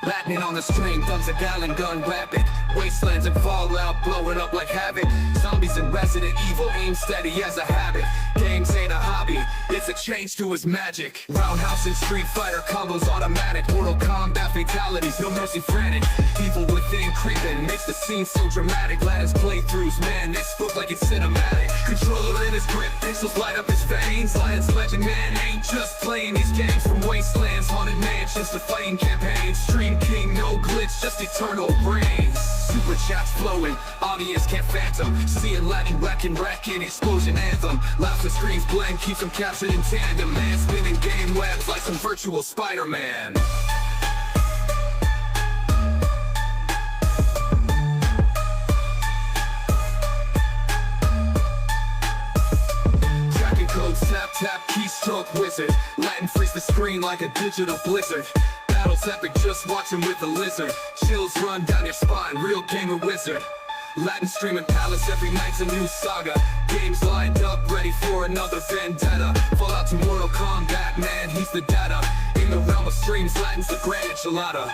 Latin on the string, guns a gallon gun rapid. Wastelands and fallout blowing up like havoc. Zombies and Resident Evil aim steady as a habit. Games ain't a hobby, it's a change to his magic. Roundhouse and Street Fighter combos automatic. Mortal Kombat fatalities, no mercy frantic. Evil within creeping makes the scene so dramatic. Lattice playthroughs, man, this look like it's cinematic. Controller in his grip, pixels light up his veins. Lions legend, man, ain't just playing these games. From wastelands, haunted mansions to fighting campaigns. Stream King, no glitch, just eternal brains. Super chats flowing, audience can't phantom. Seeing Latin wrecking explosion anthem. Laughs and screams blend, keeps them captured in tandem. Man spinning game webs like some virtual Spider-Man. Tracking codes, tap tap, keystroke wizard. Latin freeze the screen like a digital blizzard. Battles epic, just watching with a lizard. Chills run down your spine, real gamer wizard. Latin streaming palace, every night's a new saga. Games lined up, ready for another vendetta. Fallout to Mortal Kombat, man, he's the data. In the realm of streams, Latin's the grand enchilada.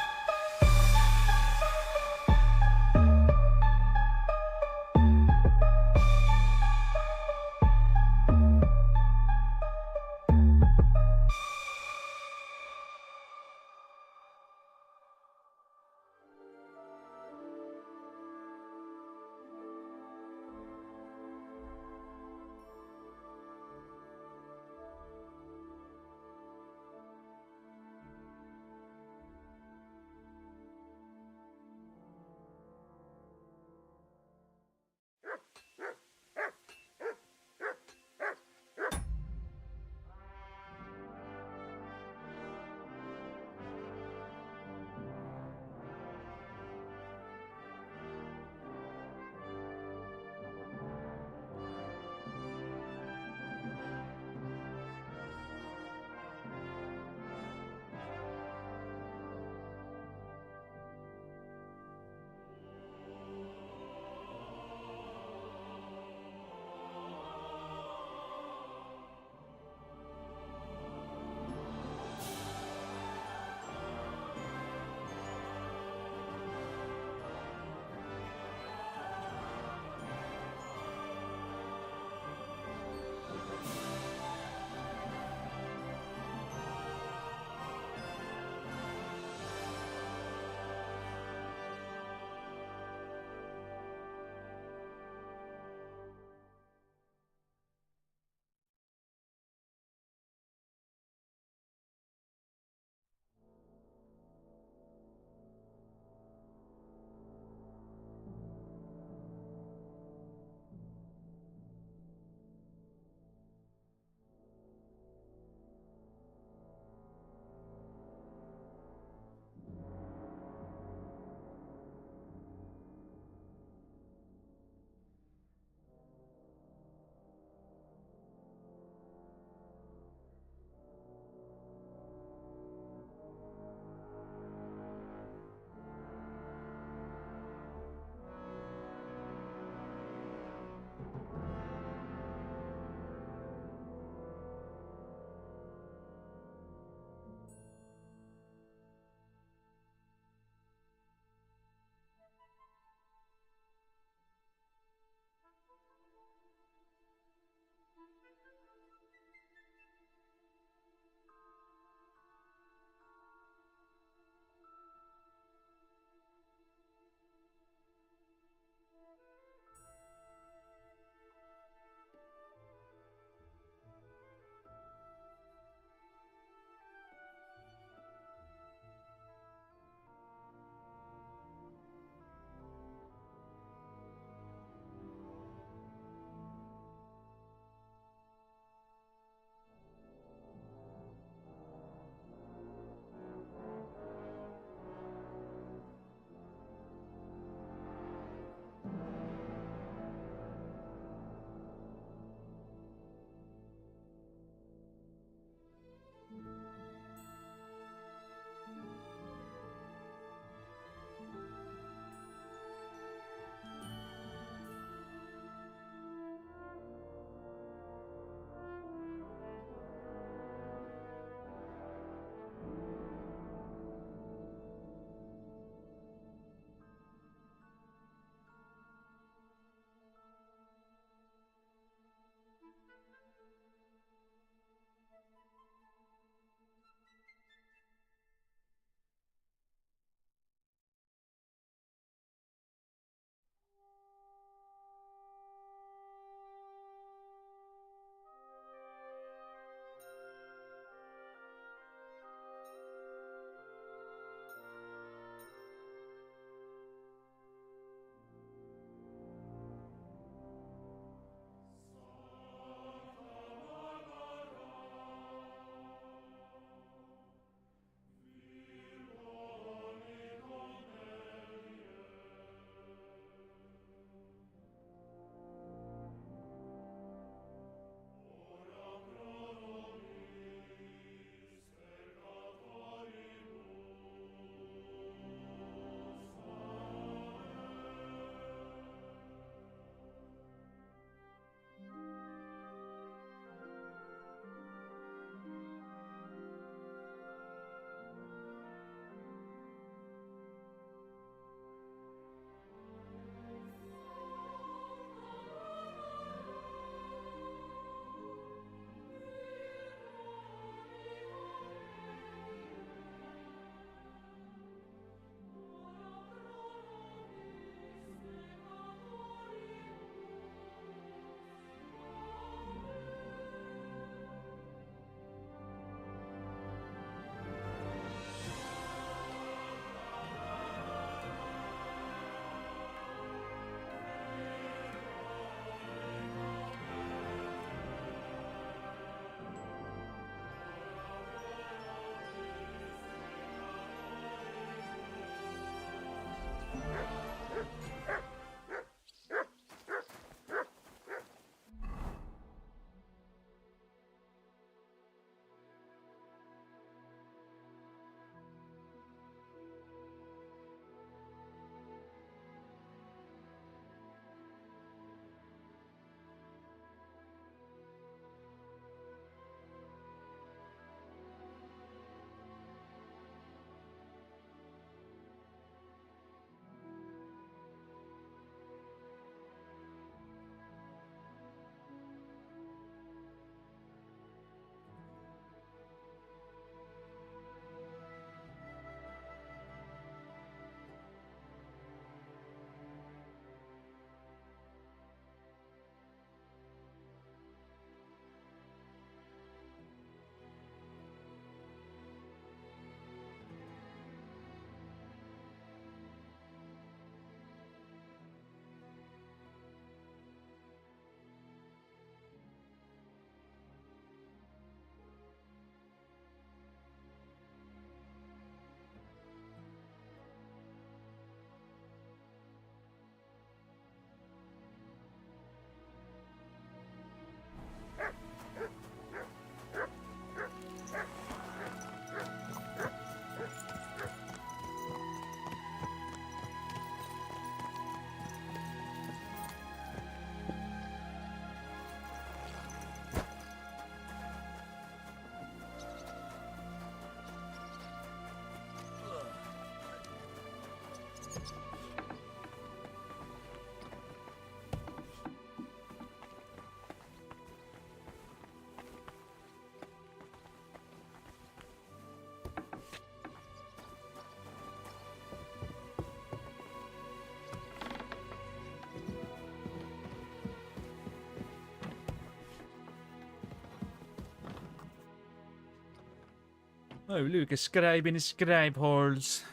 Oh, look, a scribe in his scribe holes.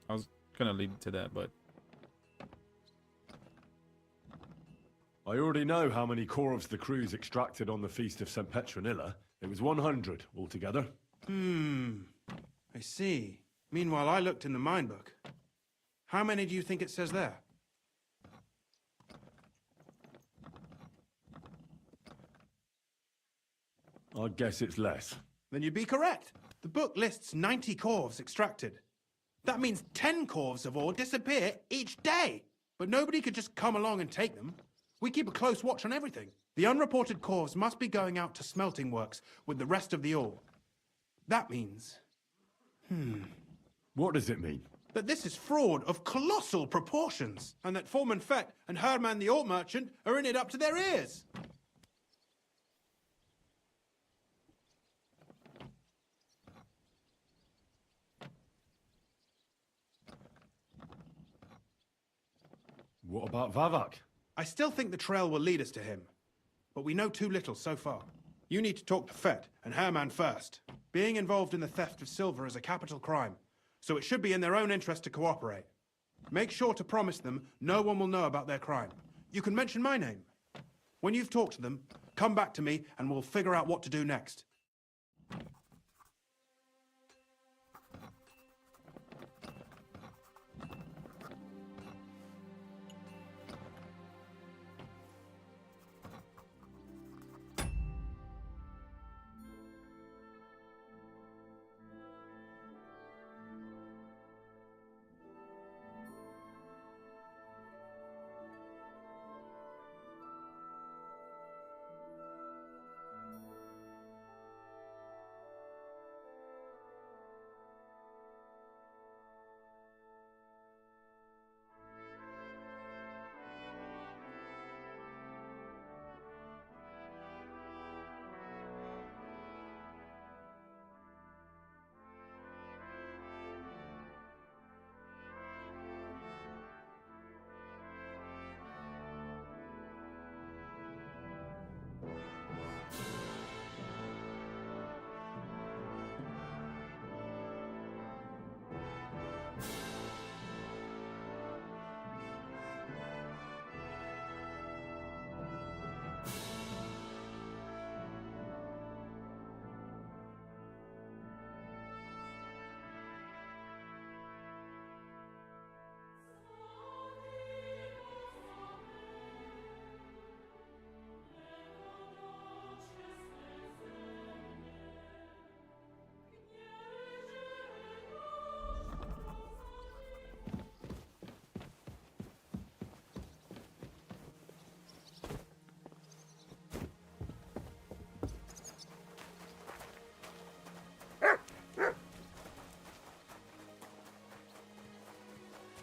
I was gonna lead it to that, but... I already know how many corvs the crews extracted on the Feast of St. Petronilla. It was 100 altogether. I see. Meanwhile, I looked in the mine book. How many do you think it says there? I'd guess it's less. Then you'd be correct. The book lists 90 corvs extracted. That means 10 corvs of ore disappear each day. But nobody could just come along and take them. We keep a close watch on everything. The unreported corvs must be going out to smelting works with the rest of the ore. That means... What does it mean? that this is fraud of colossal proportions, and that Foreman Fett and Herman the Ore Merchant are in it up to their ears. What about Vavak? I still think the trail will lead us to him, but we know too little so far. You need to talk to Fett and Herman first. Being involved in the theft of silver is a capital crime, so it should be in their own interest to cooperate. Make sure to promise them no one will know about their crime. You can mention my name. When you've talked to them, come back to me and we'll figure out what to do next.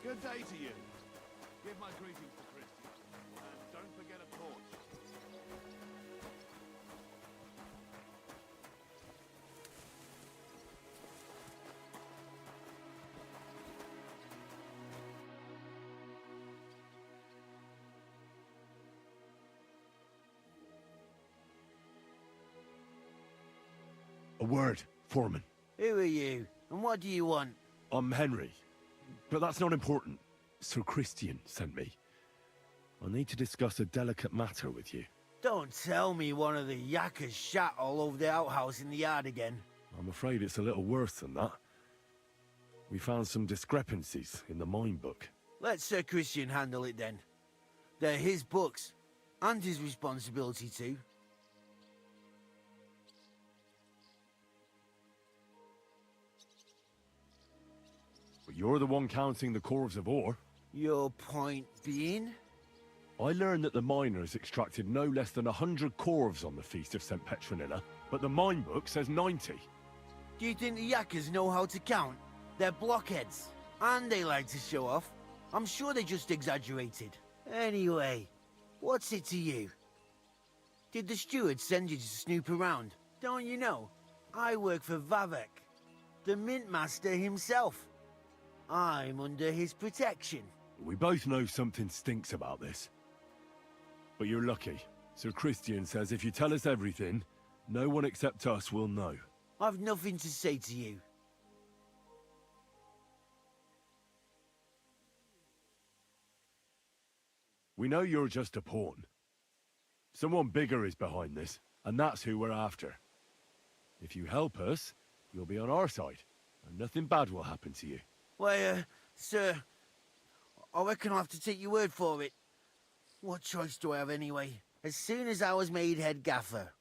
Good day to you. Give my greetings to Christian. And don't forget a torch. A word, Foreman. Who are you, and what do you want? I'm Henry. But that's not important. Sir Christian sent me. I need to discuss a delicate matter with you. Don't tell me one of the yakkers shat all over the outhouse in the yard again. I'm afraid it's a little worse than that. We found some discrepancies in the mine book. Let Sir Christian handle it then. They're his books, and his responsibility too. But you're the one counting the corves of ore. Your point being? I learned that the miners extracted no less than 100 corves on the Feast of St. Petronilla, but the mine book says 90. Do you think the yakkers know how to count? They're blockheads, and they like to show off. I'm sure they just exaggerated. Anyway, what's it to you? Did the steward send you to snoop around? Don't you know? I work for Vavek, the mint master himself. I'm under his protection. We both know something stinks about this. But you're lucky. Sir Christian says if you tell us everything, no one except us will know. I've nothing to say to you. We know you're just a pawn. Someone bigger is behind this, and that's who we're after. If you help us, you'll be on our side, and nothing bad will happen to you. Why, sir, I reckon I'll have to take your word for it. What choice do I have anyway? As soon as I was made head gaffer,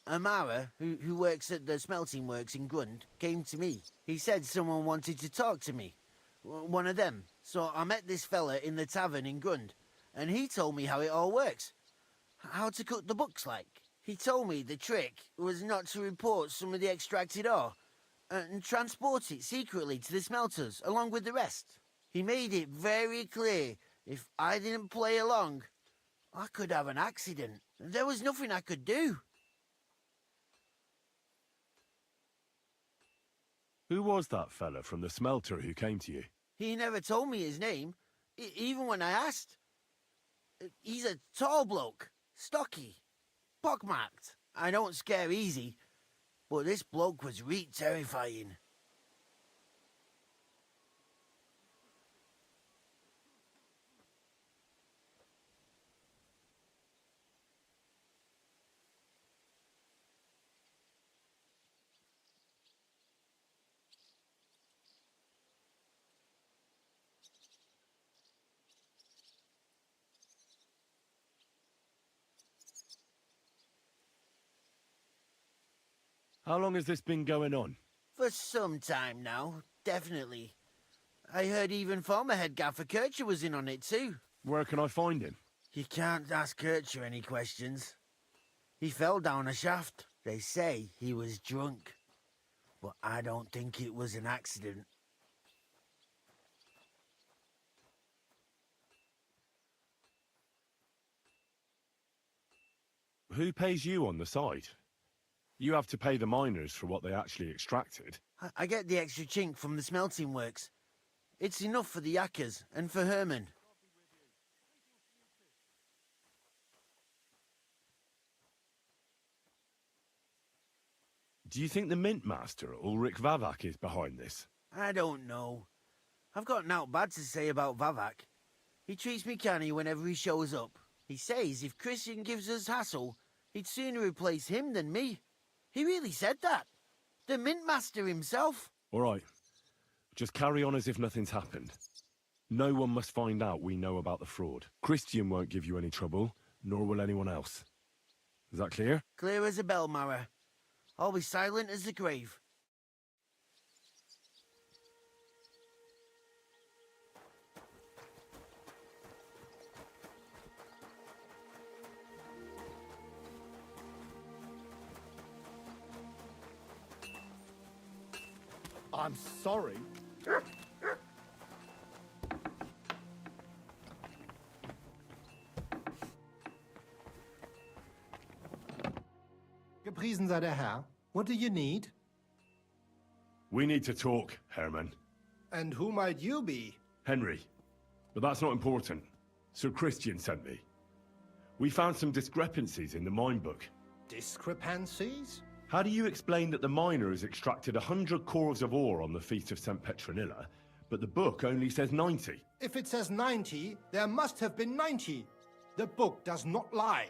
Amara, who works at the smelting works in Grund, came to me. He said someone wanted to talk to me. One of them. So I met this fella in the tavern in Grund, and he told me how it all works. How to cut the books like. He told me the trick was not to report some of the extracted ore, and transport it secretly to the smelters, along with the rest. He made it very clear if I didn't play along, I could have an accident. There was nothing I could do. Who was that fella from the smelter who came to you? He never told me his name, even when I asked. He's a tall bloke, stocky, pockmarked. I don't scare easy, but this bloke was terrifying. How long has this been going on? For some time now, definitely. I heard even former head gaffer Kircher was in on it too. Where can I find him? You can't ask Kircher any questions. He fell down a shaft. They say he was drunk, but I don't think it was an accident. Who pays you on the side? You have to pay the miners for what they actually extracted. I get the extra chink from the smelting works. It's enough for the yakkers and for Herman. Do you think the mint master, Ulrich Vavak, is behind this? I don't know. I've got naught bad to say about Vavak. He treats me canny whenever he shows up. He says if Christian gives us hassle, he'd sooner replace him than me. He really said that. The mint master himself. All right. Just carry on as if nothing's happened. No one must find out we know about the fraud. Christian won't give you any trouble, nor will anyone else. Is that clear? Clear as a bell, Mara. I'll be silent as the grave. I'm sorry. Gepriesen sei der Herr. What do you need? We need to talk, Herman. And who might you be? Henry. But that's not important. Sir Christian sent me. We found some discrepancies in the mine book. Discrepancies? How do you explain that the miner has extracted 100 cores of ore on the Feast of St. Petronilla, but the book only says 90? If it says 90, there must have been 90. The book does not lie.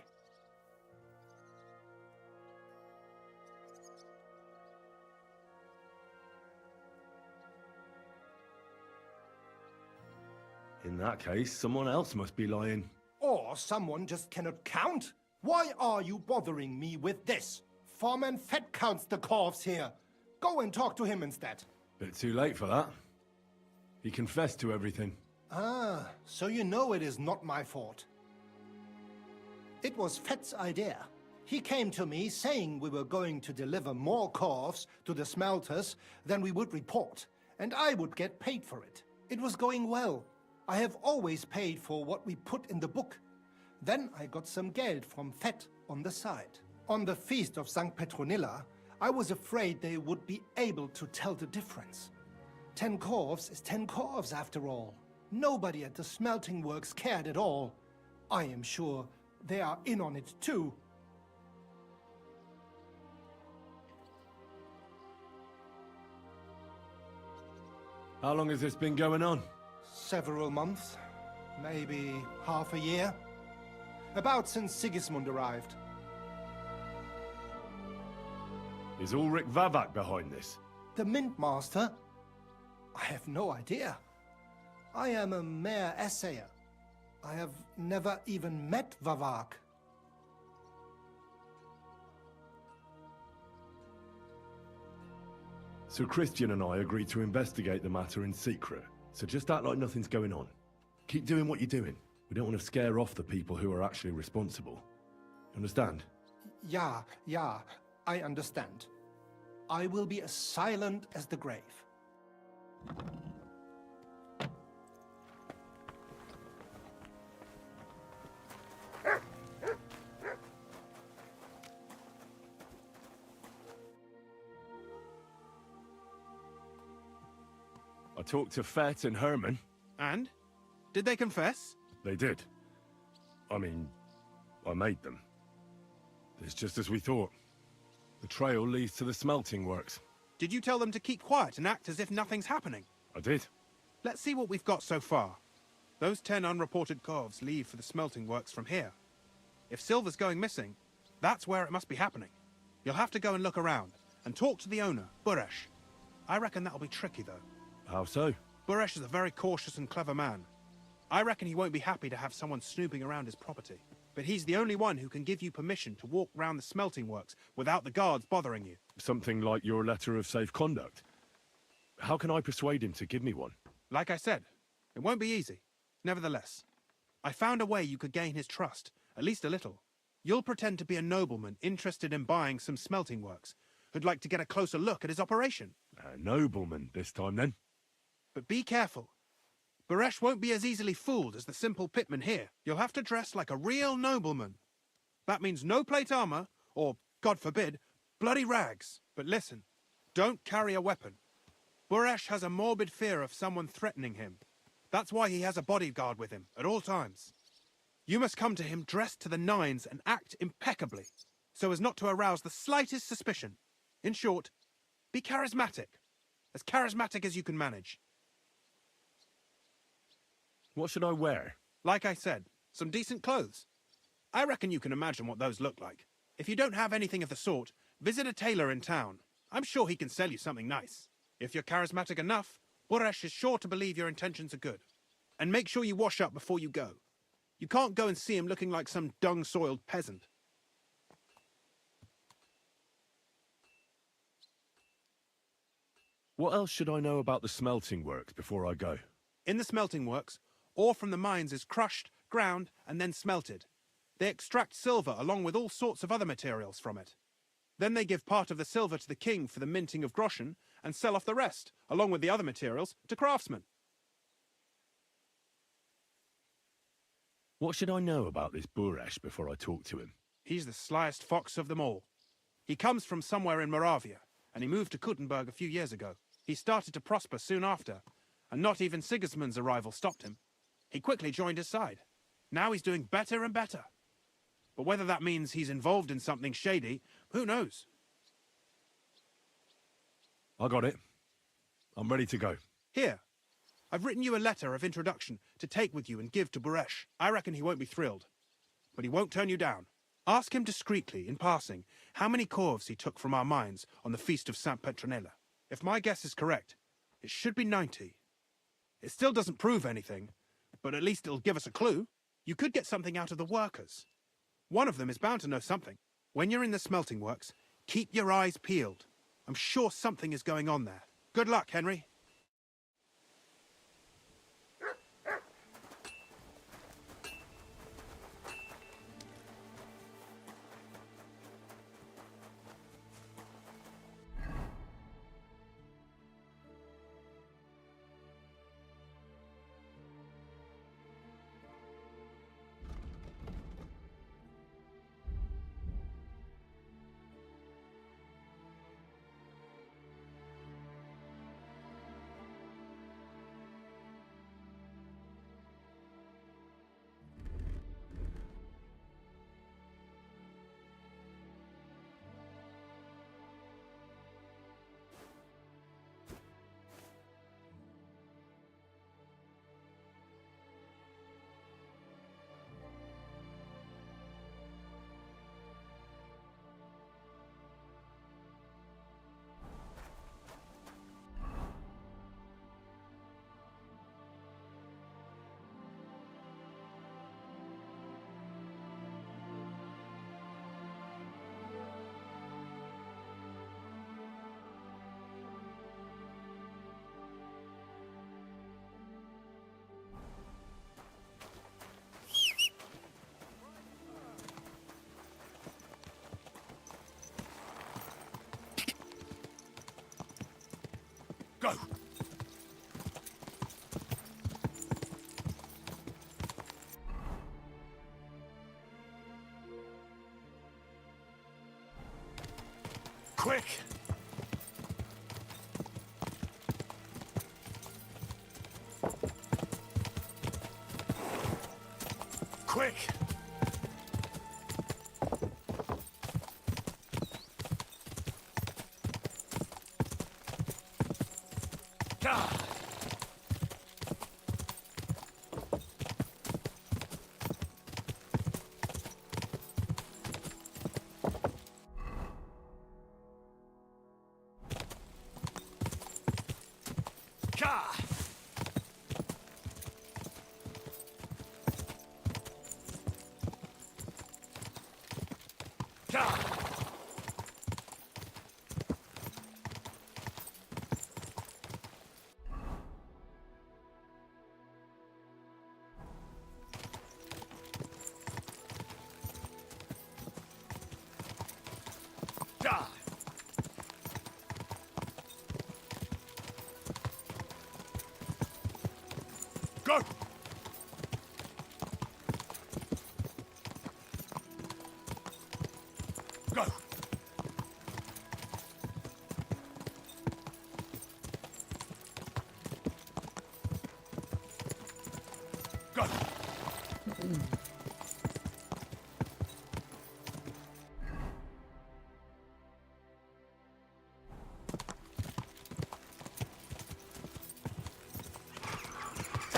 In that case, someone else must be lying. Or someone just cannot count. Why are you bothering me with this? Foreman Fett counts the corpse here. Go and talk to him instead. Bit too late for that. He confessed to everything. Ah, so you know it is not my fault. It was Fett's idea. He came to me saying we were going to deliver more corpse to the smelters than we would report, and I would get paid for it. It was going well. I have always paid for what we put in the book. Then I got some geld from Fett on the side. On the Feast of St. Petronilla, I was afraid they would be able to tell the difference. 10 corves is 10 corves after all. Nobody at the smelting works cared at all. I am sure they are in on it too. How long has this been going on? Several months, maybe half a year. About since Sigismund arrived. Is Ulrich Vavak behind this? The Mint Master? I have no idea. I am a mere assayer. I have never even met Vavak. So Christian and I agreed to investigate the matter in secret. So just act like nothing's going on. Keep doing what you're doing. We don't want to scare off the people who are actually responsible. Understand? Yeah, I understand. I will be as silent as the grave. I talked to Fett and Herman. And? Did they confess? They did. I mean, I made them. It's just as we thought. The trail leads to the smelting works. Did you tell them to keep quiet and act as if nothing's happening? I did. Let's see what we've got so far. Those 10 unreported corves leave for the smelting works from here. If silver's going missing, that's where it must be happening. You'll have to go and look around, and talk to the owner, Buresh. I reckon that'll be tricky, though. How so? Buresh is a very cautious and clever man. I reckon he won't be happy to have someone snooping around his property. But he's the only one who can give you permission to walk round the smelting works without the guards bothering you. Something like your letter of safe conduct. How can I persuade him to give me one? Like I said, it won't be easy. Nevertheless, I found a way you could gain his trust, at least a little. You'll pretend to be a nobleman interested in buying some smelting works, who'd like to get a closer look at his operation. A nobleman this time, then? But be careful. Buresh won't be as easily fooled as the simple pitman here. You'll have to dress like a real nobleman. That means no plate armor, or, God forbid, bloody rags. But listen, don't carry a weapon. Buresh has a morbid fear of someone threatening him. That's why he has a bodyguard with him at all times. You must come to him dressed to the nines and act impeccably, so as not to arouse the slightest suspicion. In short, be charismatic as you can manage. What should I wear? Like I said, some decent clothes. I reckon you can imagine what those look like. If you don't have anything of the sort, visit a tailor in town. I'm sure he can sell you something nice. If you're charismatic enough, Buresh is sure to believe your intentions are good. And make sure you wash up before you go. You can't go and see him looking like some dung-soiled peasant. What else should I know about the smelting works before I go? In the smelting works, ore from the mines is crushed, ground, and then smelted. They extract silver along with all sorts of other materials from it. Then they give part of the silver to the king for the minting of groschen, and sell off the rest, along with the other materials, to craftsmen. What should I know about this Buresh before I talk to him? He's the slyest fox of them all. He comes from somewhere in Moravia, and he moved to Kuttenberg a few years ago. He started to prosper soon after, and not even Sigismund's arrival stopped him. He quickly joined his side. Now he's doing better and better. But whether that means he's involved in something shady, who knows? I got it. I'm ready to go. Here, I've written you a letter of introduction to take with you and give to Buresh. I reckon he won't be thrilled, but he won't turn you down. Ask him discreetly, in passing, how many corves he took from our mines on the feast of Saint Petronella. If my guess is correct, it should be 90. It still doesn't prove anything, but at least it'll give us a clue. You could get something out of the workers. One of them is bound to know something. When you're in the smelting works, keep your eyes peeled. I'm sure something is going on there. Good luck, Henry. Go! Quick! Quick! God! God! God! God! Go! Go! Go!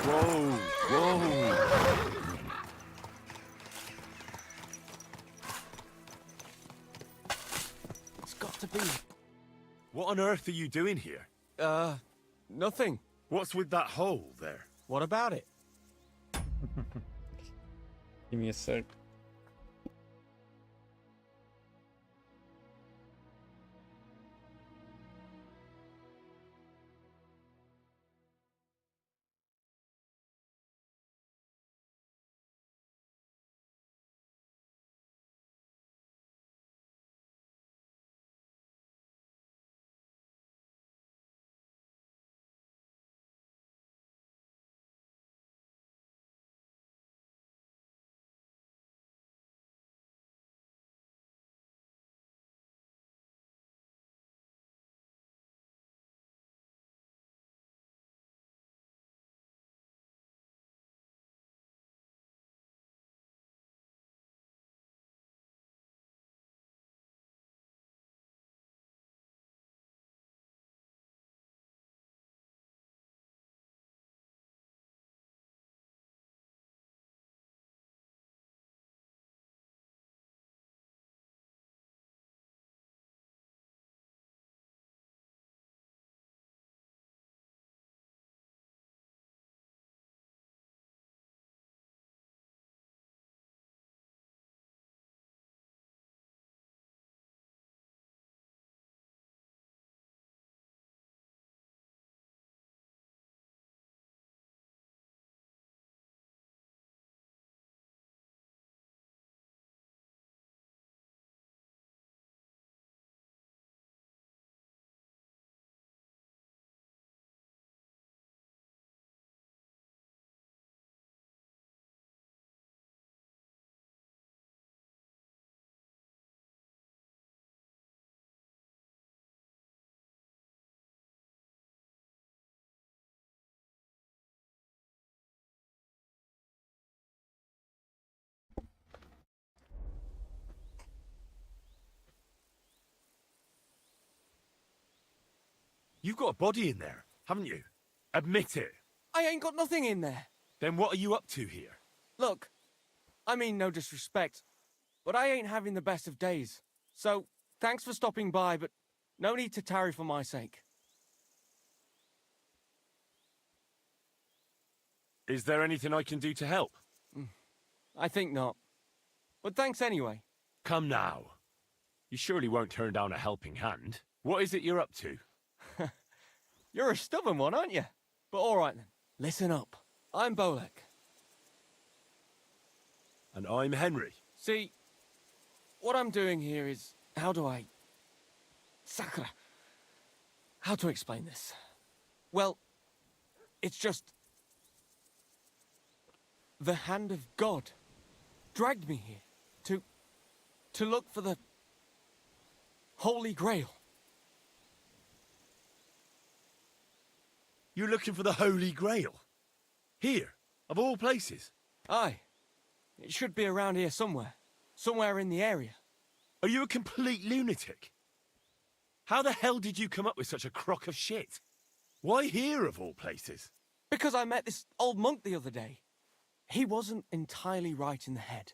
Whoa! Whoa! It's got to be. What on earth are you doing here? Nothing. What's with that hole there? What about it? Give me a sec. You've got a body in there, haven't you? Admit it. I ain't got nothing in there. Then what are you up to here? Look, I mean no disrespect, but I ain't having the best of days. So, thanks for stopping by, but no need to tarry for my sake. Is there anything I can do to help? I think not. But thanks anyway. Come now. You surely won't turn down a helping hand. What is it you're up to? You're a stubborn one, aren't you? But all right then. Listen up. I'm Bolek. And I'm Henry. See, what I'm doing here is... How do I... Sakura. How to explain this? Well, it's just... the hand of God dragged me here to look for the Holy Grail. You're looking for the Holy Grail? Here, of all places? Aye. It should be around here somewhere. Somewhere in the area. Are you a complete lunatic? How the hell did you come up with such a crock of shit? Why here, of all places? Because I met this old monk the other day. He wasn't entirely right in the head.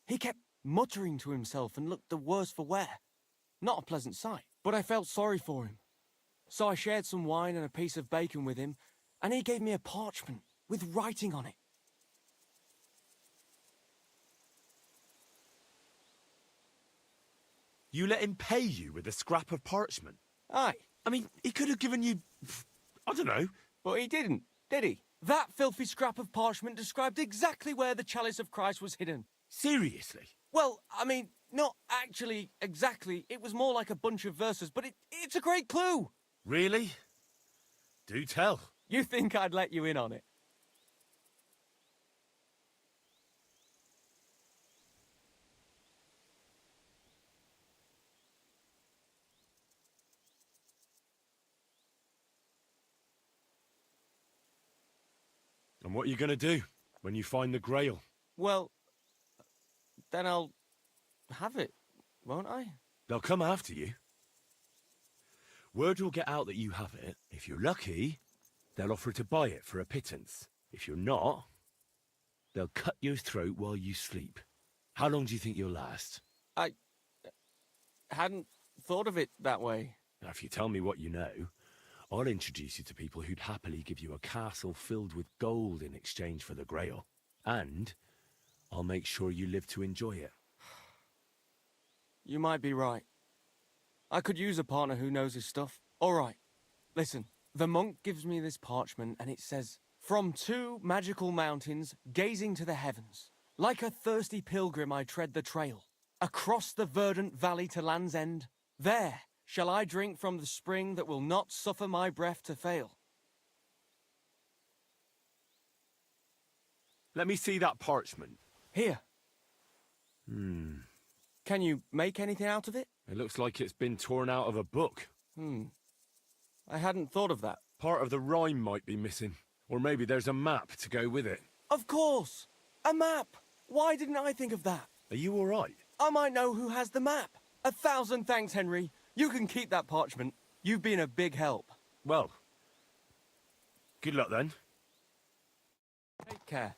He kept muttering to himself and looked the worse for wear. Not a pleasant sight, but I felt sorry for him. So I shared some wine and a piece of bacon with him, and he gave me a parchment with writing on it. You let him pay you with a scrap of parchment? Aye. I mean, he could have given you... I don't know. But he didn't, did he? That filthy scrap of parchment described exactly where the chalice of Christ was hidden. Seriously? Well, I mean, not actually exactly. It was more like a bunch of verses, but it's a great clue. Really? Do tell. You think I'd let you in on it? And what are you going to do when you find the Grail? Well, then I'll have it, won't I? They'll come after you. Word will get out that you have it. If you're lucky, they'll offer to buy it for a pittance. If you're not, they'll cut your throat while you sleep. How long do you think you'll last? I hadn't thought of it that way. Now, if you tell me what you know, I'll introduce you to people who'd happily give you a castle filled with gold in exchange for the Grail. And I'll make sure you live to enjoy it. You might be right. I could use a partner who knows his stuff. All right, listen. The monk gives me this parchment and it says, "From 2 magical mountains, gazing to the heavens, like a thirsty pilgrim I tread the trail, across the verdant valley to Land's End. There shall I drink from the spring that will not suffer my breath to fail." Let me see that parchment. Here. Can you make anything out of it? It looks like it's been torn out of a book. I hadn't thought of that. Part of the rhyme might be missing. Or maybe there's a map to go with it. Of course! A map! Why didn't I think of that? Are you all right? I might know who has the map. 1,000 thanks, Henry. You can keep that parchment. You've been a big help. Well, good luck then. Take care.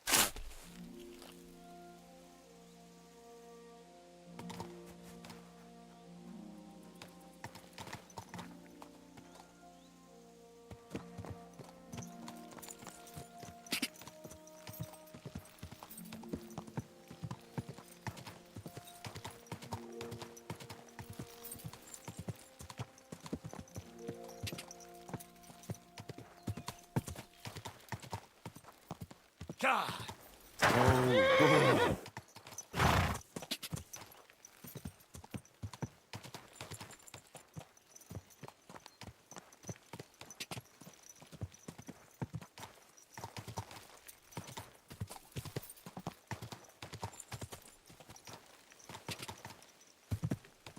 God!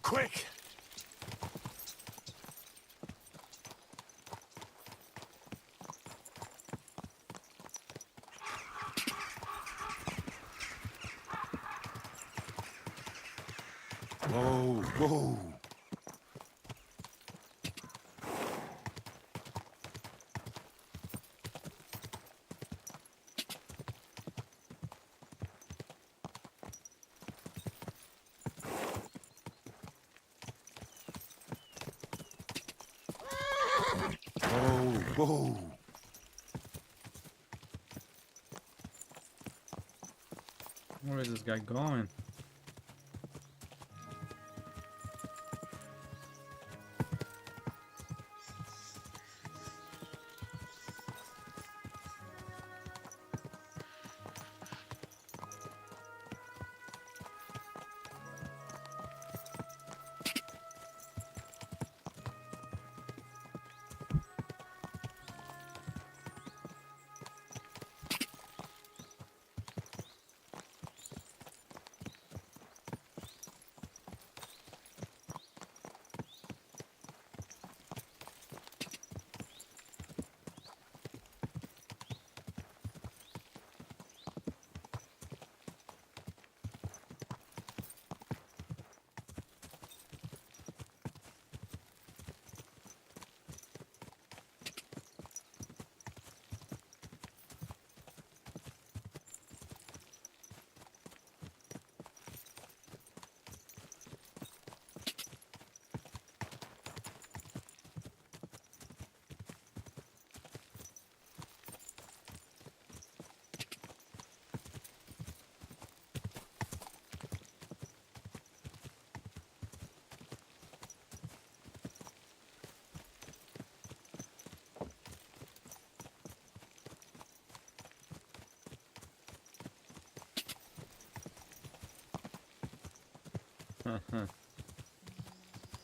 Quick! Whoa, whoa. Whoa, whoa. Where is this guy going?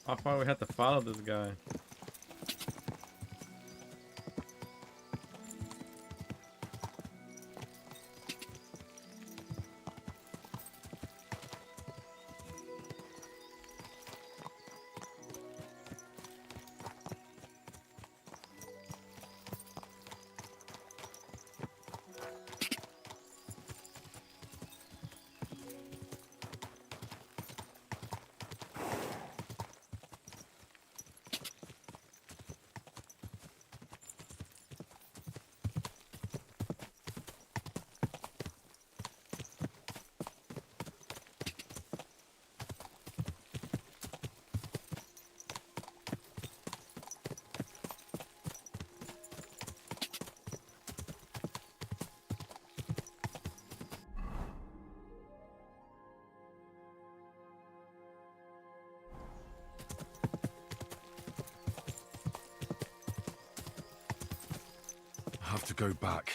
How far we have to follow this guy? I have to go back.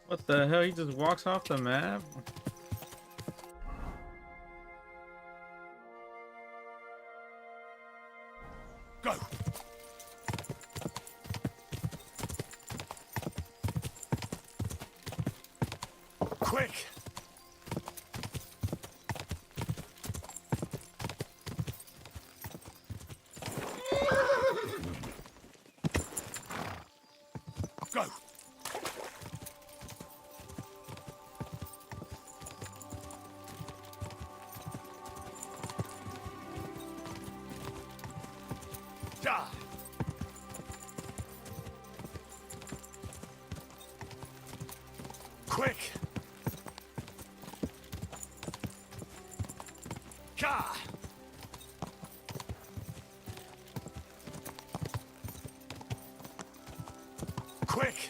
What the hell? He just walks off the map? Go! Quick! Go! Ja! Quick! Ja! Quick!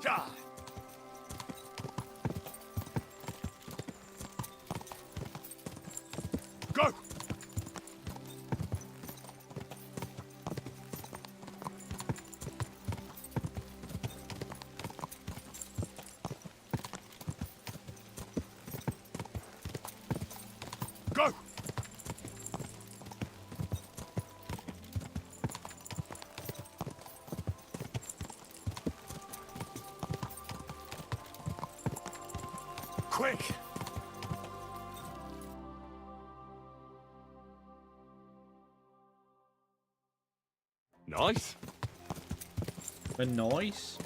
Ja! Go! Go! Quick! Nice. A noise?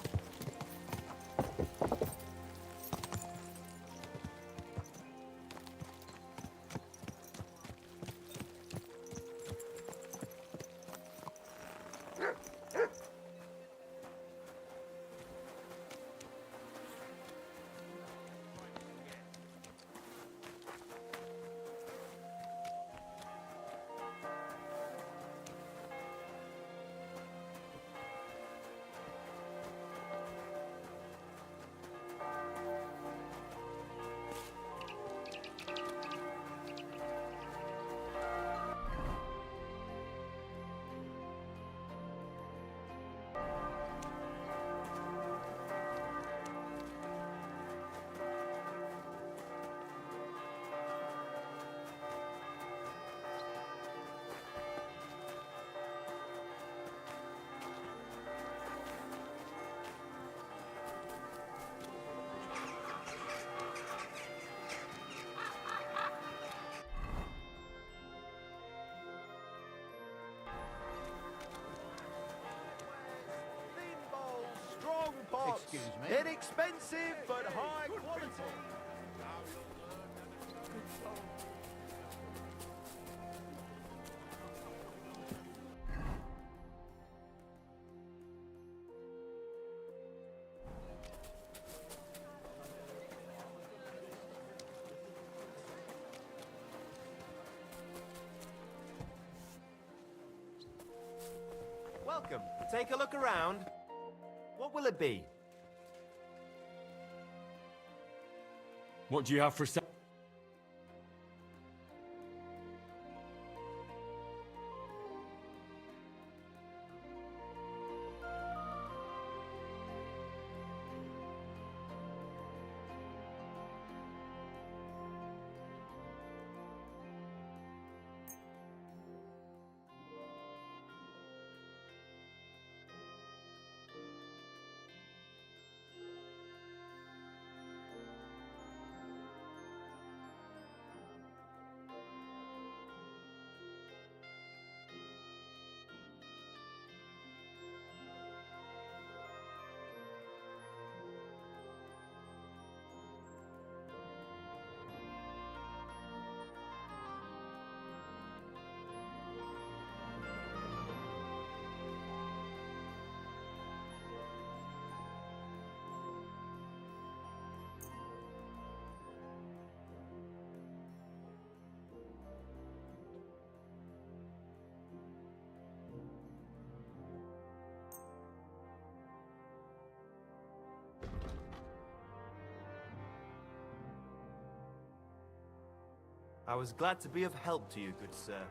Excuse me. Inexpensive but high quality. Welcome. Take a look around. What will it be? What do you have for sale? I was glad to be of help to you, good sir.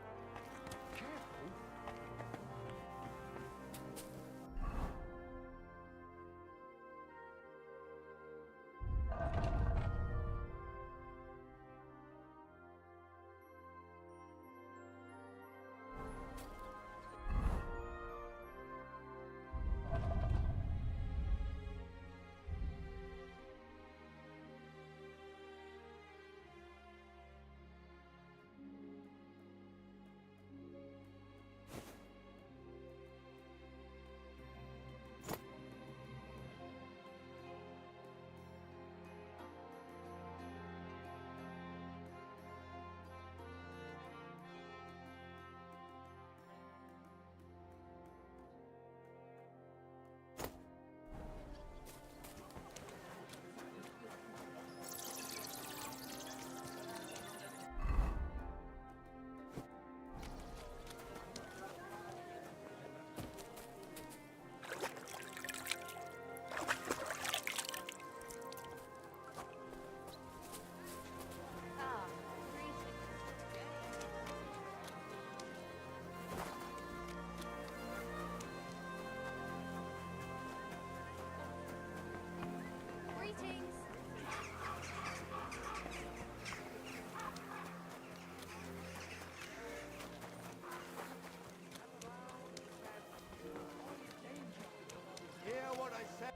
Hear what I said?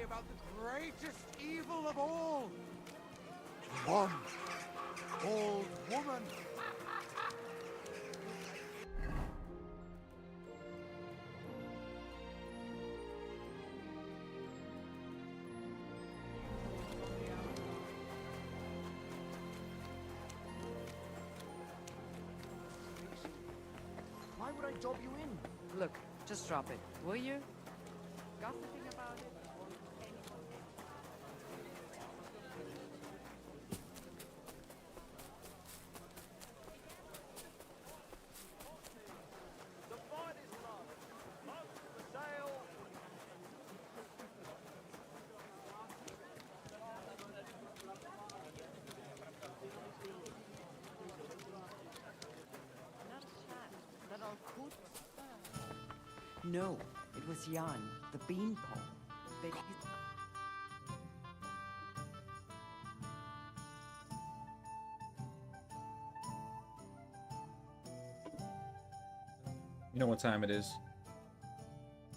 About the greatest evil of all. One old woman. Why would I dob you in? Look, just drop it, will you? Gossiping about it? No, it was Jan, the beanpole. You know what time it is.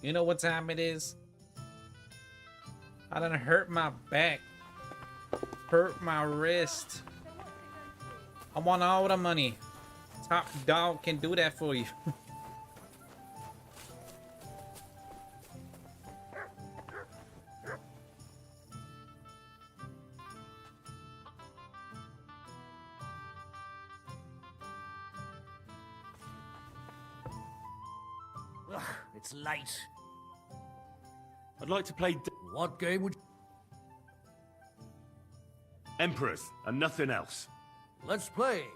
You know what time it is. I done hurt my back. Hurt my wrist. I want all the money. Top dog can do that for you. Ugh, it's late. I'd like to play What game would... Emperors and nothing else. Let's play.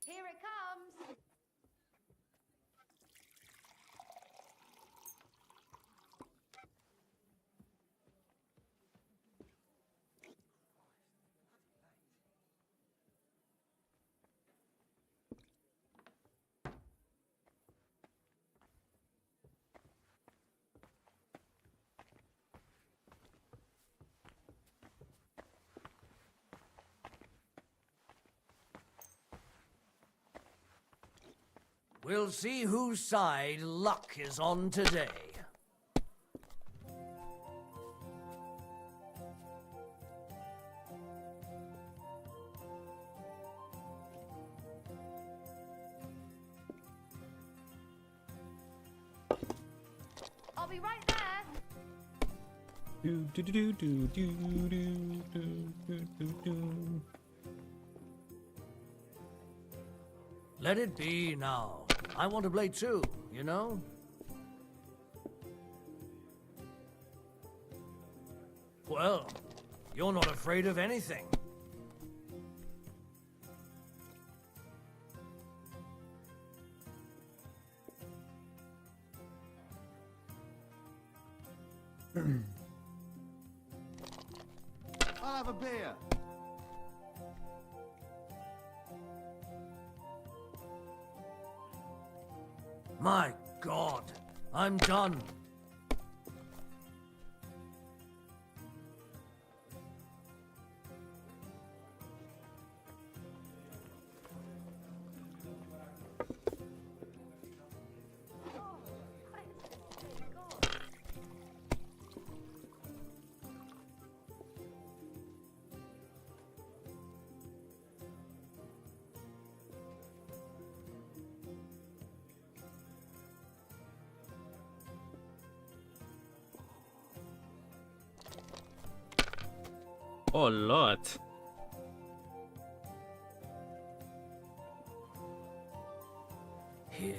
Here it comes. We'll see whose side luck is on today. I'll be right there. Do do do do do do do do do do. Let it be now. I want to play too, you know? Well, you're not afraid of anything. I'll have a beer. My God, I'm done. Oh, lot. Here.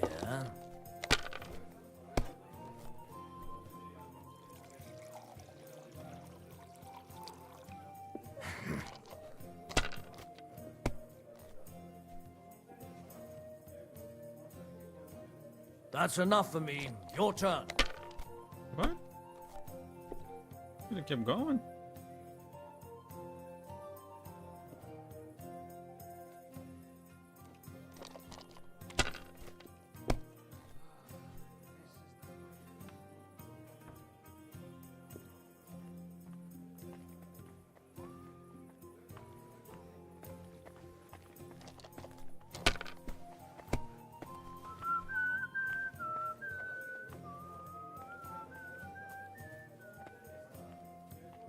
That's enough for me. Your turn. What? Could have kept going.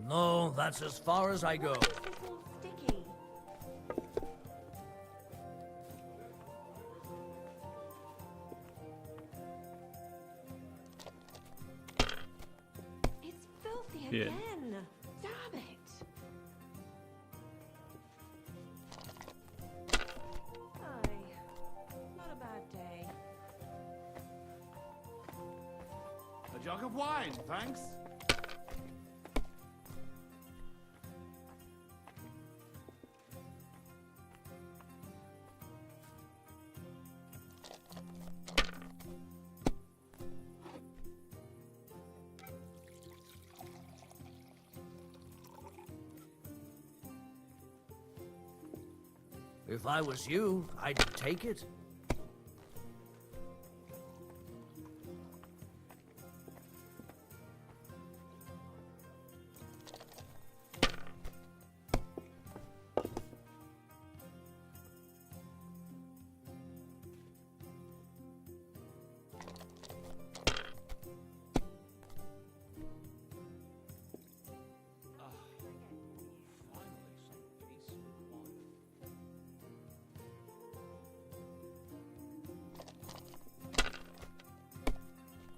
No, that's as far as I go. Why is this all sticky? It's filthy Yeah. again. Damn it. Aye, not a bad day. A jug of wine, thanks. If I was you, I'd take it.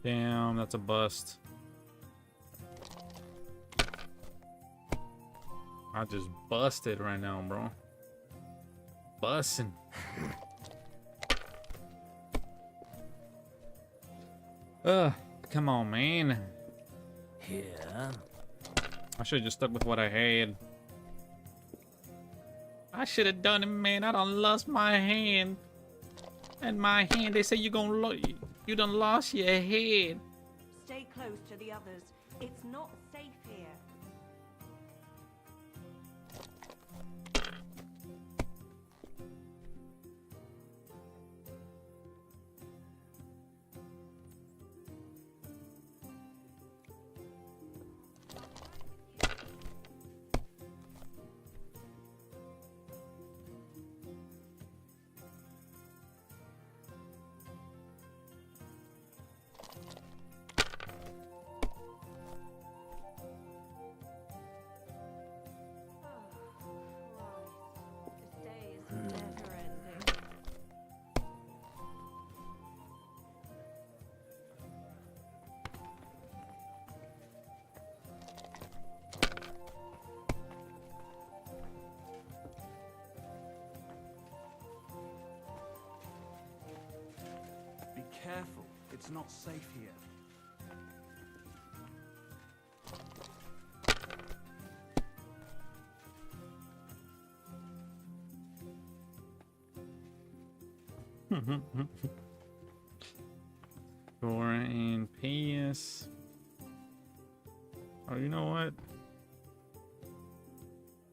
Damn, that's a bust. I just busted right now, bro. Bussin'. Come on, man. Here. I should have just stuck with what I had. I should have done it, man. I done lost my hand. And my hand, they say you done lost your head. Stay close to the others. It's not safe here. Be careful. It's not safe here. Dora and Pius. Oh, you know what?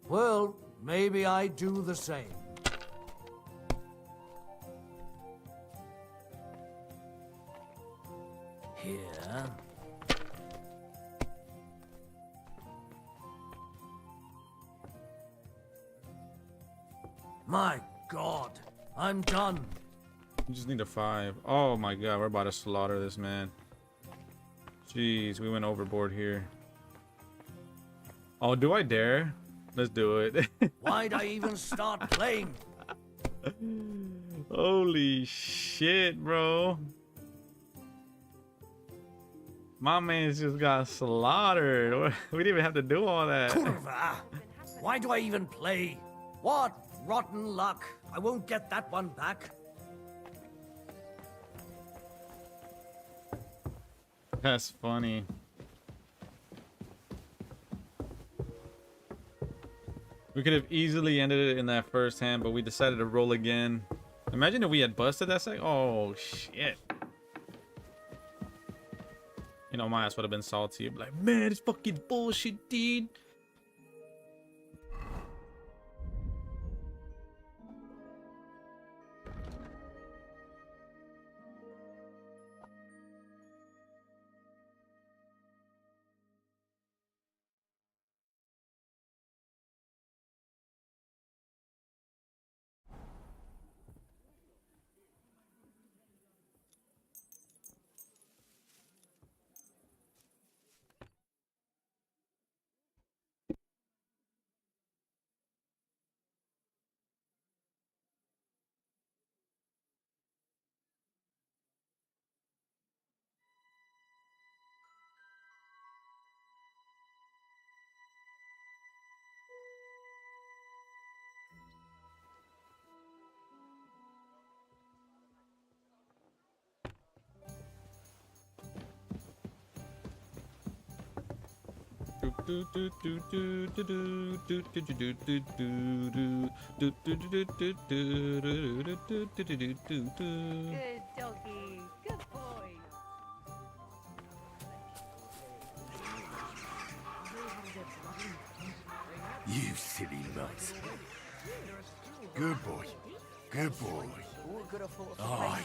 Well, maybe I do the same. Here. My God, I'm done. You just need a 5. Oh my god, we're about to slaughter this man. Jeez, we went overboard here. Oh, do I dare? Let's do it. Why'd I even start playing? Holy shit, bro. My man's just got slaughtered. We didn't even have to do all that. Kurva! Why do I even play? What rotten luck. I won't get that one back. That's funny. We could have easily ended it in that first hand, but we decided to roll again. Imagine if we had busted that second. Oh, shit. You know, my ass would have been salty. Like, man, it's fucking bullshit, dude. Good doggy. Good boy. You silly nuts. Good boy. Good boy. Aye,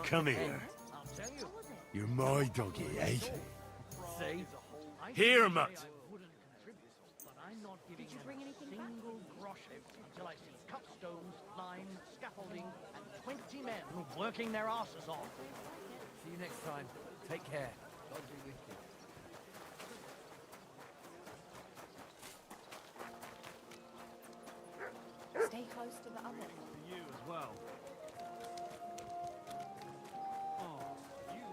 come here. You're my doggy, eh? Here, mutt. Did you bring anything back? Single grosh until I see cut stones, lime, scaffolding, and 20 men working their asses off. See you next time. Take care. God be with you. Stay close to the others. You as well. Oh, you.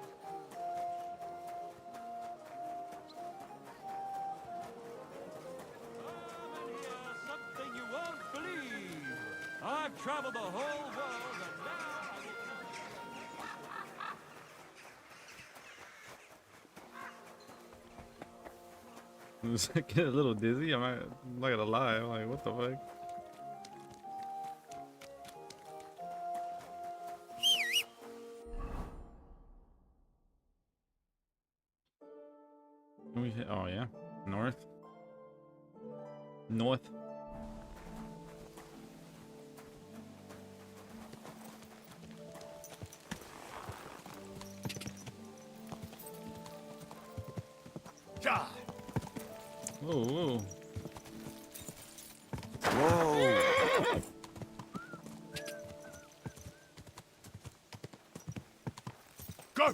traveled the whole world, and now I was getting a little dizzy. I'm not gonna lie. I'm like, what the fuck? Oh yeah, north. North. God. Whoa, whoa. Whoa! Go!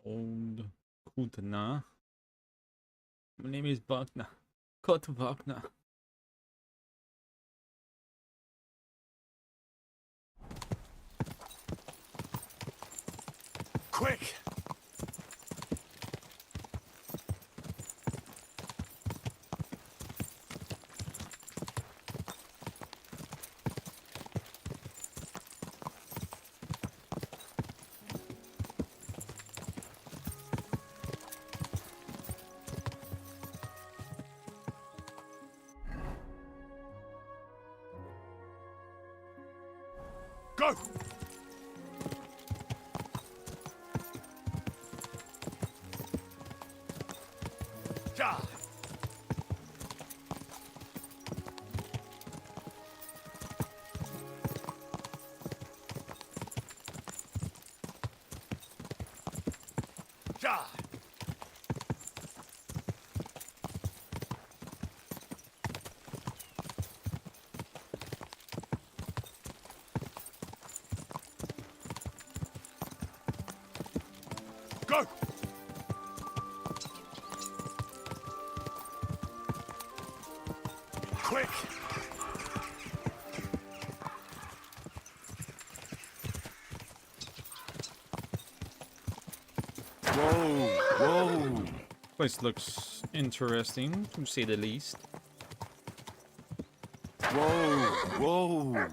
Old Kutna. My name is Buckner. Kurt Buckner. Quick! Go! Ja! Ja! Go! Quick! Whoa! Whoa! Place looks interesting, to say the least. Whoa! Whoa!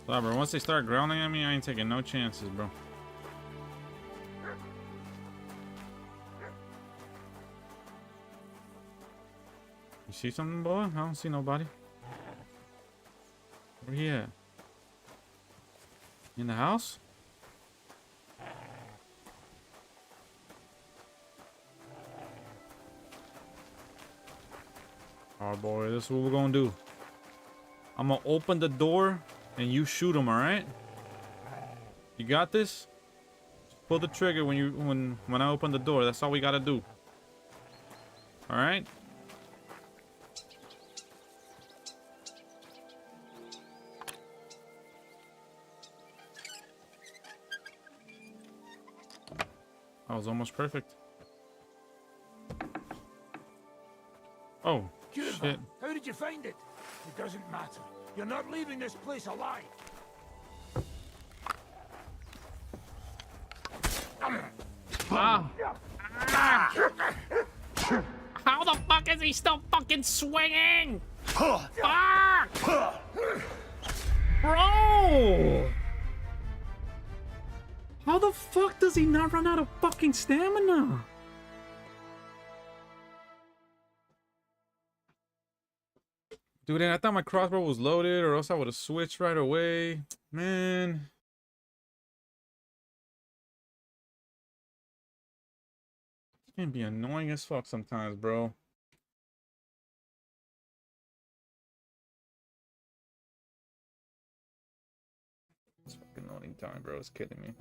Nah, bro, once they start growling at me, I ain't taking no chances, bro. You see something, boy? I don't see nobody. Where he at? In the house? Oh boy, this is what we're gonna do. I'm gonna open the door and you shoot him, alright? You got this? Just pull the trigger when I open the door. That's all we gotta do. Alright? That was almost perfect. Oh, shit. How did you find it? It doesn't matter. You're not leaving this place alive. Ah. How the fuck is he still fucking swinging? Fuck! Bro! How the fuck does he not run out of fucking stamina? Dude, I thought my crossbow was loaded, or else I would have switched right away. Man. It can be annoying as fuck sometimes, bro. It's fucking loading time, bro. It's killing me.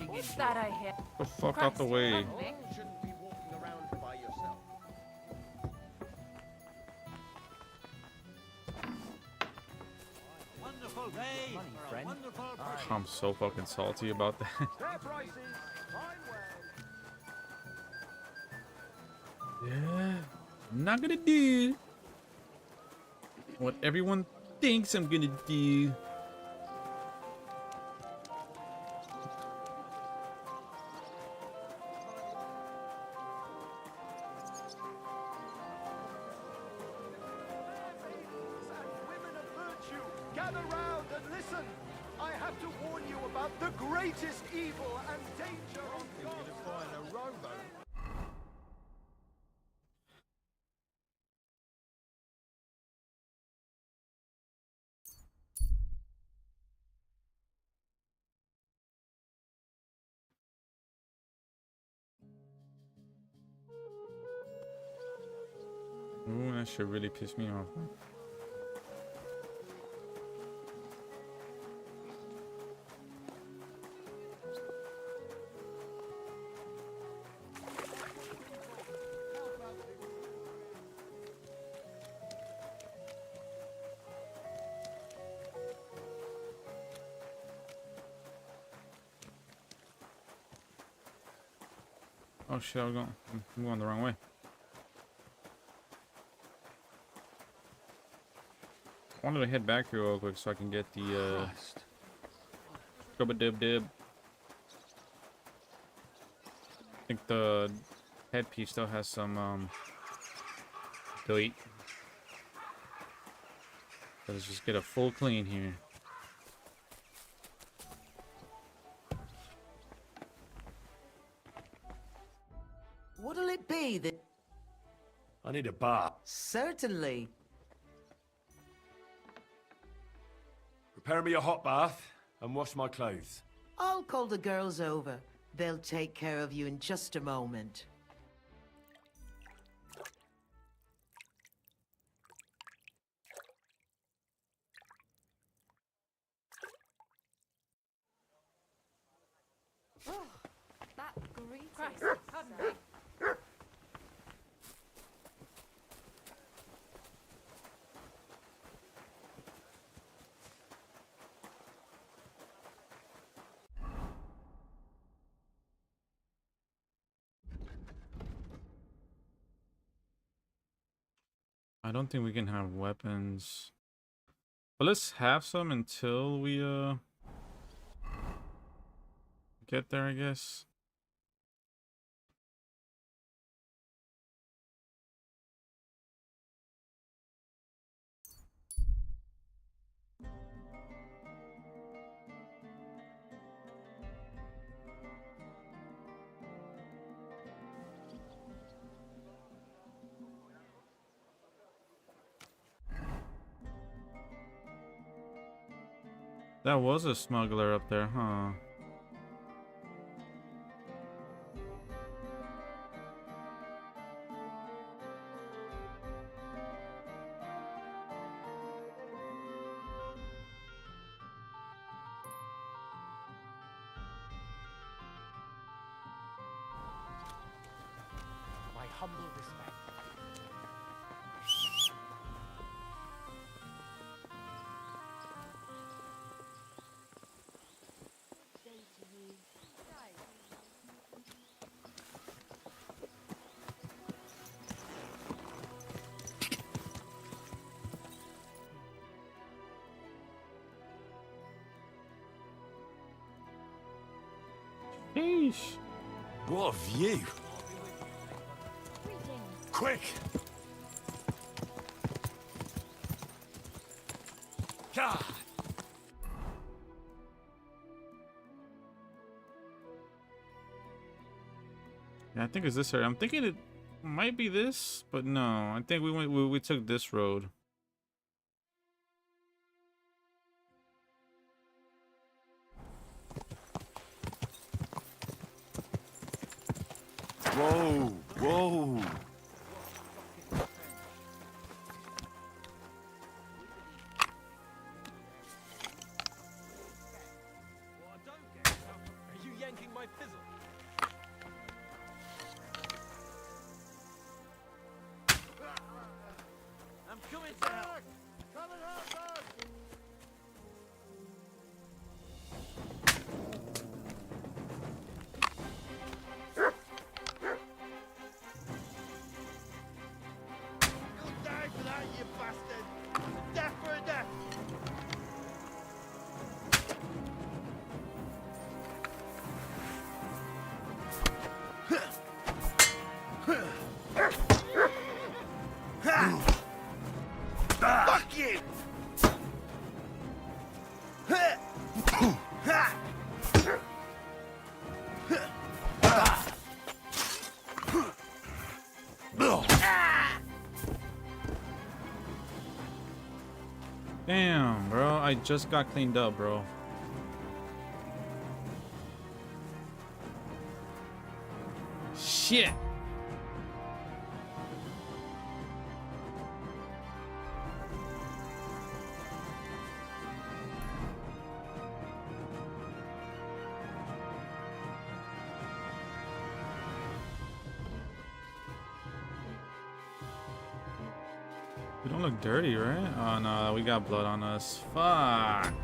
What's that I hear? The fuck out the way. You shouldn't be walking around by yourself. Wonderful day for a wonderful person. I'm so fucking salty about that. Fair prices, fine way. Yeah. I'm not gonna do what everyone thinks I'm gonna do. Women of virtue, gather round and listen. I have to warn you about the greatest evil and danger on God. A rowboat. Ooh, that shit really pissed me off. Oh shit, I'm going the wrong way. I wanted to head back here real quick so I can get the Scrub-a-dib-dib. I think the headpiece still has some delete. Let's just get a full clean here. What'll it be that... I need a bath. Certainly. Prepare me a hot bath and wash my clothes. I'll call the girls over. They'll take care of you in just a moment. Oh, that greeting. Pardon me. I don't think we can have weapons. But let's have some until we get there, I guess. That was a smuggler up there, huh? My humble respect. Sheesh. What a view! Quick! God! Yeah, I think it's this area. I'm thinking it might be this, but no. I think we took this road. Whoa, whoa. Are you yanking my fizzle? I'm coming to help. Come and help us! You'll die for that, you bastard! Death for a death! Fuck you! Damn, bro. I just got cleaned up, bro. Shit. We don't look dirty, right? Oh no, we got blood on us. Fuck.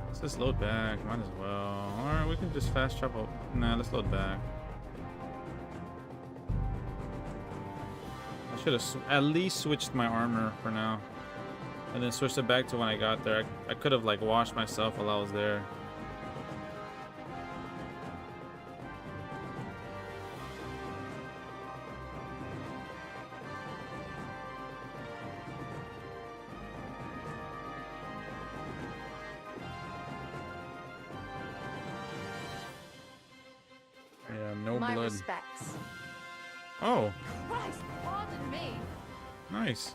Let's just load back. Might as well. Alright, we can just fast travel. Nah, let's load back. I should have at least switched my armor for now. And then switched it back to when I got there. I could have like washed myself while I was there. Yeah, no My blood. respects. Oh, Christ, pardon me. nice.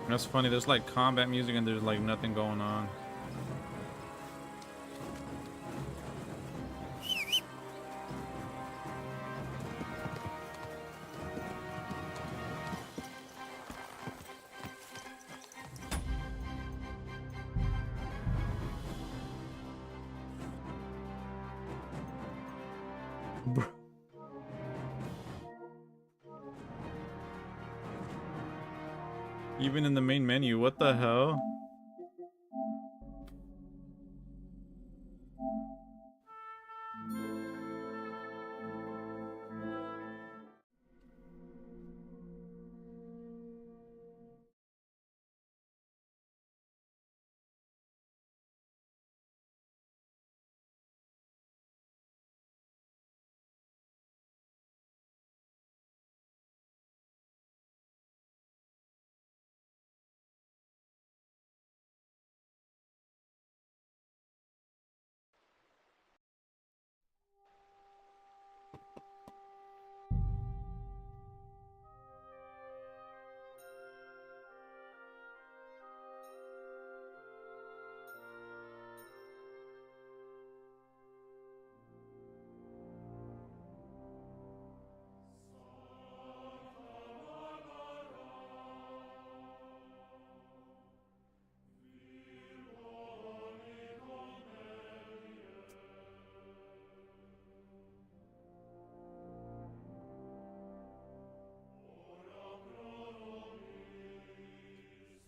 That's funny. There's like combat music and there's like nothing going on. Even in the main menu, what the hell?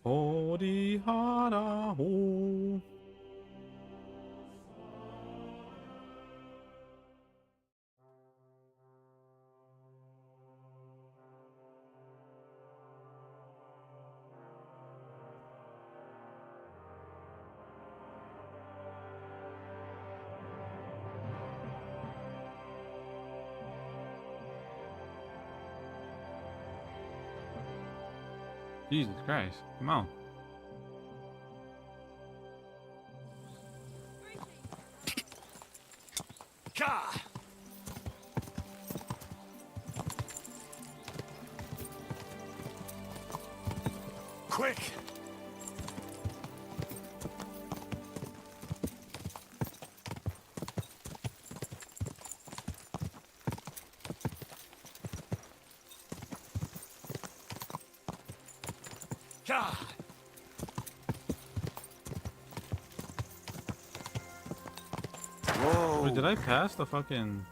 Hori hara ho. Jesus Christ. Come on. Gah! Quick! Gah! Whoa. Wait, did I pass the fucking...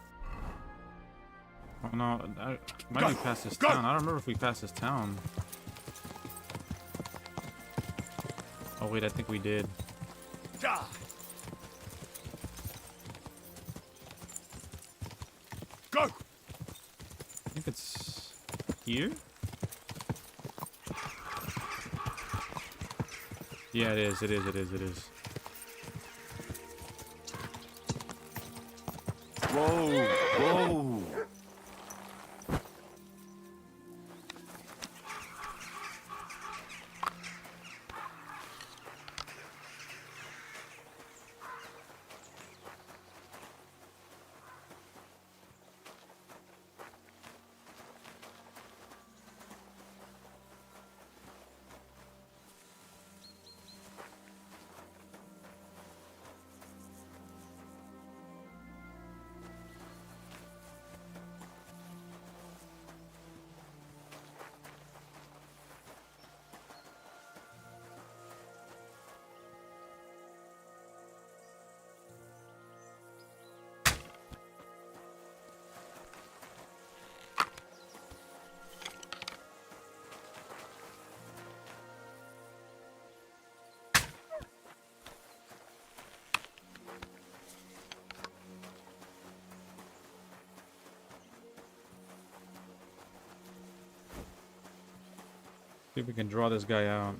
Oh no, I might be past this town. I don't remember if we passed this town. Oh wait, I think we did. Gah! Go! I think it's here? Yeah, it is. Whoa! Whoa! See if we can draw this guy out.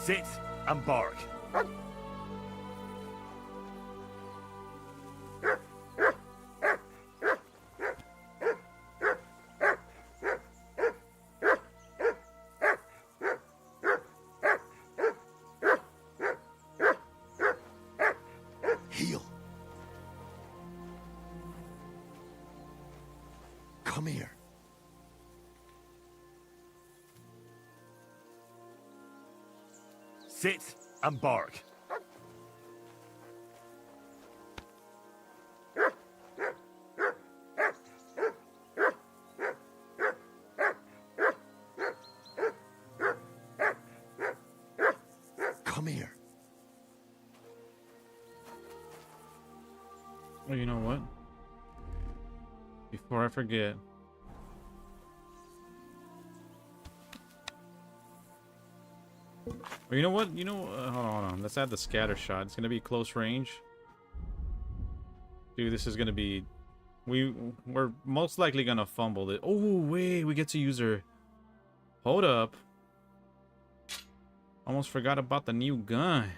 Sit and bark. Heel. Come here. Sit and bark. Come here. Oh, you know what? Before I forget. Well, you know what? Hold on. Let's add the scatter shot. It's gonna be close range. Dude, this is gonna be... We're most likely gonna fumble it. Oh, wait. We get to use her... Hold up. Almost forgot about the new gun.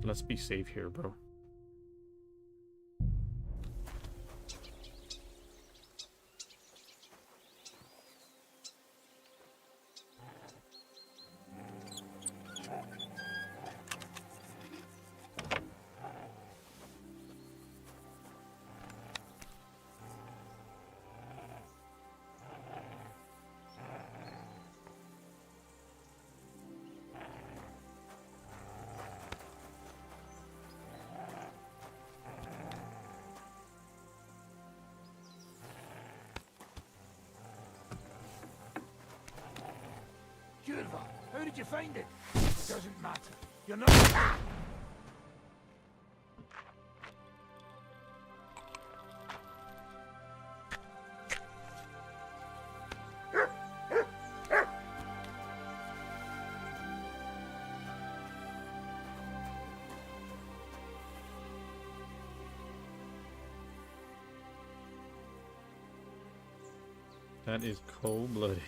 Let's be safe here, bro. did you find it? It doesn't matter. You're not... That is cold-blooded.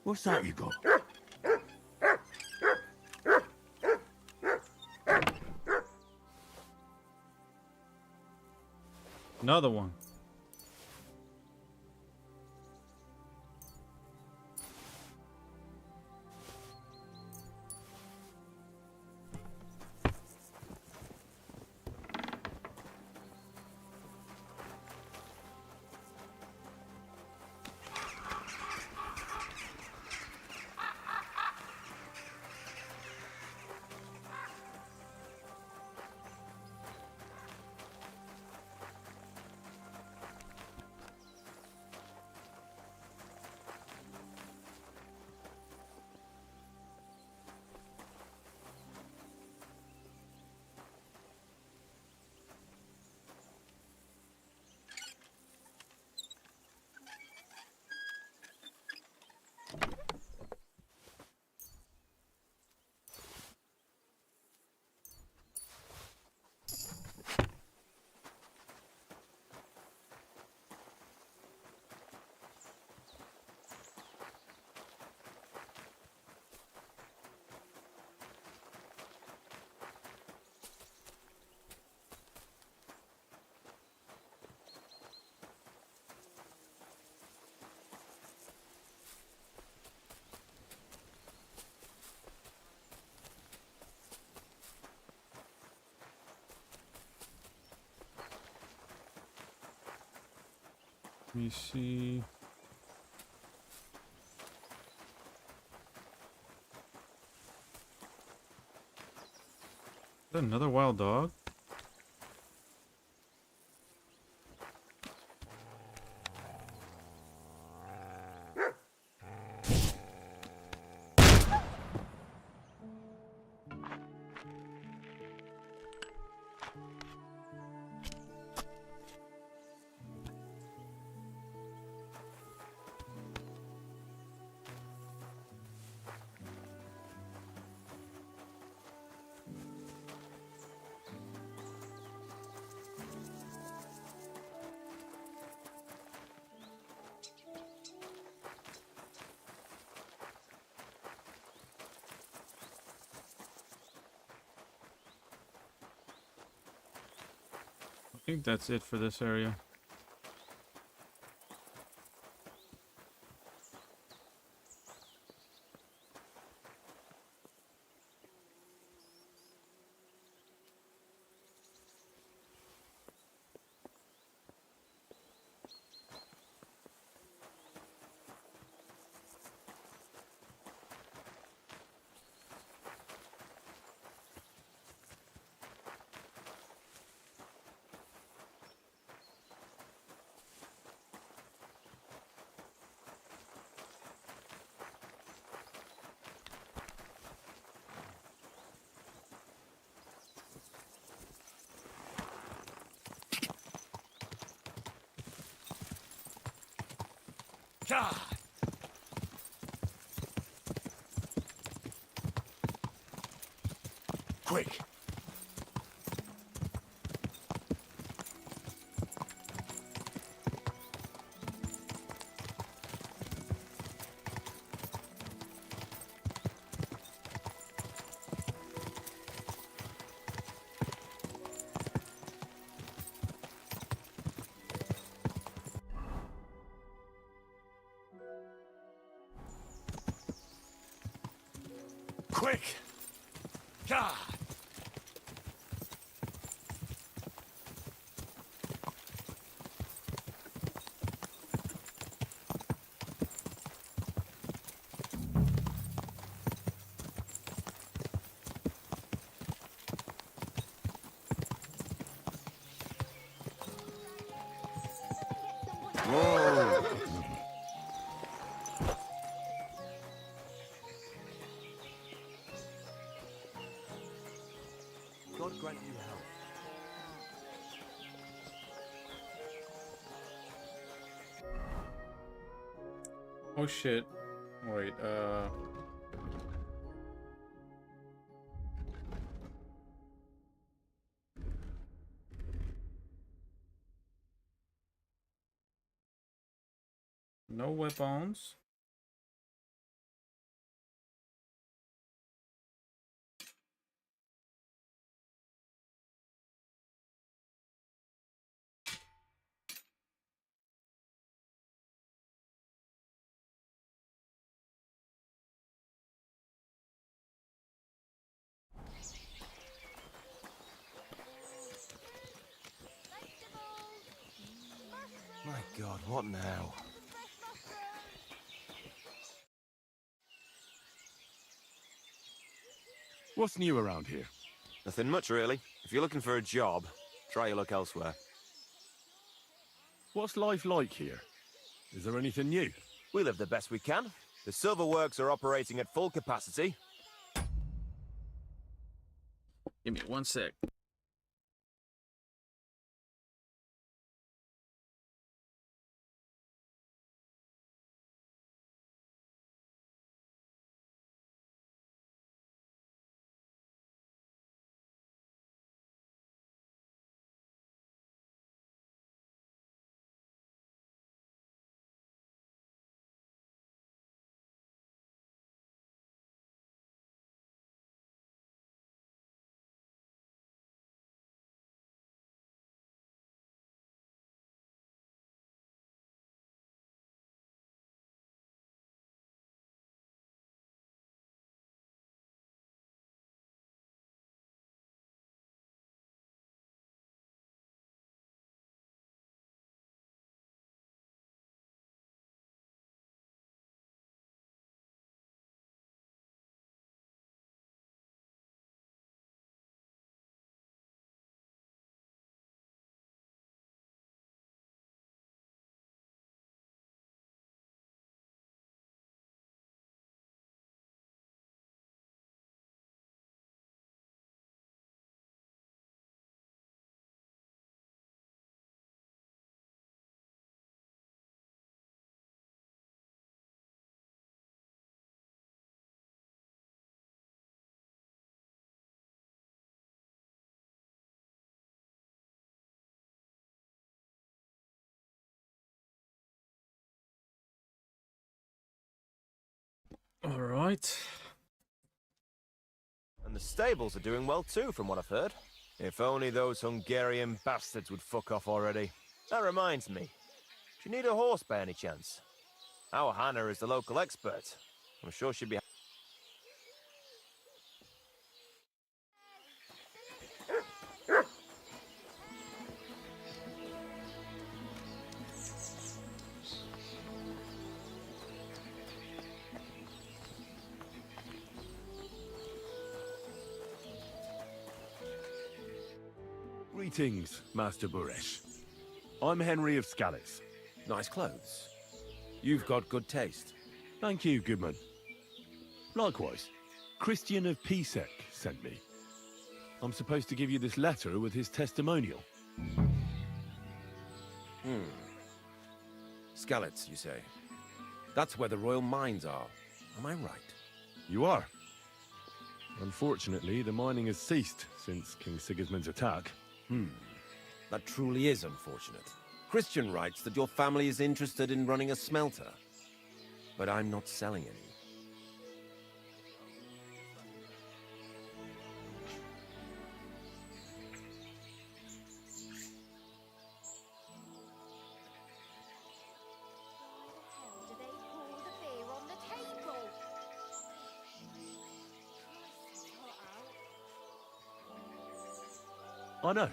What's that you got? Another one. Let me see. Is that another wild dog? I think that's it for this area. quick! Quick! God! Whoa! God grant you health. Oh shit. Wait, no weapons. My God, what now? What's new around here? Nothing much, really. If you're looking for a job, try your luck elsewhere. What's life like here? Is there anything new? We live the best we can. The silver works are operating at full capacity. Give me 1 sec. All right. And the stables are doing well too, from what I've heard. If only those Hungarian bastards would fuck off already. That reminds me. Do you need a horse by any chance? Our Hannah is the local expert. I'm sure she'd be... Greetings, Master Buresh. I'm Henry of Scalitz. Nice clothes. You've got good taste. Thank you, Goodman. Likewise, Christian of Pisek sent me. I'm supposed to give you this letter with his testimonial. Scalitz, you say? That's where the royal mines are. Am I right? You are. Unfortunately, the mining has ceased since King Sigismund's attack. That truly is unfortunate. Christian writes that your family is interested in running a smelter. But I'm not selling any. I know.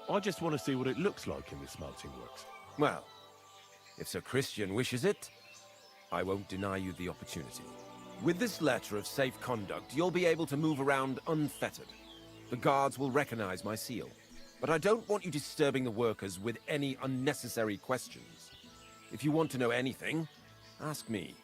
I just want to see what it looks like in the smelting works. Well, if Sir Christian wishes it, I won't deny you the opportunity. With this letter of safe conduct, you'll be able to move around unfettered. The guards will recognize my seal. But I don't want you disturbing the workers with any unnecessary questions. If you want to know anything, ask me.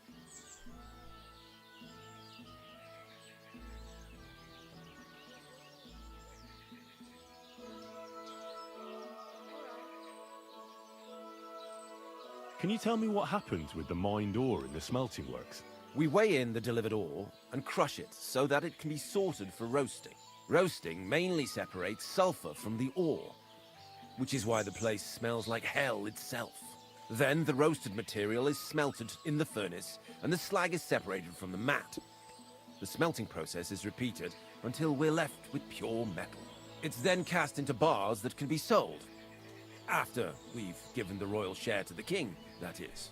Can you tell me what happens with the mined ore in the smelting works? We weigh in the delivered ore and crush it so that it can be sorted for roasting. Roasting mainly separates sulfur from the ore, which is why the place smells like hell itself. Then the roasted material is smelted in the furnace and the slag is separated from the matte. The smelting process is repeated until we're left with pure metal. It's then cast into bars that can be sold. After we've given the royal share to the king, that is.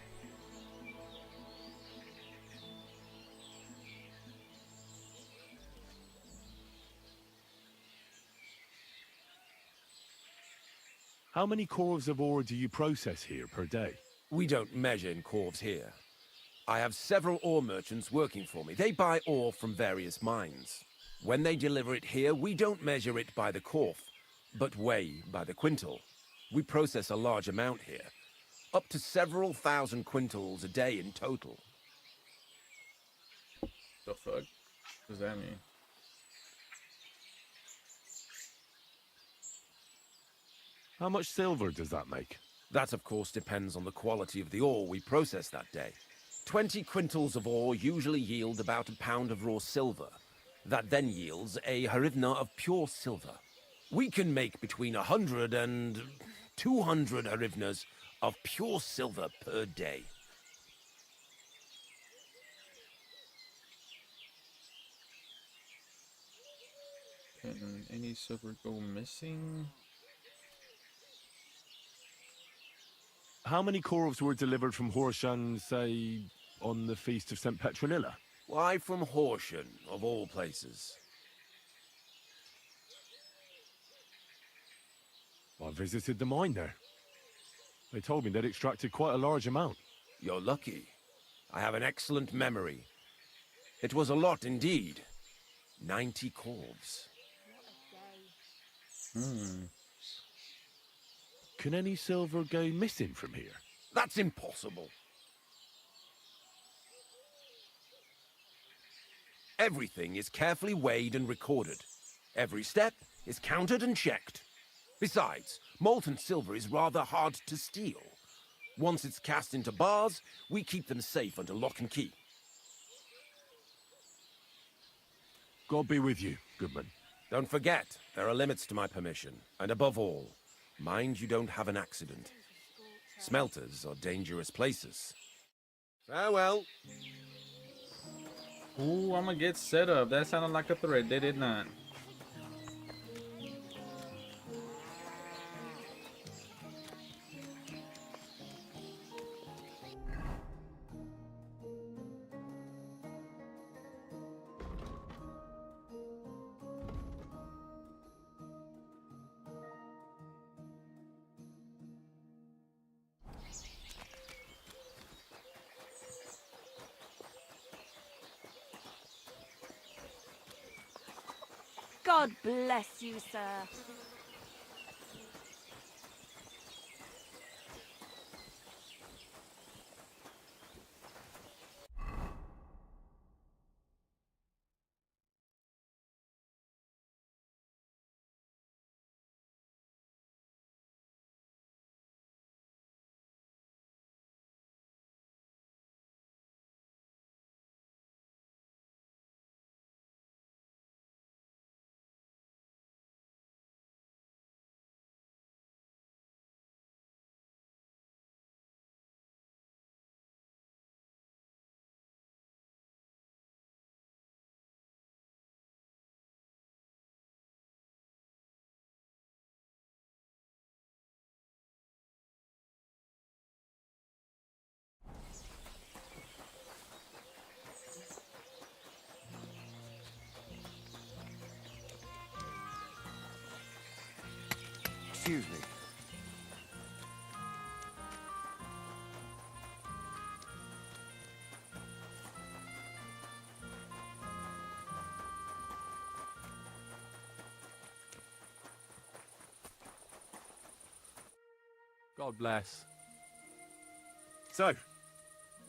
How many corves of ore do you process here per day? We don't measure in corves here. I have several ore merchants working for me. They buy ore from various mines. When they deliver it here, we don't measure it by the corf, but weigh by the quintal. We process a large amount here, up to several thousand quintals a day in total. The fuck? What does that mean? How much silver does that make? That, of course, depends on the quality of the ore we process that day. 20 quintals of ore usually yield about a pound of raw silver. That then yields a hryvnia of pure silver. We can make between 100 and 200 hryvnias of pure silver per day. Can any silver go missing? How many corves were delivered from Horshan, say, on the Feast of St. Petronilla? Why from Horsham, of all places? I visited the mine there. They told me they'd extracted quite a large amount. You're lucky. I have an excellent memory. It was a lot indeed. 90 corves. Can any silver go missing from here? That's impossible. Everything is carefully weighed and recorded. Every step is counted and checked. Besides, molten silver is rather hard to steal. Once it's cast into bars, we keep them safe under lock and key. God be with you, Goodman. Don't forget, there are limits to my permission. And above all, mind you don't have an accident. Smelters are dangerous places. Farewell. Ooh, I'm gonna get set up. That sounded like a threat. They did not. God bless you, sir. Excuse me. God bless. So,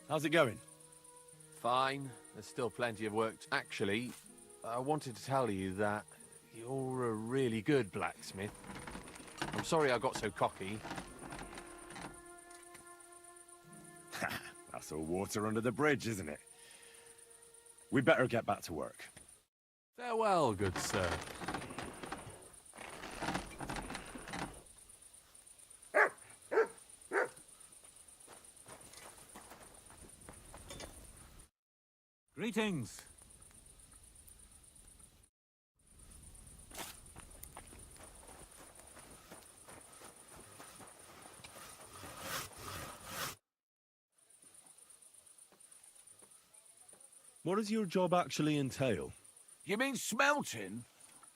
how's it going? Fine. There's still plenty of work. Actually, I wanted to tell you that you're a really good blacksmith. I'm sorry I got so cocky. That's all water under the bridge, isn't it? We better get back to work. Farewell, good sir. Greetings. What does your job actually entail? You mean smelting?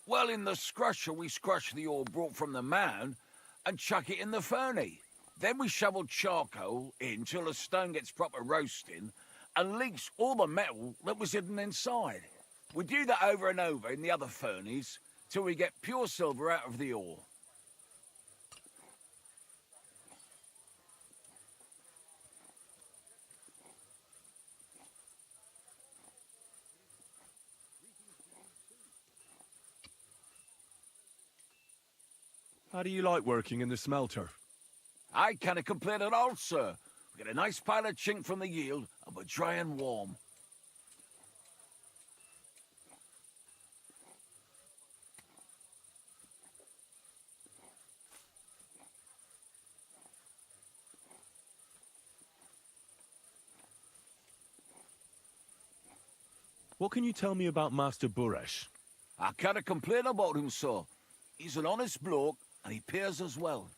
Well, in the scrusher, we scrush the ore brought from the mound and chuck it in the furnace. Then we shovel charcoal in till the stone gets proper roasting and leaks all the metal that was hidden inside. We do that over and over in the other furnace till we get pure silver out of the ore. How do you like working in the smelter? I can't complain at all, sir. We get a nice pile of chink from the yield and we're dry and warm. What can you tell me about Master Buresh? I can't complain about him, sir. He's an honest bloke and he pays us well.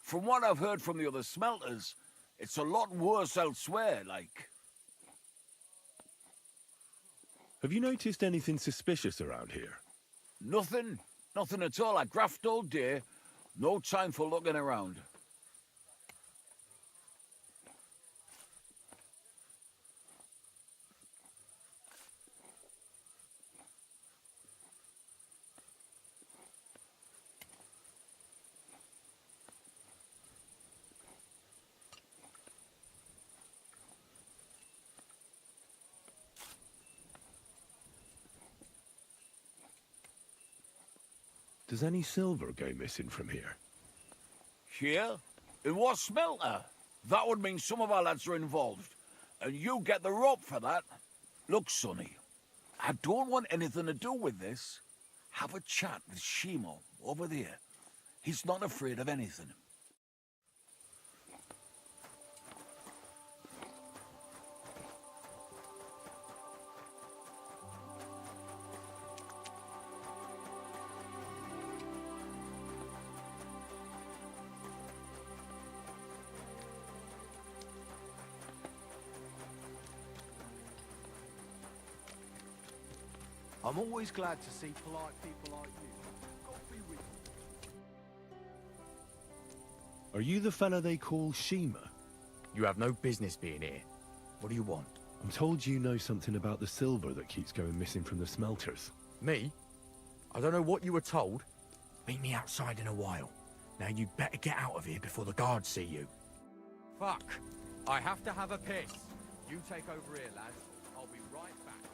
From what I've heard from the other smelters, it's a lot worse elsewhere, like. Have you noticed anything suspicious around here? Nothing. Nothing at all. I graft all day. No time for looking around. Does any silver go missing from here? Here? In what smelter? That would mean some of our lads are involved. And you get the rope for that. Look, Sonny, I don't want anything to do with this. Have a chat with Shimo over there. He's not afraid of anything. I'm always glad to see polite people like you. God be with you. Are you the fella they call Shima? You have no business being here. What do you want? I'm told you know something about the silver that keeps going missing from the smelters. Me? I don't know what you were told. Meet me outside in a while. Now you better get out of here before the guards see you. Fuck. I have to have a piss. You take over here, lads. I'll be right back.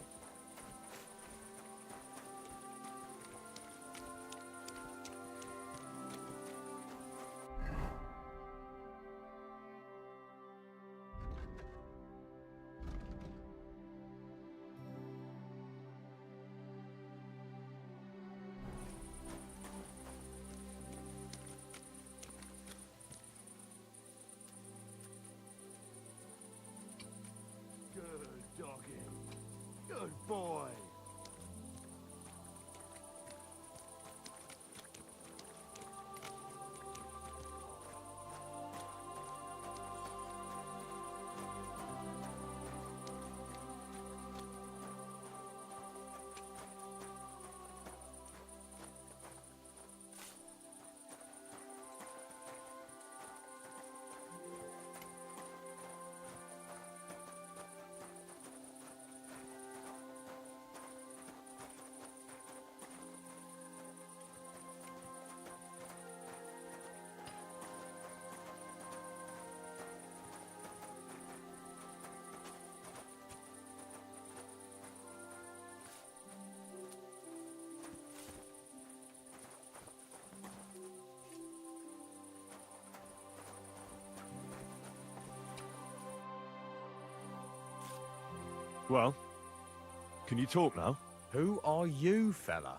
Well, can you talk now? Who are you, fella?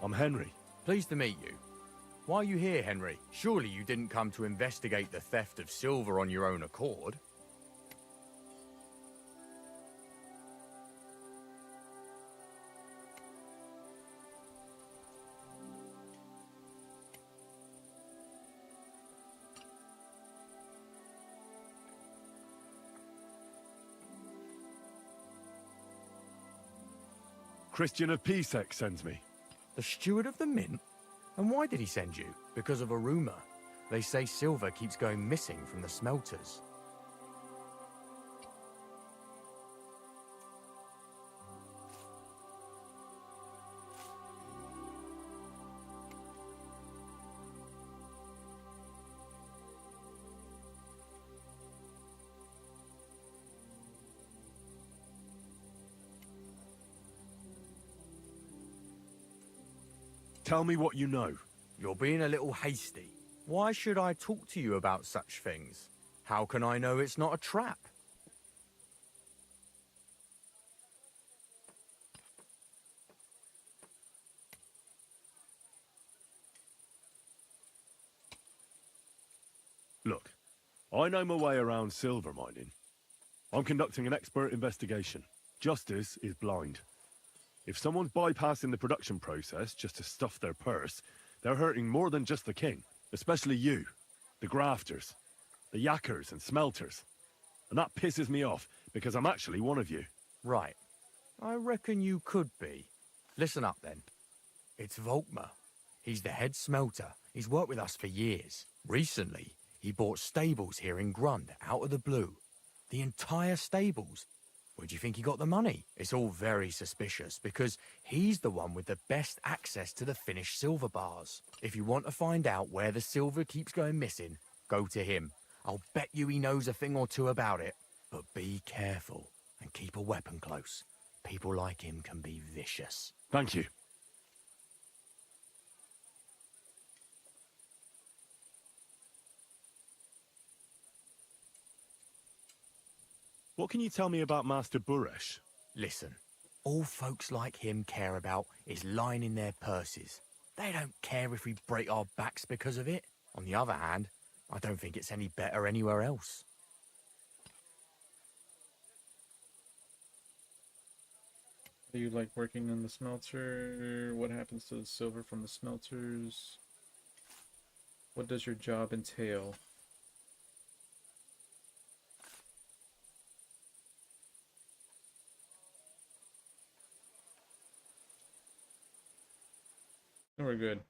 I'm Henry. Pleased to meet you. Why are you here, Henry? Surely you didn't come to investigate the theft of silver on your own accord? Christian of Pisek sends me. The steward of the mint? And why did he send you? Because of a rumor. They say silver keeps going missing from the smelters. Tell me what you know. You're being a little hasty. Why should I talk to you about such things? How can I know it's not a trap? Look, I know my way around silver mining. I'm conducting an expert investigation. Justice is blind. If someone's bypassing the production process just to stuff their purse, they're hurting more than just the king. Especially you, the grafters, the yakkers and smelters. And that pisses me off, because I'm actually one of you. Right. I reckon you could be. Listen up, then. It's Volkmar. He's the head smelter. He's worked with us for years. Recently, he bought stables here in Grund, out of the blue. The entire stables. Where do you think he got the money? It's all very suspicious, because he's the one with the best access to the finished silver bars. If you want to find out where the silver keeps going missing, go to him. I'll bet you he knows a thing or two about it. But be careful, and keep a weapon close. People like him can be vicious. Thank you. What can you tell me about Master Buresh? Listen, all folks like him care about is lining their purses. They don't care if we break our backs because of it. On the other hand, I don't think it's any better anywhere else. Do you like working in the smelter? What happens to the silver from the smelters? What does your job entail? We're good.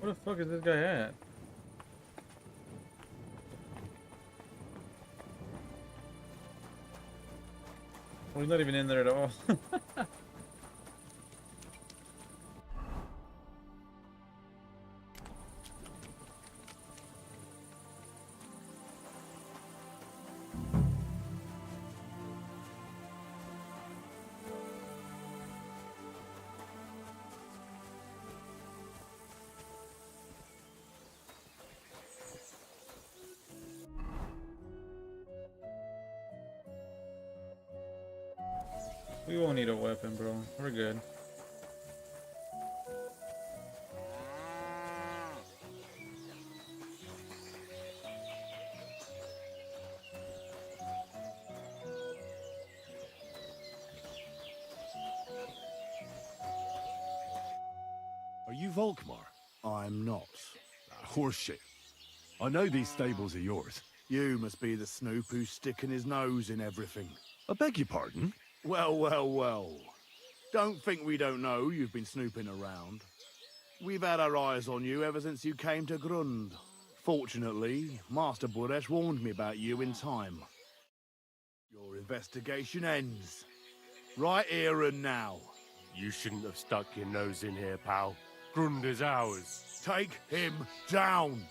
Where the fuck is this guy at? Oh, he's not even in there at all. We won't need a weapon, bro. We're good. Are you Volkmar? I'm not. Horseshit. I know these stables are yours. You must be the snoop who's sticking his nose in everything. I beg your pardon? Well, well, well. Don't think we don't know you've been snooping around. We've had our eyes on you ever since you came to Grund. Fortunately, Master Buresh warned me about you in time. Your investigation ends. Right here and now. You shouldn't have stuck your nose in here, pal. Grund is ours. Take him down!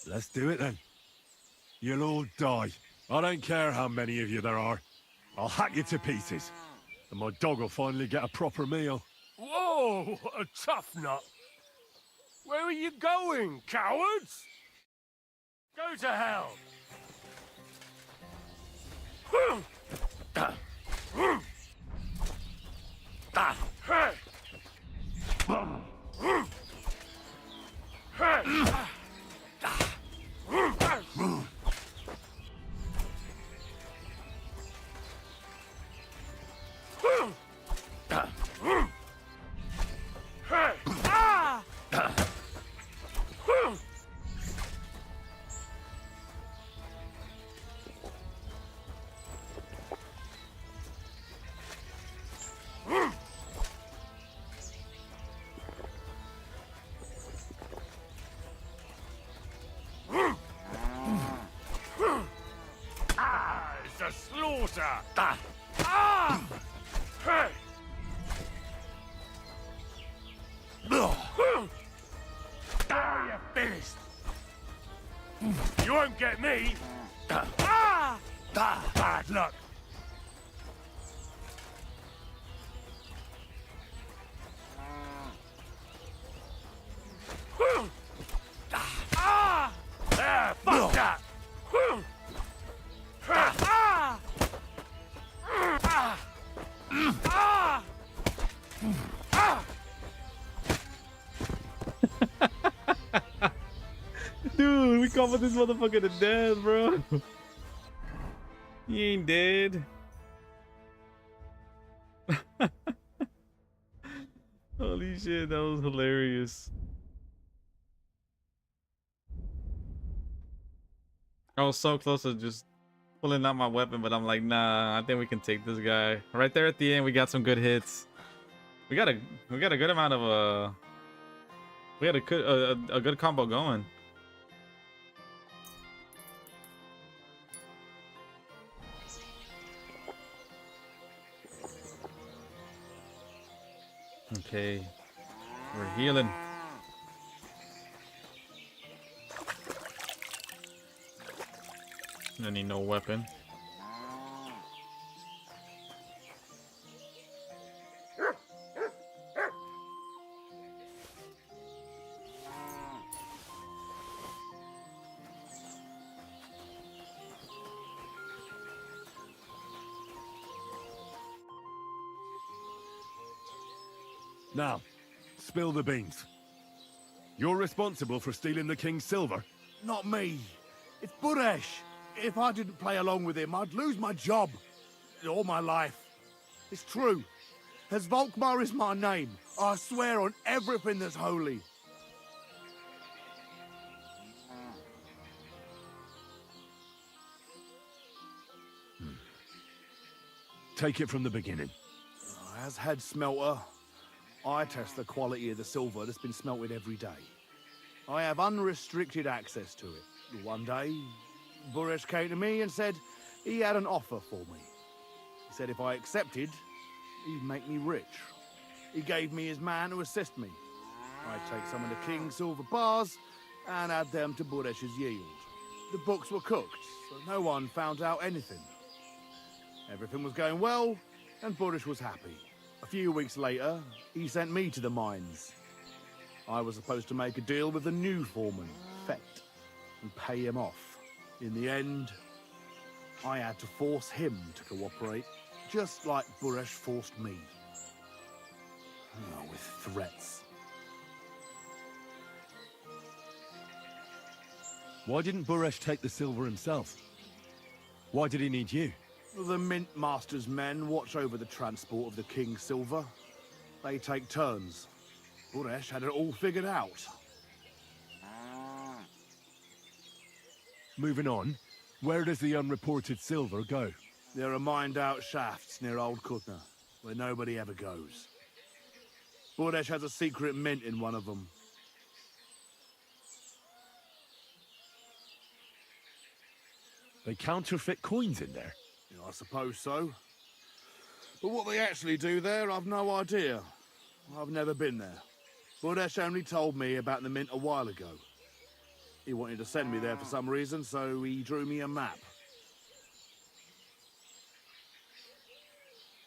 Let's do it then. You'll all die. I don't care how many of you there are. I'll hack you to pieces. And my dog will finally get a proper meal. Whoa, a tough nut. Where are you going, cowards? Go to hell. It's a slaughter! Hey! Now you're finished! You won't get me! Bad luck! There, fuck that! Dude, we covered this motherfucker to death, bro. He ain't dead. Holy shit, that was hilarious. I was so close to just pulling out my weapon, but I'm like, nah, I think we can take this guy. Right there at the end, we got some good hits. We got a good amount of we had a good combo going. Okay, we're healing. I need no weapon. Now, spill the beans. You're responsible for stealing the king's silver? Not me. It's Buresh. If I didn't play along with him, I'd lose my job. All my life. It's true. As Volkmar is my name, I swear on everything that's holy. Take it from the beginning. As head smelter, I test the quality of the silver that's been smelted every day. I have unrestricted access to it. One day, Buresh came to me and said he had an offer for me. He said if I accepted, he'd make me rich. He gave me his man to assist me. I'd take some of the king's silver bars and add them to Buresh's yield. The books were cooked, so no one found out anything. Everything was going well, and Buresh was happy. A few weeks later, he sent me to the mines. I was supposed to make a deal with the new foreman, Fett, and pay him off. In the end, I had to force him to cooperate, just like Buresh forced me. Oh, with threats. Why didn't Buresh take the silver himself? Why did he need you? The Mint Master's men watch over the transport of the king's silver. They take turns. Buresh had it all figured out. Moving on, where does the unreported silver go? There are mined-out shafts near Old Kutna, where nobody ever goes. Buresh has a secret mint in one of them. They counterfeit coins in there? Yeah, I suppose so. But what they actually do there, I've no idea. I've never been there. Buresh only told me about the mint a while ago. He wanted to send me there for some reason, so he drew me a map.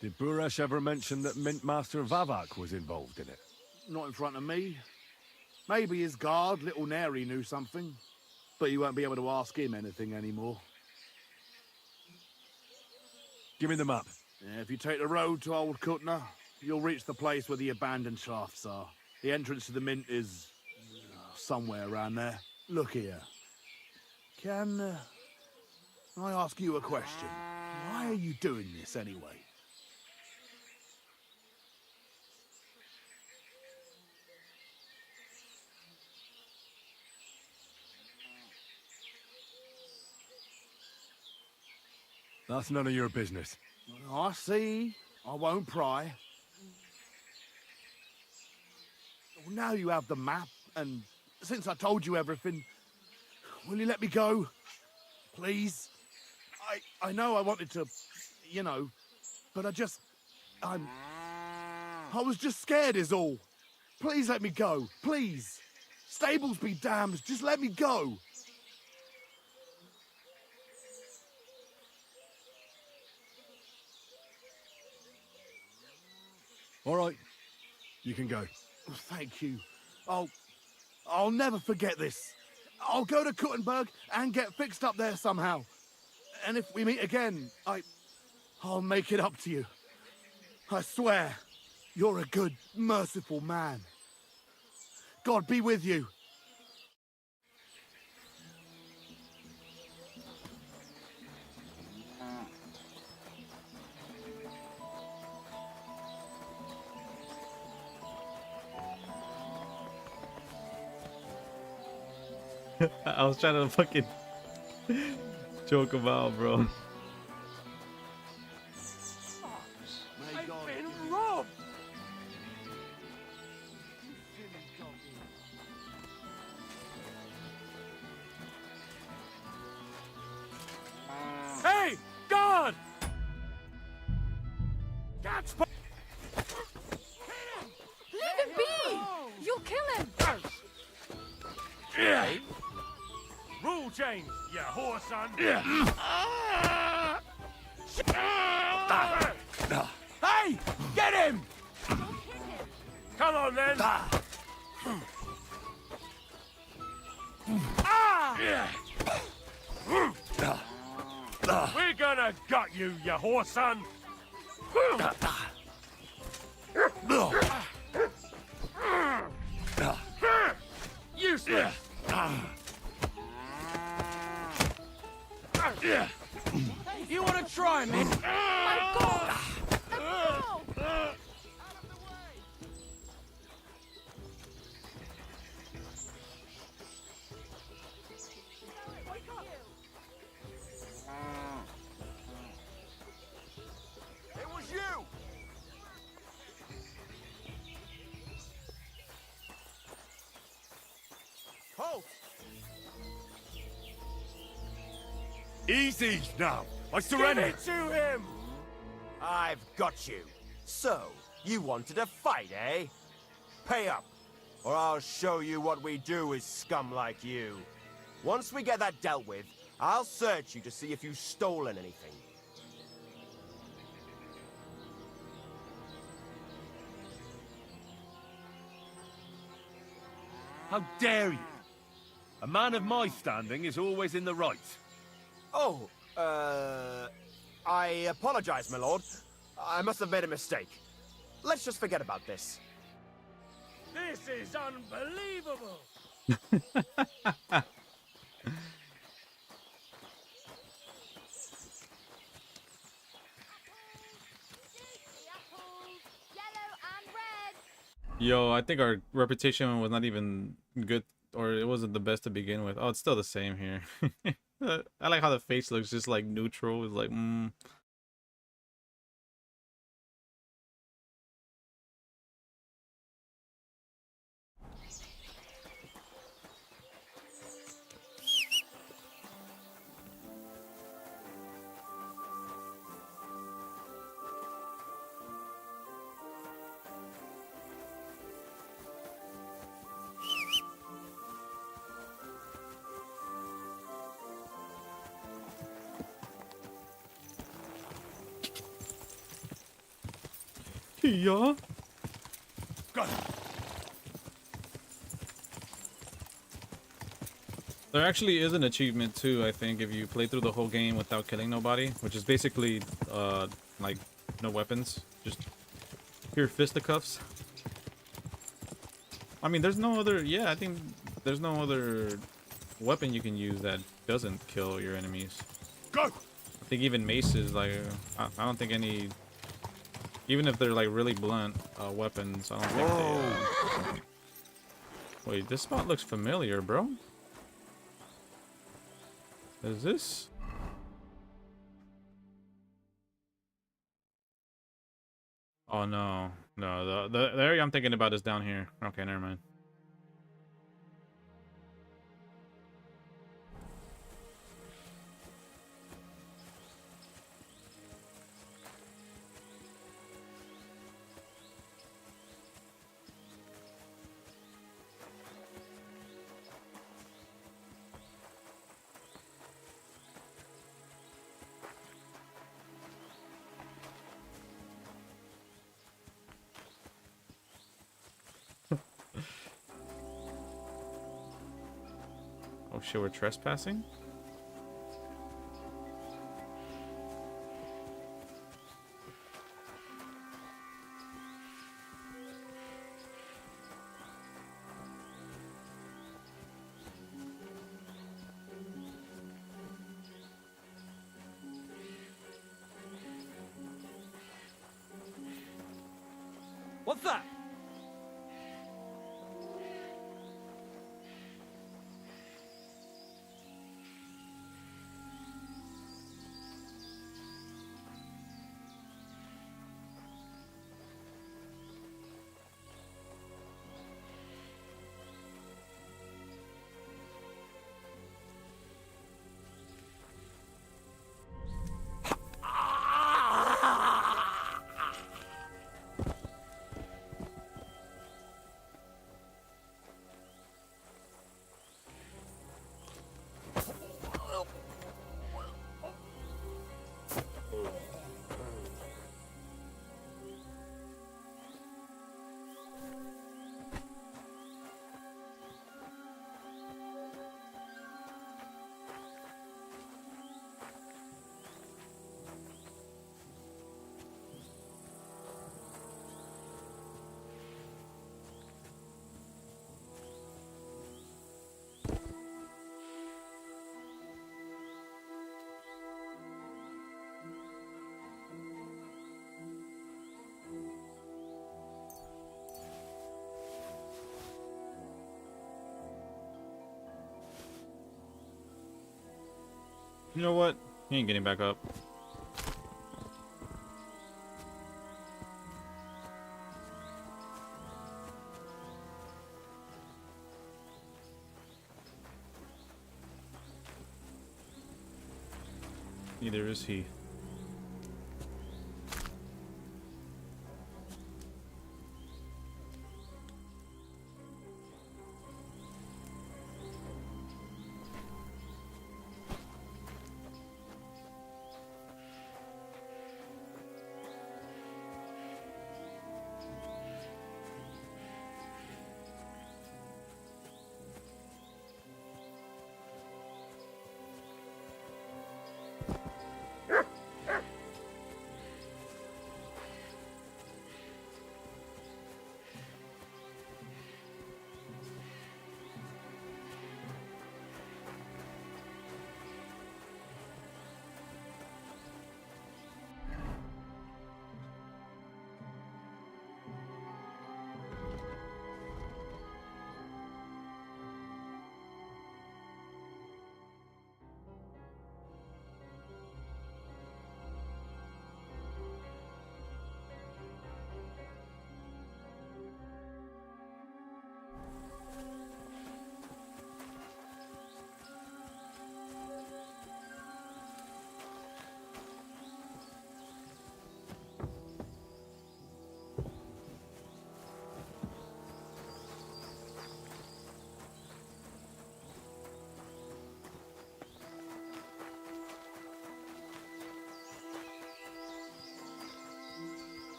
Did Buresh ever mention that Mint Master Vavak was involved in it? Not in front of me. Maybe his guard, Little Neri, knew something. But you won't be able to ask him anything anymore. Give me the map. Yeah, if you take the road to Old Kutna, you'll reach the place where the abandoned shafts are. The entrance to the mint is somewhere around there. Look here. Can I ask you a question? Why are you doing this anyway? That's none of your business. I see. I won't pry. Well, now you have the map, and since I told you everything, will you let me go? Please? I know I wanted to, you know, but I was just scared is all. Please let me go, please. Stables be damned, just let me go. All right, you can go. Thank you. I'll never forget this. I'll go to Kuttenberg and get fixed up there somehow. And if we meet again, I'll make it up to you. I swear, you're a good, merciful man. God be with you. I was trying to fucking joke him out, bro. I've been robbed! Hey! God! That's Leave him be! You'll kill him! Yeah. Rule change, you whore son! Hey! Get him! Come on then! We're gonna gut you, you whore son! Useless! You want to try me? My God! It was you! Easy now. I Give surrender. it to him! I've got you. So, you wanted a fight, eh? Pay up, or I'll show you what we do with scum like you. Once we get that dealt with, I'll search you to see if you've stolen anything. How dare you? A man of my standing is always in the right. Oh, I apologize, my lord. I must have made a mistake. Let's just forget about this. This is unbelievable! Yo, I think our reputation was not even good, or it wasn't the best to begin with. Oh, it's still the same here. I like how the face looks just like neutral. It's like, yeah. Go. There actually is an achievement too, I think, if you play through the whole game without killing nobody, which is basically like no weapons, just pure fisticuffs. I mean, there's no other, yeah, I think there's no other weapon you can use that doesn't kill your enemies. Go. I think even maces, like, I don't think any, even if they're like really blunt weapons, I don't think they, wait, this spot looks familiar, bro. Is this? Oh no, no, the area I'm thinking about is down here. Okay, never mind. Oh shit, we're trespassing? What's that? You know what? He ain't getting back up. Neither is he.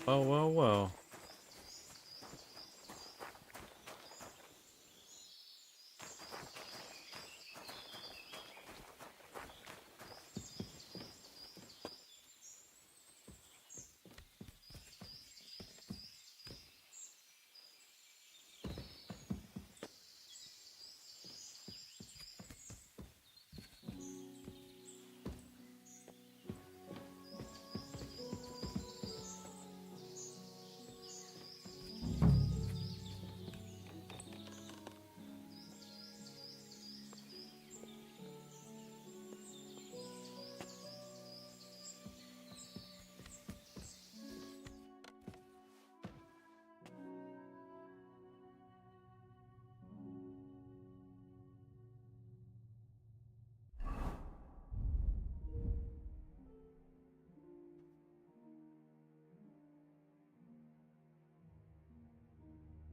Well, well, well.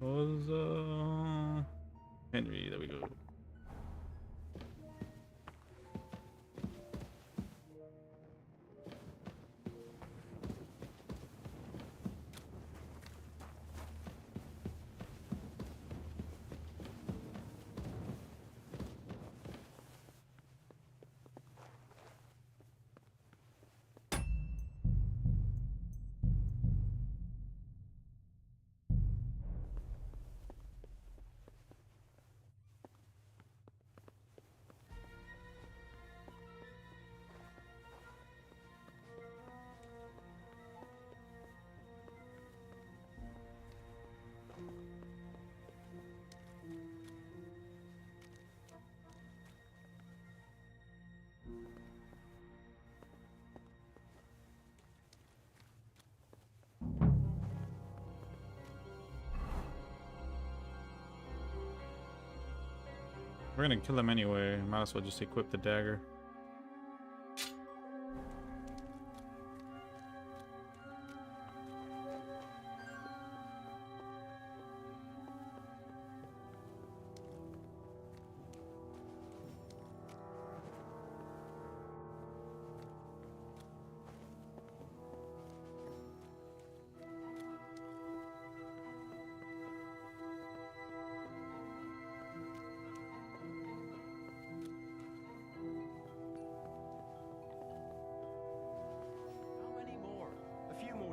Was Henry, there we go. We're gonna kill him anyway. Might as well just equip the dagger.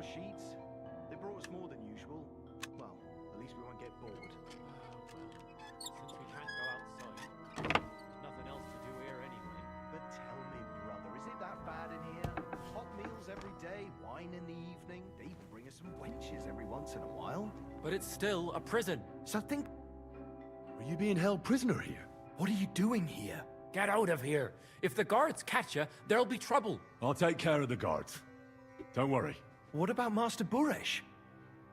Sheets. They brought us more than usual. Well, at least we won't get bored. Since we can't go outside, there's nothing else to do here anyway. But tell me, brother, is it that bad in here? Hot meals every day, wine in the evening. They even bring us some wenches every once in a while. But it's still a prison. So think... Are you being held prisoner here? What are you doing here? Get out of here. If the guards catch you, there'll be trouble. I'll take care of the guards. Don't worry. What about Master Buresh?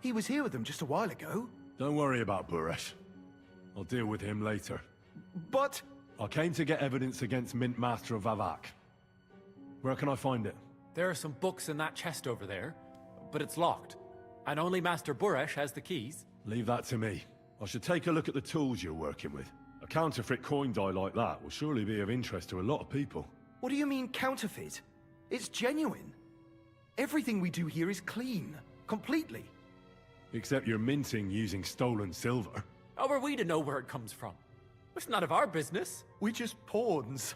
He was here with them just a while ago. Don't worry about Buresh. I'll deal with him later. But... I came to get evidence against Mint Master Vavak. Where can I find it? There are some books in that chest over there, but it's locked. And only Master Buresh has the keys. Leave that to me. I should take a look at the tools you're working with. A counterfeit coin die like that will surely be of interest to a lot of people. What do you mean counterfeit? It's genuine. Everything we do here is clean. Completely. Except you're minting using stolen silver. How are we to know where it comes from? It's none of our business. We're just pawns.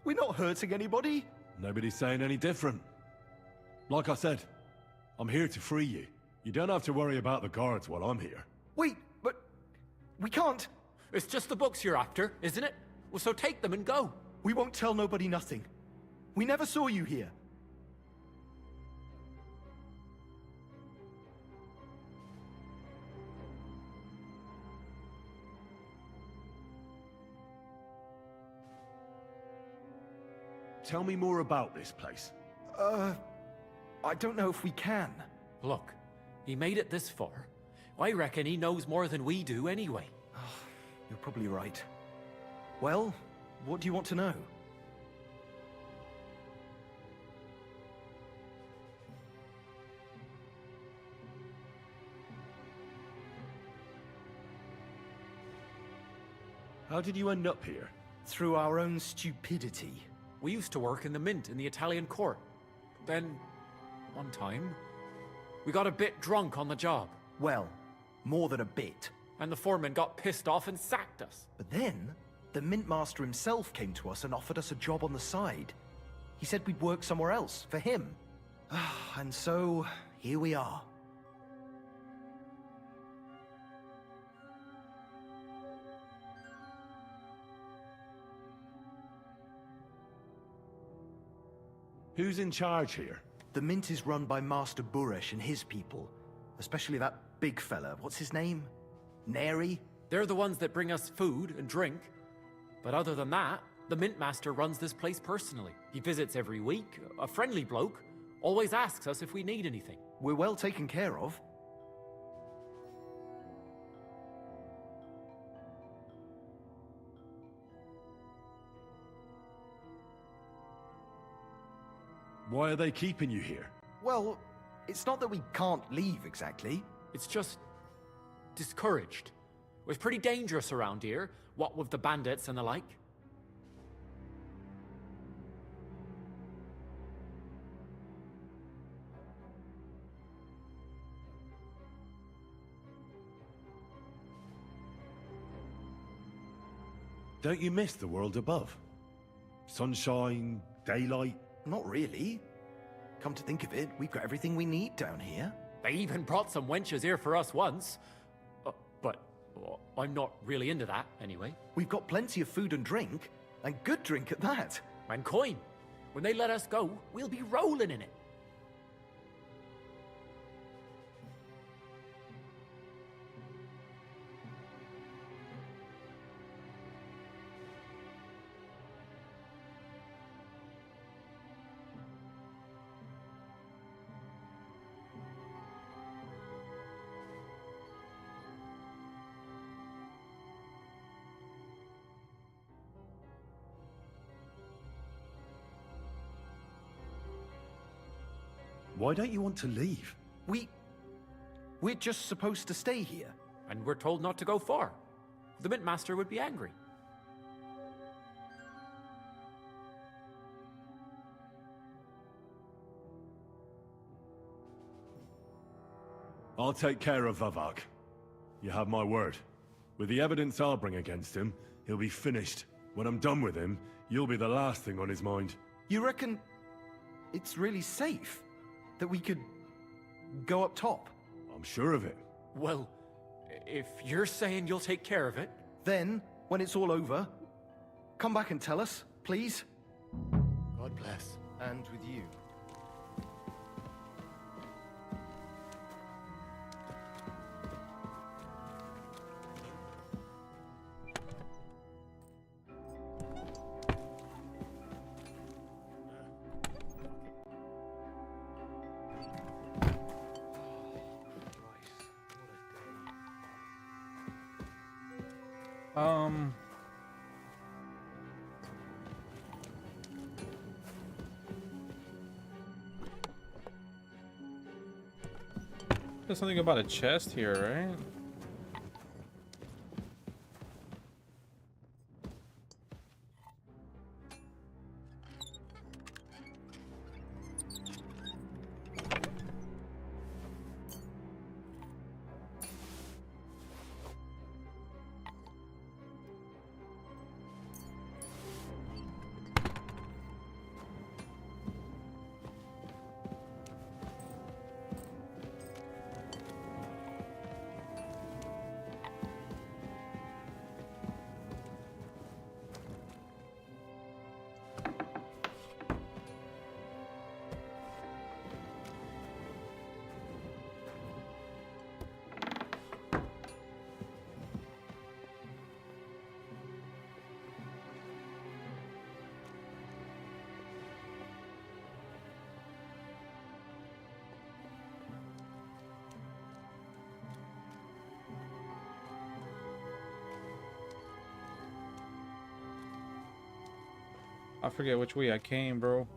We're not hurting anybody. Nobody's saying any different. Like I said, I'm here to free you. You don't have to worry about the guards while I'm here. Wait, but we can't. It's just the books you're after, isn't it? Well, so take them and go. We won't tell nobody nothing. We never saw you here. Tell me more about this place. I don't know if we can. Look, he made it this far. I reckon he knows more than we do anyway. You're probably right. Well, what do you want to know? How did you end up here? Through our own stupidity. We used to work in the mint in the Italian court. Then, one time, we got a bit drunk on the job. Well, more than a bit. And the foreman got pissed off and sacked us. But then, the mint master himself came to us and offered us a job on the side. He said we'd work somewhere else, for him. And so, here we are. Who's in charge here? The mint is run by Master Buresh and his people. Especially that big fella. What's his name? Neri? They're the ones that bring us food and drink. But other than that, the mint master runs this place personally. He visits every week, a friendly bloke, always asks us if we need anything. We're well taken care of. Why are they keeping you here? Well, it's not that we can't leave exactly. It's just discouraged. It's pretty dangerous around here, what with the bandits and the like. Don't you miss the world above? Sunshine, daylight? Not really. Come to think of it, we've got everything we need down here. They even brought some wenches here for us once. But I'm not really into that, anyway. We've got plenty of food and drink, and good drink at that. And coin. When they let us go, we'll be rolling in it. Why don't you want to leave? We're just supposed to stay here. And we're told not to go far. The mint master would be angry. I'll take care of Vavak. You have my word. With the evidence I'll bring against him, he'll be finished. When I'm done with him, you'll be the last thing on his mind. You reckon it's really safe? That we could go up top? I'm sure of it. Well, if you're saying you'll take care of it... Then, when it's all over, come back and tell us, please. God bless. And with you. There's something about a chest here, right? I forget which way I came, bro.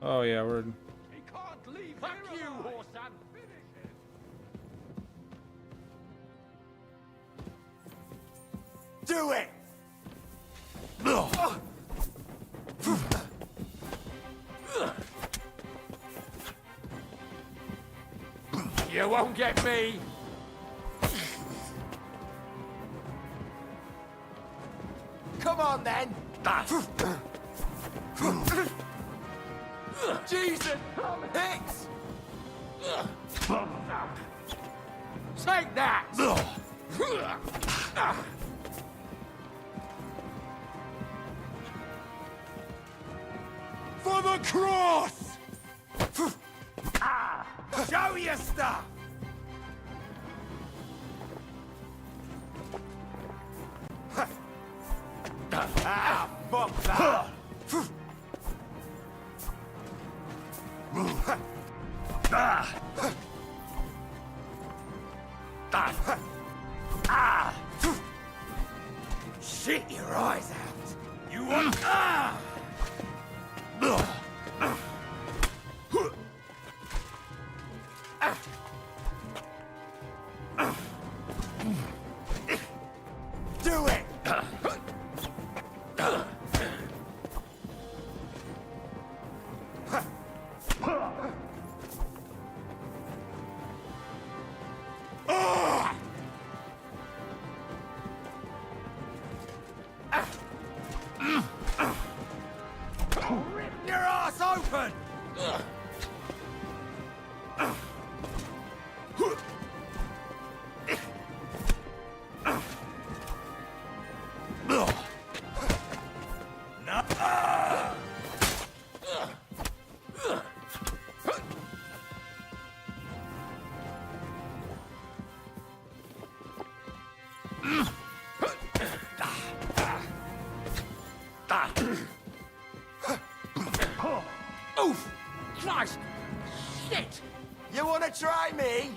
Oh yeah, we're... He can't leave. Fuck you, Horsan. Finish him. Do it! You won't get me. Come on then! Jesus! Hicks! Take that! For the cross! Show your stuff! Ah, fuck that! Shit your eyes out! You want... Do it! Rip your ass open! Oof! Christ! Shit! You wanna try me?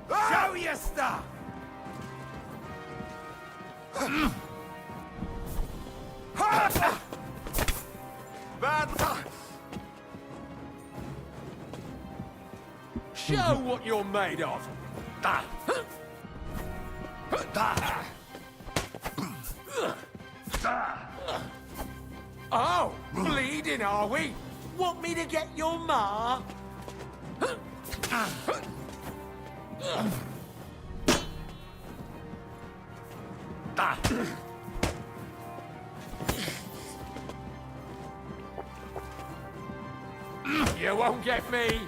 Show your stuff! Bad luck! Show what you're made of! Oh, bleeding, are we? Want me to get your ma? You won't get me!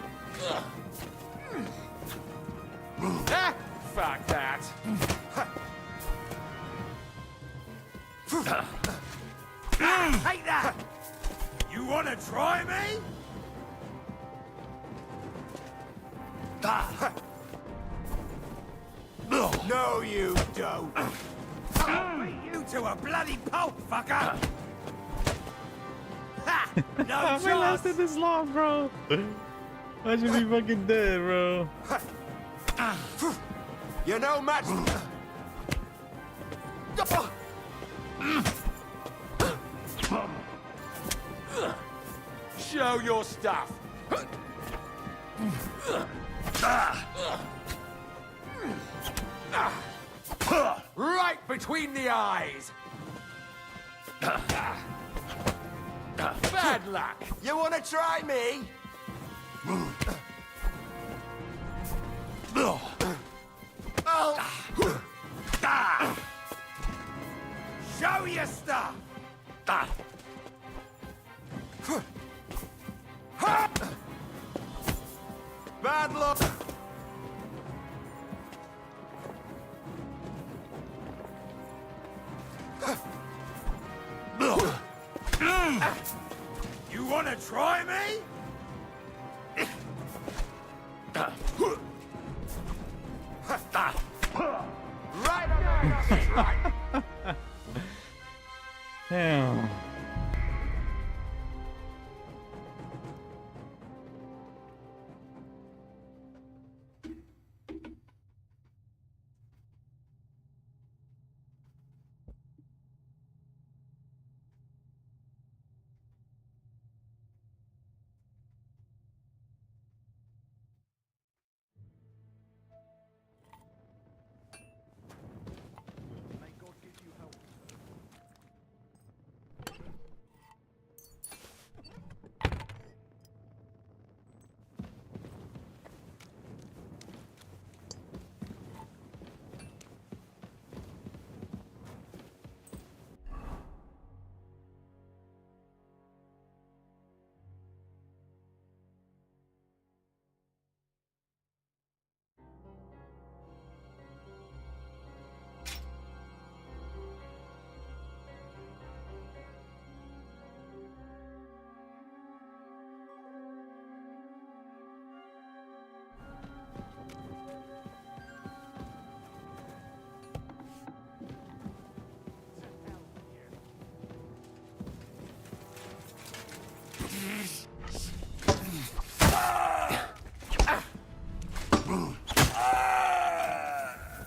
Fuck that. Take that! You wanna try me? No, you don't. I'll beat you to a bloody pulp, fucker! Ha! No How chance! I lasted this long, bro? I should be fucking dead, bro. You're no match. Show your stuff. Right between the eyes. Bad luck. You want to try me? Show your stuff. Bad luck. You wanna try me? Right on, right. Damn.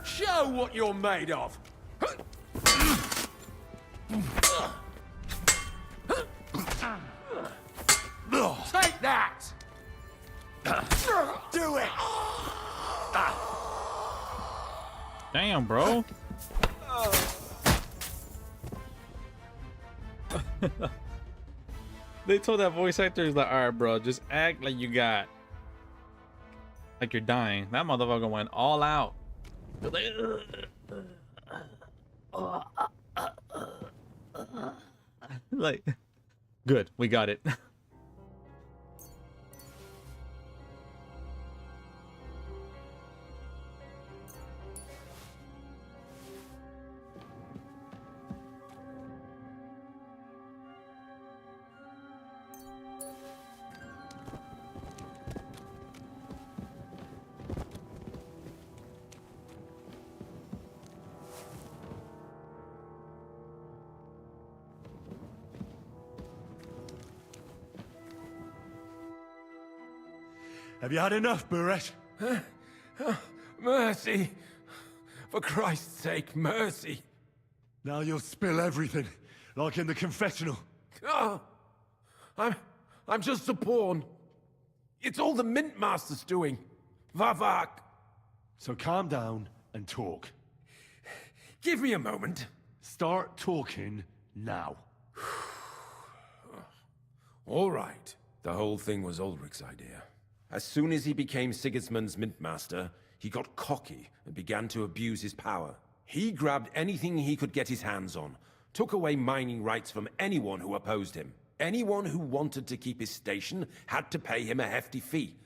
Show what you're made of. Take that. Do it. Damn, bro. They told that voice actor, he's like, all right, bro, just act like you got, like you're dying. That motherfucker went all out. Like, good, we got it. Have you had enough, Buret? Mercy. For Christ's sake, mercy. Now you'll spill everything, like in the confessional. Oh, I'm just a pawn. It's all the Mint Master's doing. Vavak. So calm down and talk. Give me a moment. Start talking now. All right. The whole thing was Ulrich's idea. As soon as he became Sigismund's Mint Master, he got cocky and began to abuse his power. He grabbed anything he could get his hands on, took away mining rights from anyone who opposed him. Anyone who wanted to keep his station had to pay him a hefty fee.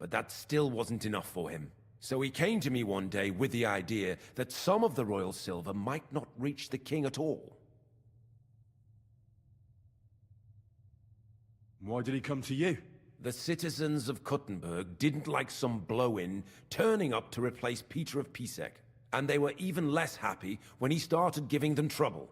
But that still wasn't enough for him. So he came to me one day with the idea that some of the royal silver might not reach the king at all. Why did he come to you? The citizens of Kuttenberg didn't like some blow-in turning up to replace Peter of Pisek, and they were even less happy when he started giving them trouble.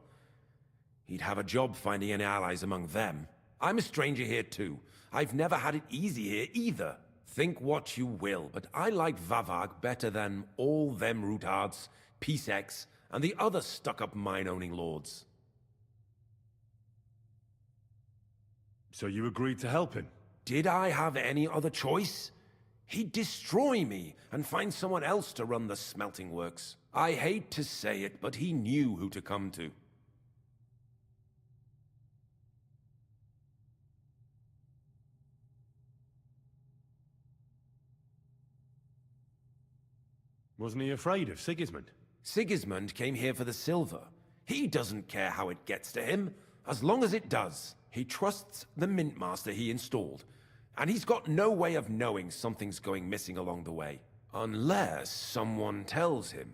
He'd have a job finding any allies among them. I'm a stranger here too. I've never had it easy here either. Think what you will, but I like Vavag better than all them Rutards, Piseks, and the other stuck-up mine-owning lords. So you agreed to help him? Did I have any other choice? He'd destroy me and find someone else to run the smelting works. I hate to say it, but he knew who to come to. Wasn't he afraid of Sigismund? Sigismund came here for the silver. He doesn't care how it gets to him, as long as it does. He trusts the Mint Master he installed, and he's got no way of knowing something's going missing along the way. Unless someone tells him.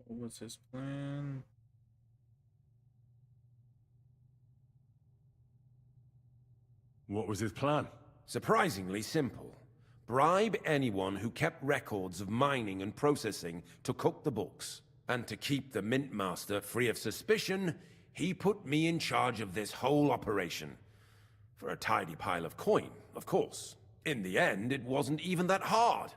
What was his plan? What was his plan? Surprisingly simple. Bribe anyone who kept records of mining and processing to cook the books. And to keep the Mint Master free of suspicion, he put me in charge of this whole operation. For a tidy pile of coin, of course. In the end, it wasn't even that hard.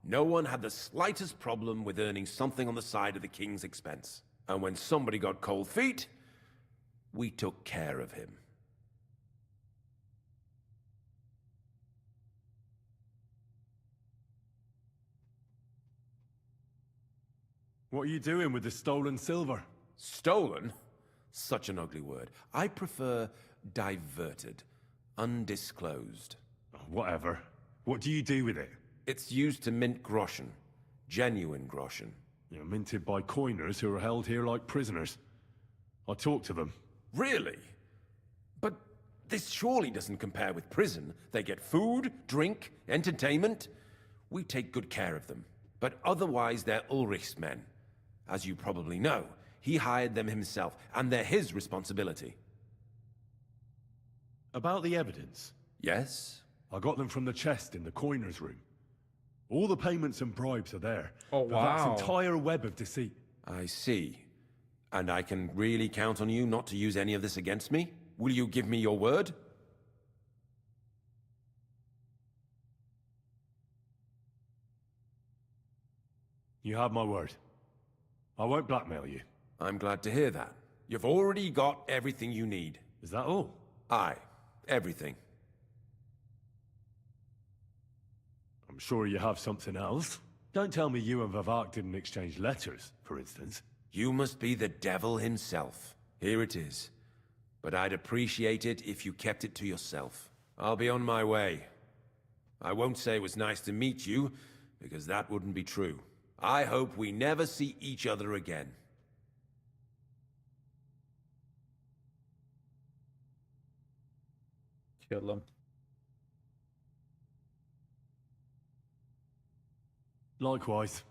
No one had the slightest problem with earning something on the side of the king's expense. And when somebody got cold feet, we took care of him. What are you doing with the stolen silver? Stolen? Such an ugly word. I prefer diverted, undisclosed. Whatever. What do you do with it? It's used to mint groschen. Genuine groschen. You're minted by coiners who are held here like prisoners. I talked to them. Really? But this surely doesn't compare with prison. They get food, drink, entertainment. We take good care of them. But otherwise they're Ulrich's men. As you probably know, he hired them himself, and they're his responsibility. About the evidence? Yes? I got them from the chest in the coiner's room. All the payments and bribes are there. Oh, wow. That's entire web of deceit. I see. And I can really count on you not to use any of this against me? Will you give me your word? You have my word. I won't blackmail you. I'm glad to hear that. You've already got everything you need. Is that all? Aye. Everything. I'm sure you have something else. Don't tell me you and Vavak didn't exchange letters, for instance. You must be the devil himself. Here it is. But I'd appreciate it if you kept it to yourself. I'll be on my way. I won't say it was nice to meet you, because that wouldn't be true. I hope we never see each other again. Kill him. Likewise.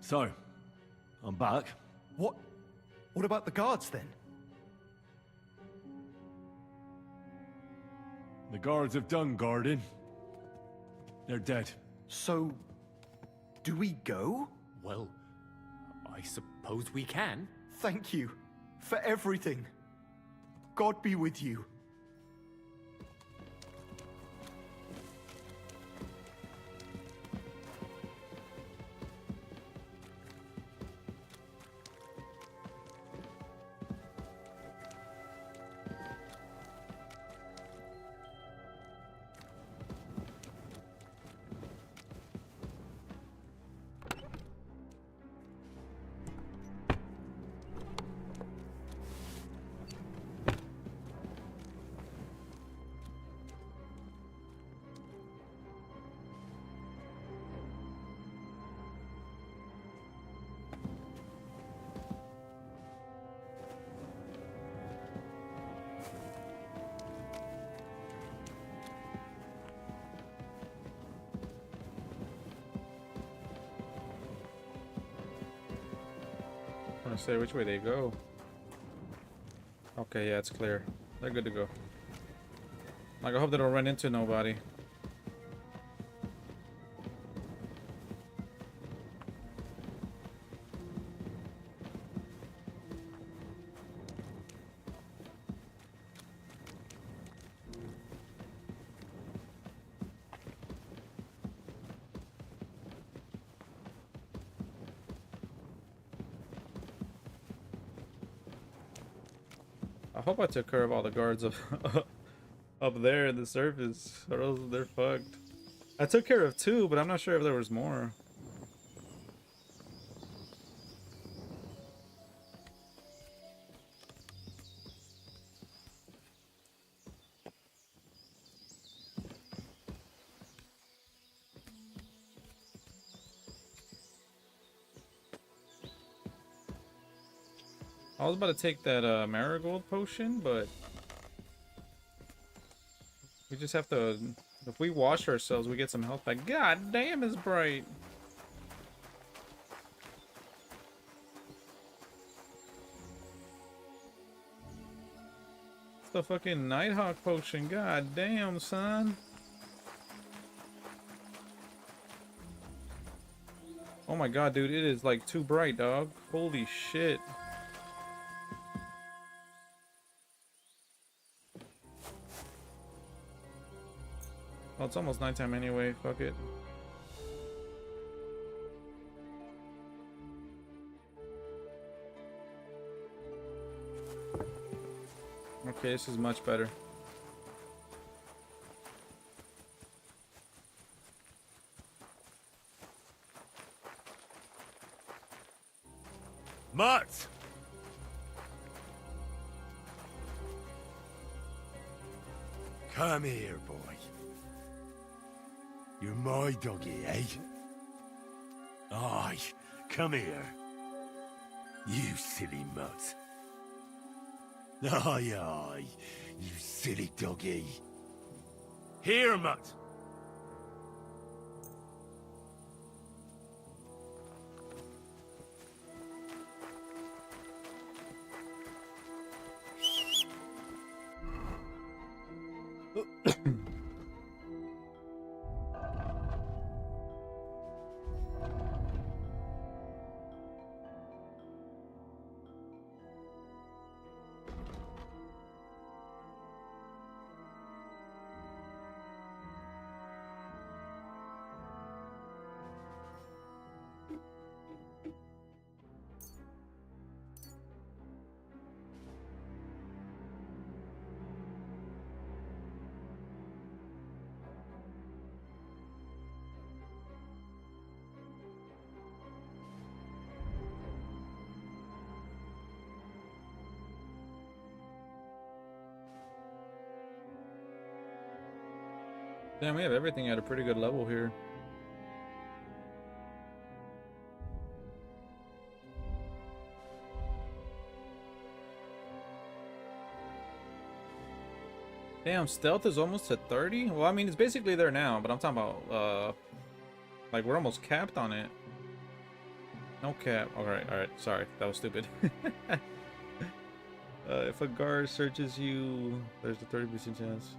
So, I'm back. What about the guards, then? The guards have done guarding. They're dead. So, do we go? Well, I suppose we can. Thank you. for everything. God be with you. I want to say which way they go. Okay, yeah, it's clear. They're good to go. Like, I hope they don't run into nobody. I hope I took care of all the guards up, up there in the surface, or else they're fucked. I took care of 2, but I'm not sure if there was more. I was about to take that marigold potion, but we just have to. If we wash ourselves, we get some health back. God damn, it's bright. It's the fucking Nighthawk potion. God damn, son. Oh my god, dude, it is like too bright, dog. Holy shit. Well, it's almost nighttime anyway. Fuck it. Okay, this is much better. Mutt! Come here, boy. You're my doggy, eh? Aye, come here. You silly mutt. Aye, aye, you silly doggy. Here, mutt. Damn, we have everything at a pretty good level here. Damn, stealth is almost at 30? Well, I mean, it's basically there now, but I'm talking about, like, we're almost capped on it. No cap. Alright, sorry. That was stupid. If a guard searches you, there's a 30% chance.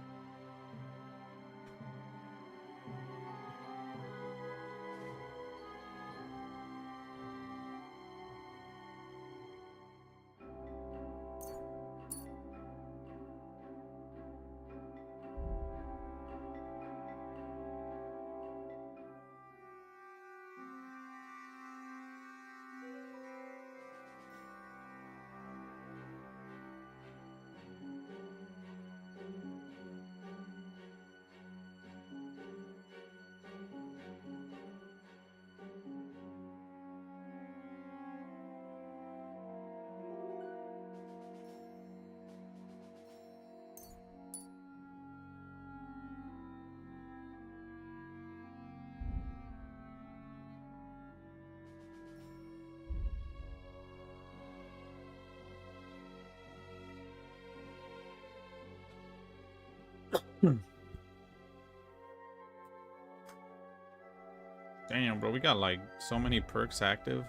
Damn, bro, we got like so many perks active.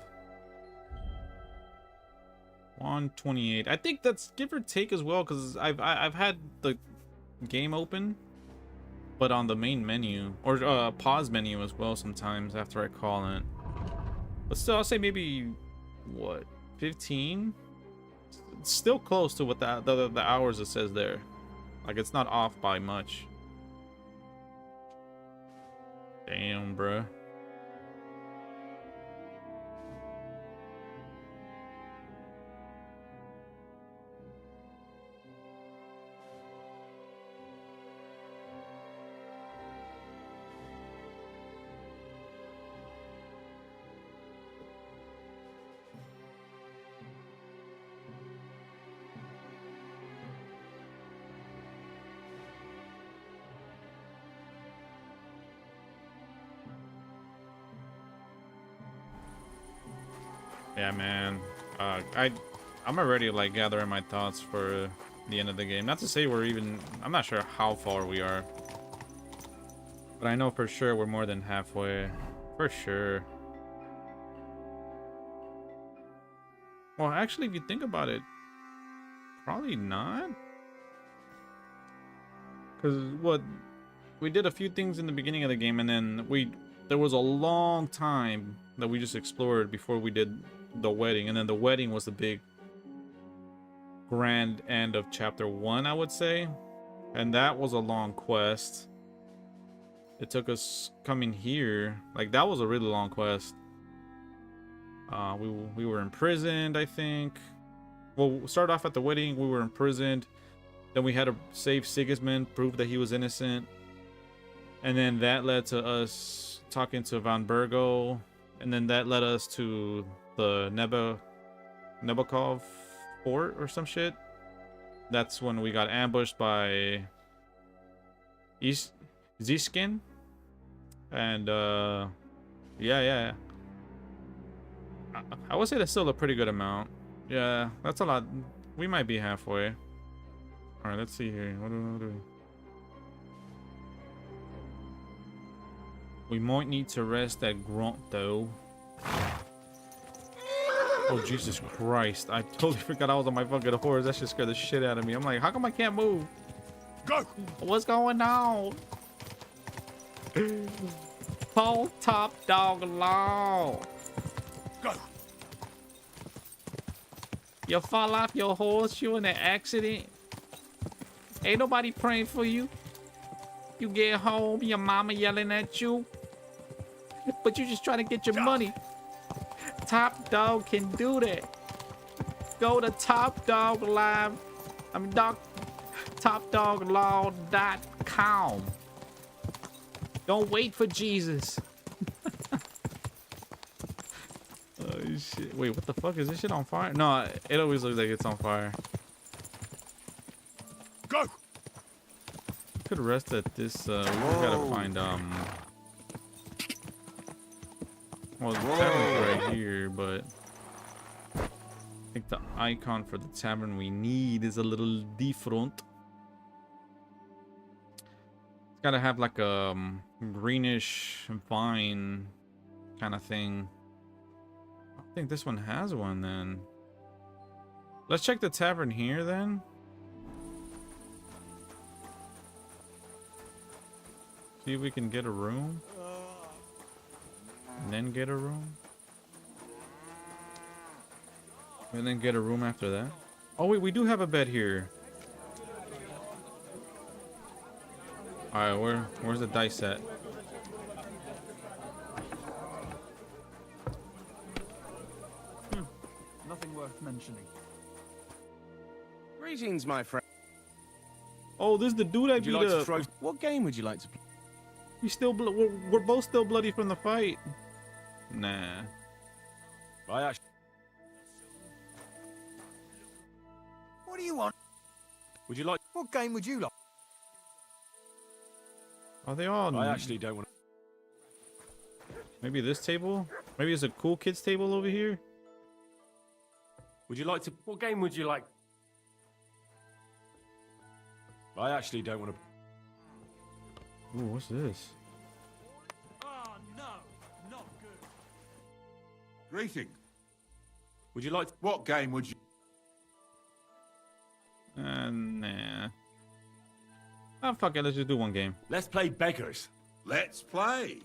128. I think that's give or take as well, because I've had the game open, but on the main menu or pause menu as well sometimes after I call it. But still, I'll say maybe what 15. It's still close to what the hours it says there. Like it's not off by much. Damn, bruh. Yeah, man. I'm already like gathering my thoughts for the end of the game. Not to say we're even. I'm not sure how far we are, but I know for sure we're more than halfway. For sure. Well, actually, if you think about it, probably not. Because what we did a few things in the beginning of the game, and then there was a long time that we just explored before we did the wedding, and then the wedding was the big grand end of chapter 1, I would say, and that was a long quest. It took us coming here, like that was a really long quest. We were imprisoned, I think. Well, we started off at the wedding, we were imprisoned, then we had to save Sigismund, prove that he was innocent, and then that led to us talking to Von Burgo, and then that led us to the Nebokov fort or some shit. That's when we got ambushed by Ziskin. And yeah. I would say that's still a pretty good amount. Yeah, that's a lot. We might be halfway. Alright, let's see here. What do we might need to rest at Grunt though. Oh, Jesus Christ. I totally forgot I was on my fucking horse. That shit scared the shit out of me. I'm like, how come I can't move? Go! What's going on? Pull top dog law. Go! You fall off your horse, you in an accident. Ain't nobody praying for you. You get home, your mama yelling at you. But you just trying to get your money. Top Dog can do that. Go to Top Dog Live. TopDogLaw.com. Don't wait for Jesus. Oh shit! Wait, what the fuck is this shit on fire? No, it always looks like it's on fire. Go. Could rest at this. We gotta find well, the tavern's right here, but I think the icon for the tavern we need is a little different. It's gotta have like a greenish vine kind of thing. I think this one has one then. Let's check the tavern here then. See if we can get a room. And then get a room. And then get a room after that. Oh wait, we do have a bed here. Alright, where's the dice at? Nothing worth mentioning. Greetings, my friend. Oh, this is the dude I beat up. What game would you like to play? We still we're both still bloody from the fight. Nah. What do you want? Would you like? What game would you like? Are they all? I actually don't want. Maybe this table? Maybe it's a cool kids table over here. Would you like to? What game would you like? I actually don't want to. Ooh, what's this? Oh, no, not good. Greeting. Would you like... What game would you... Nah. Oh, fuck it. Let's just do one game. Let's play beggars. Let's play.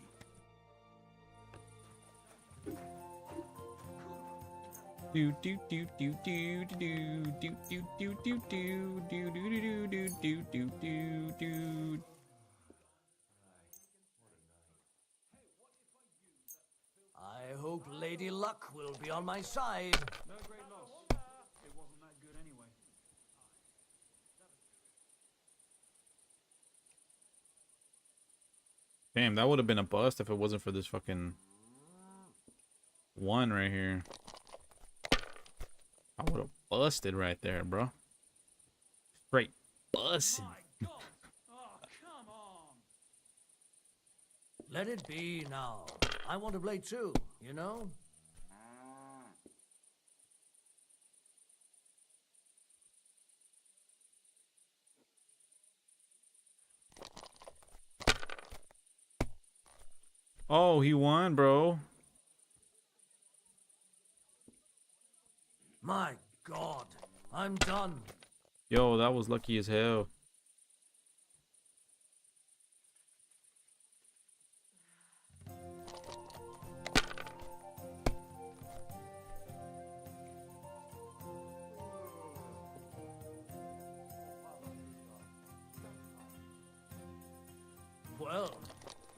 Do do do do do do do do do do do do do do do do do do do. I hope Lady Luck will be on my side. No great loss. It wasn't that good anyway. Damn, that would have been a bust if it wasn't for this fucking one right here. I would have busted right there, bro. Straight busting. Let it be now. I want to play too, you know? Oh, he won, bro. My God, I'm done. Yo, that was lucky as hell. Well,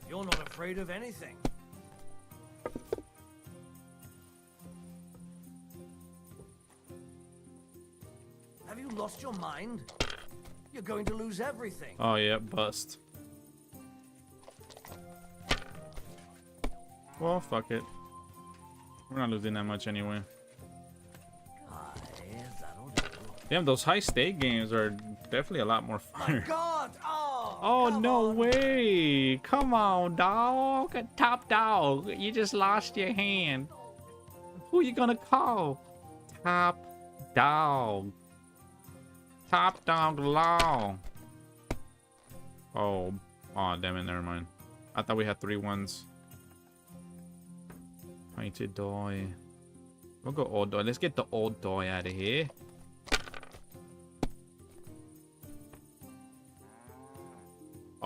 you're not afraid of anything. Have you lost your mind? You're going to lose everything. Oh, yeah, bust. Well, fuck it. We're not losing that much anyway. Damn, those high-stake games are definitely a lot more fun. God! Oh, no way! Come on, dog! Top dog! You just lost your hand. Who you gonna call? Top dog. Top dog law. Oh, damn it! Never mind. I thought we had 3 ones. Painted doy. We'll go old doy. Let's get the old doy out of here.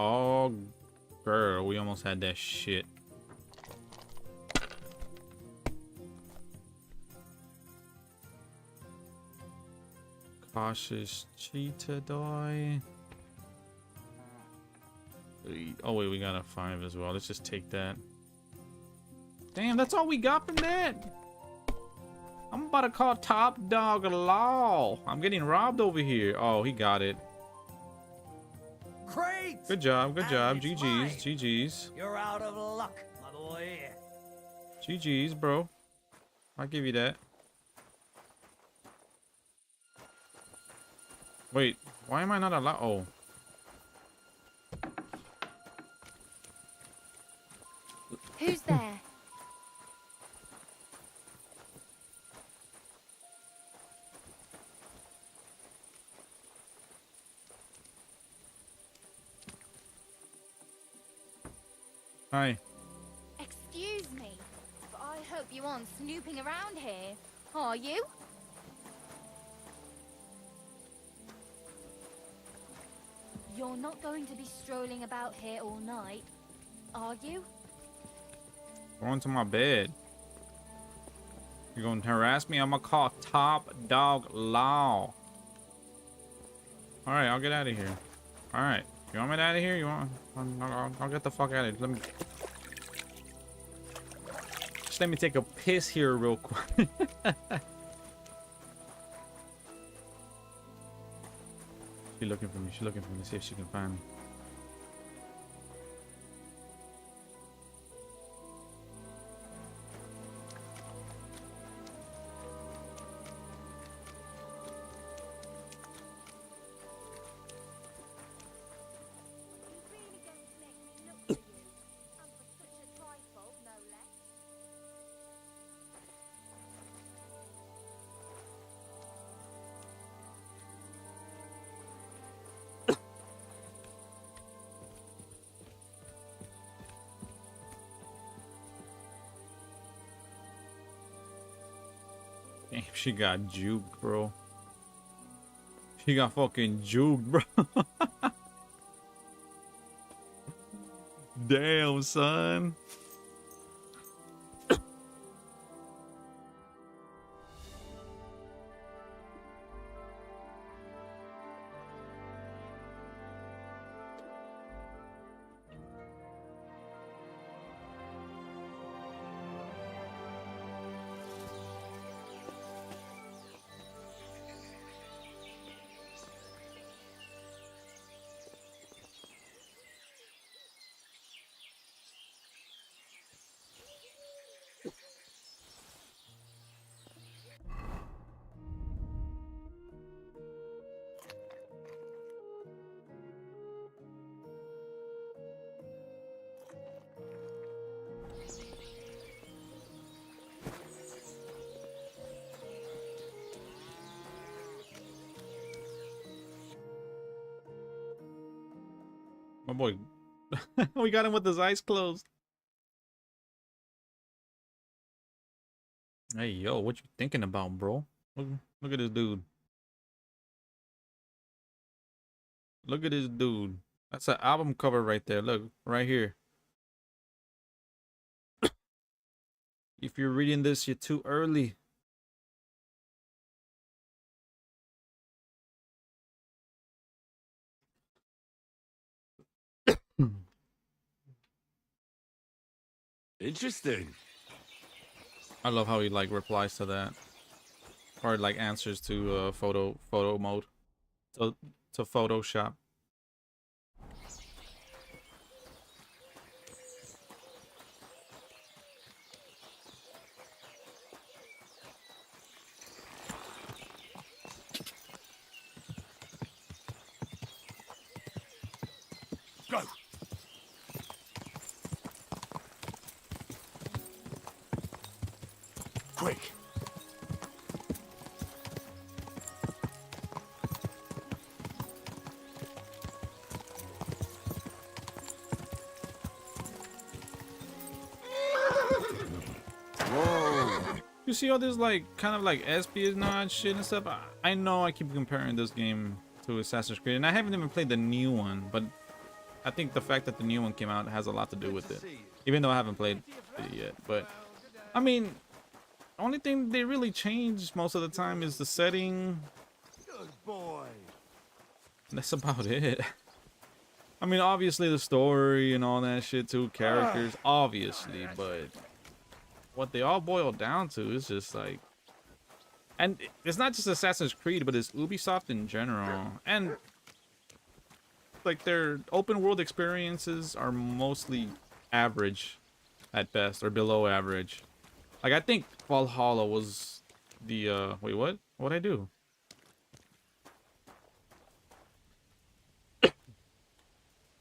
Oh, girl, we almost had that shit. Cautious cheetah die. Oh wait, we got a 5 as well. Let's just take that. Damn, that's all we got from that. I'm about to call Top Dog Law. I'm getting robbed over here. Oh, he got it. Great! Good job, good job. GG's, GG's. You're out of luck, my boy. GG's, bro. I'll give you that. Wait, why am I not allowed? Oh. Who's there? Hi. Excuse me, but I hope you aren't snooping around here, are you? You're not going to be strolling about here all night, are you? Going to my bed. You're going to harass me? I'm gonna call Top Dog Law. Alright, I'll get out of here. Alright. You want me out of here? You want? I'll get the fuck out of here. Just let me take a piss here real quick. She's looking for me. She's looking for me. See if she can find me. Damn, she got juked, bro. She got fucking juked, bro. Damn, son. My boy, we got him with his eyes closed. Hey, yo, what you thinking about, bro? Look at this dude. Look at this dude. That's an album cover right there. Look, right here. If you're reading this, you're too early. Interesting. I love how he like replies to that, or like answers to photo mode, to Photoshop. Go. Quick. Whoa. You see all this like kind of like espionage shit and stuff? I know I keep comparing this game to Assassin's Creed, and I haven't even played the new one, but I think the fact that the new one came out has a lot to do with it, even though I haven't played it yet. But I mean, the only thing they really change most of the time is the setting. Good boy. That's about it. I mean, obviously the story and all that shit too, characters, obviously, but what they all boil down to is just like, and it's not just Assassin's Creed, but it's Ubisoft in general, and like their open world experiences are mostly average at best, or below average. Like I think Valhalla was the wait, what'd I do?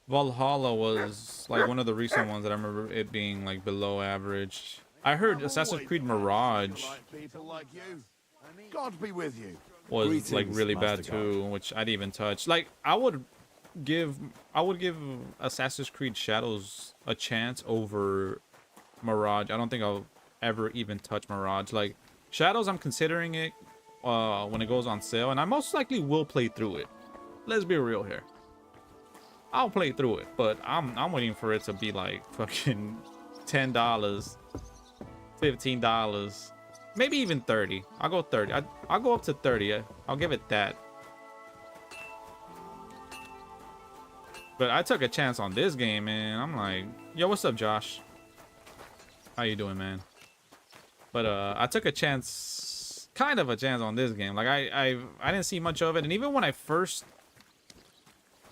Valhalla was like one of the recent ones that I remember it being like below average. I heard Assassin's Creed Mirage God be with you. was like really bad too, which I didn't even touch. Like I would give Assassin's Creed Shadows a chance over Mirage. I don't think I'll ever even touch Mirage. Like Shadows, I'm considering it when it goes on sale, and I most likely will play through it. Let's be real here. I'll play through it, but I'm waiting for it to be like fucking $10, $15, maybe even 30. I'll go 30. I'll go up to 30. I'll give it that. But I took a chance on this game, man. I'm like, yo, what's up, Josh? How you doing, man? But I took a chance, kind of a chance on this game. Like I didn't see much of it, and even when I first,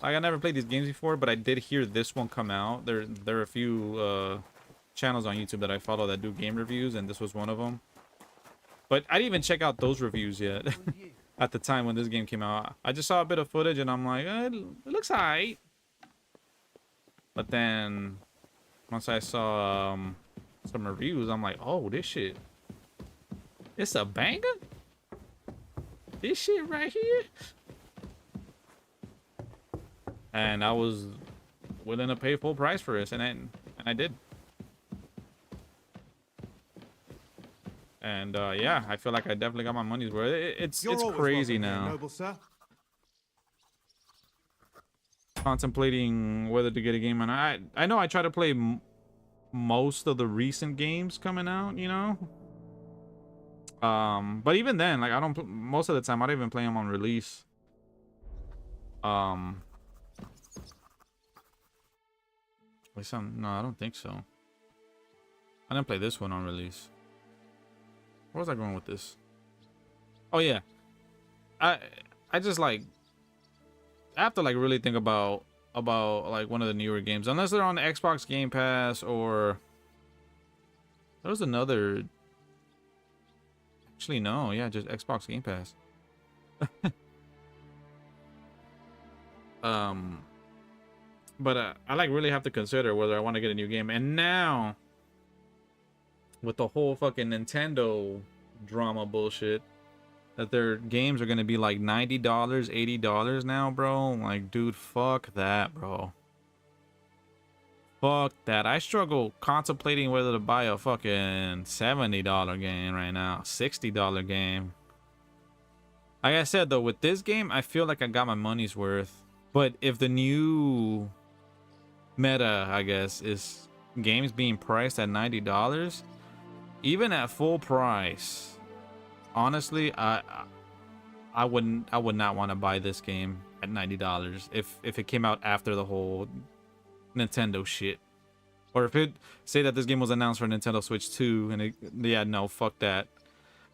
like, I never played these games before, but I did hear this one come out. There are a few channels on YouTube that I follow that do game reviews, and this was one of them. But I didn't even check out those reviews yet. At the time when this game came out, I just saw a bit of footage, and I'm like, it looks alright. But then once I saw some reviews, I'm like, oh, this shit, it's a banger. This shit right here. And I was willing to pay full price for this, and I did. And yeah, I feel like I definitely got my money's worth. It's crazy now. Noble sir. Contemplating whether to get a game, and I know I try to play most of the recent games coming out, you know. But even then, like, I don't most of the time I don't even play them on release. At least no, I don't think so. I didn't play this one on release. Where was I going with this? Oh yeah, I just like I have to like really think about like one of the newer games, unless they're on the Xbox Game Pass, or there was another. Actually, no, yeah, just Xbox Game Pass. But I like really have to consider whether I want to get a new game. And now, with the whole fucking Nintendo drama bullshit, that their games are gonna be like $90, $80 now, bro. Like, dude, fuck that, bro. Fuck that. I struggle contemplating whether to buy a fucking $70 game right now, $60 game. Like I said though, with this game, I feel like I got my money's worth. But if the new meta, I guess, is games being priced at $90, even at full price, honestly, I would not want to buy this game at $90 if it came out after the whole Nintendo shit, or if it say that this game was announced for Nintendo Switch 2 and yeah, no, fuck that.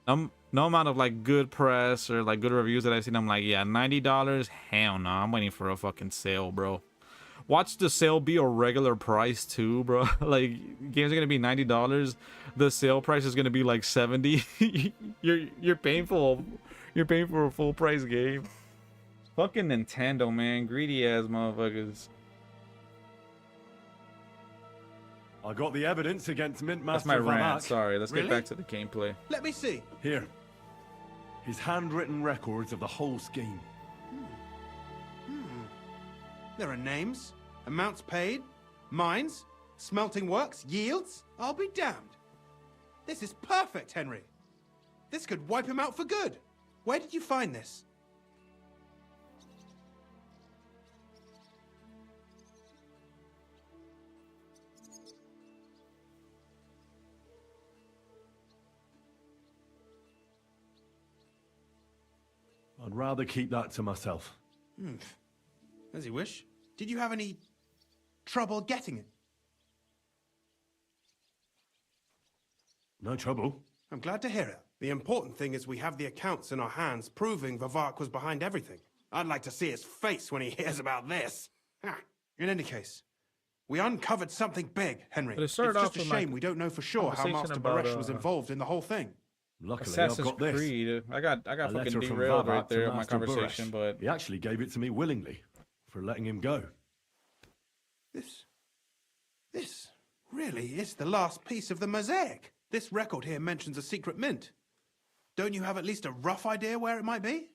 No amount of like good press or like good reviews that I've seen, I'm like, yeah, $90, hell no, I'm waiting for a fucking sale, bro. Watch the sale be a regular price too, bro. Like, games are gonna be $90, the sale price is gonna be like $70. you're paying for a full price game. Fucking Nintendo, man, greedy ass motherfuckers. I got the evidence against Mint That's Master my rant. Valak. Sorry, let's Really? get back to the gameplay. Let me see. Here. His handwritten records of the whole scheme. There are names, amounts paid, mines, smelting works, yields. I'll be damned. This is perfect, Henry. This could wipe him out for good. Where did you find this? I'd rather keep that to myself. As you wish. Did you have any trouble getting it? No trouble. I'm glad to hear it. The important thing is we have the accounts in our hands proving Vivek was behind everything. I'd like to see his face when he hears about this. In any case, we uncovered something big, Henry. But it It's started just off a with shame my we don't know for sure how conversation Master about, Baresh was involved in the whole thing. Luckily, Assassin's I've got this. Creed. I got A fucking letter from derailed right Vivek to there in my Master conversation, Baresh. but He actually gave it to me willingly for letting him go. This really is the last piece of the mosaic. This record here mentions a secret mint. Don't you have at least a rough idea where it might be?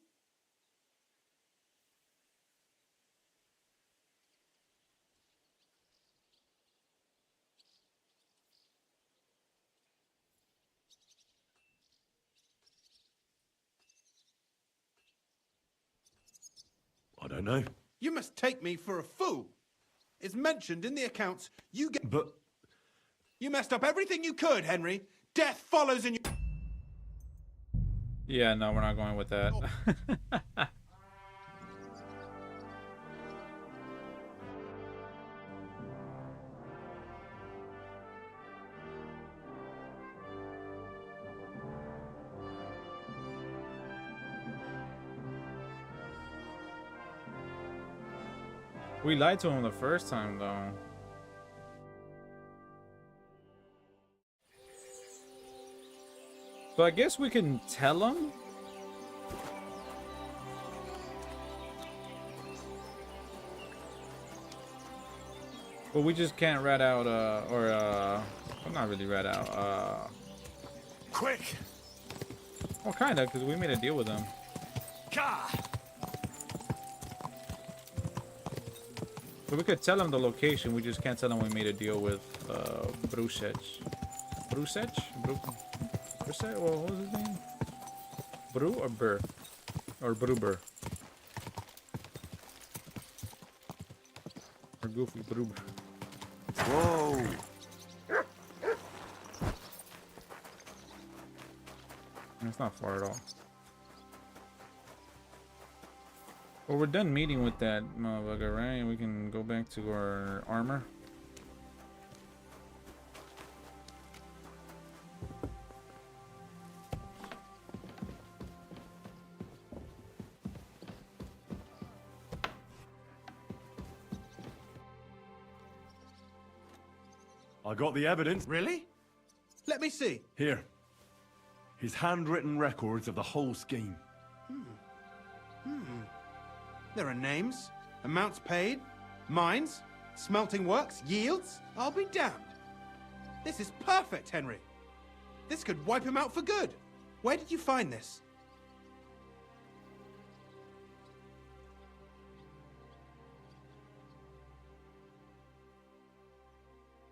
I don't know. You must take me for a fool. It's mentioned in the accounts. But you messed up everything you could, Henry. Death follows in you. yeah, no, we're not going with that. We lied to him the first time, though. So I guess we can tell him. But we just can't rat out, well, not really rat out, Quick! well, kinda, because we made a deal with him. Car! So we could tell him the location, we just can't tell him we made a deal with, Brusech. Brusech? What's that? Well, what was his name? Bru or Burr? Or Bruber? Or Goofy Bruber? Whoa! It's not far at all. Well, we're done meeting with that motherfucker, right? We can go back to our armor. I got the evidence. Really? Let me see. Here. His handwritten records of the whole scheme. There are names, amounts paid, mines, smelting works, yields. I'll be damned. This is perfect, Henry. This could wipe him out for good. Where did you find this?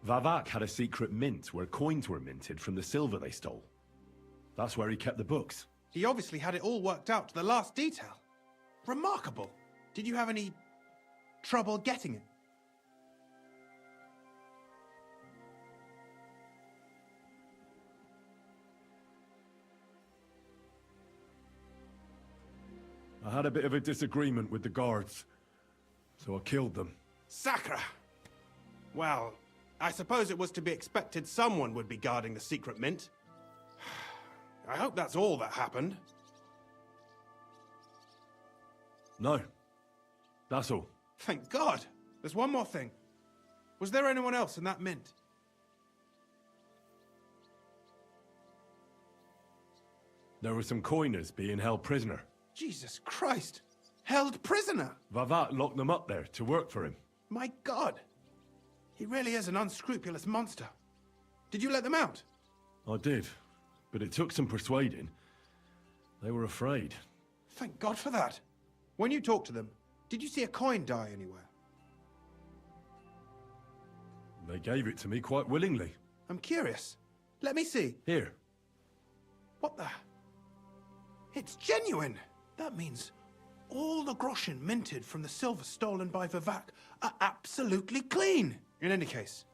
Vavak had a secret mint where coins were minted from the silver they stole. That's where he kept the books. He obviously had it all worked out to the last detail. Remarkable. Did you have any trouble getting it? I had a bit of a disagreement with the guards, so I killed them. Sacre! Well, I suppose it was to be expected someone would be guarding the secret mint. I hope that's all that happened. No. That's all. Thank God! There's one more thing. Was there anyone else in that mint? There were some coiners being held prisoner. Jesus Christ! Held prisoner! Vavak locked them up there to work for him. My God! He really is an unscrupulous monster. Did you let them out? I did, but it took some persuading. They were afraid. Thank God for that. When you talked to them, did you see a coin die anywhere? They gave it to me quite willingly. I'm curious. Let me see. Here. What the? It's genuine! That means all the groschen minted from the silver stolen by Vivak are absolutely clean! In any case,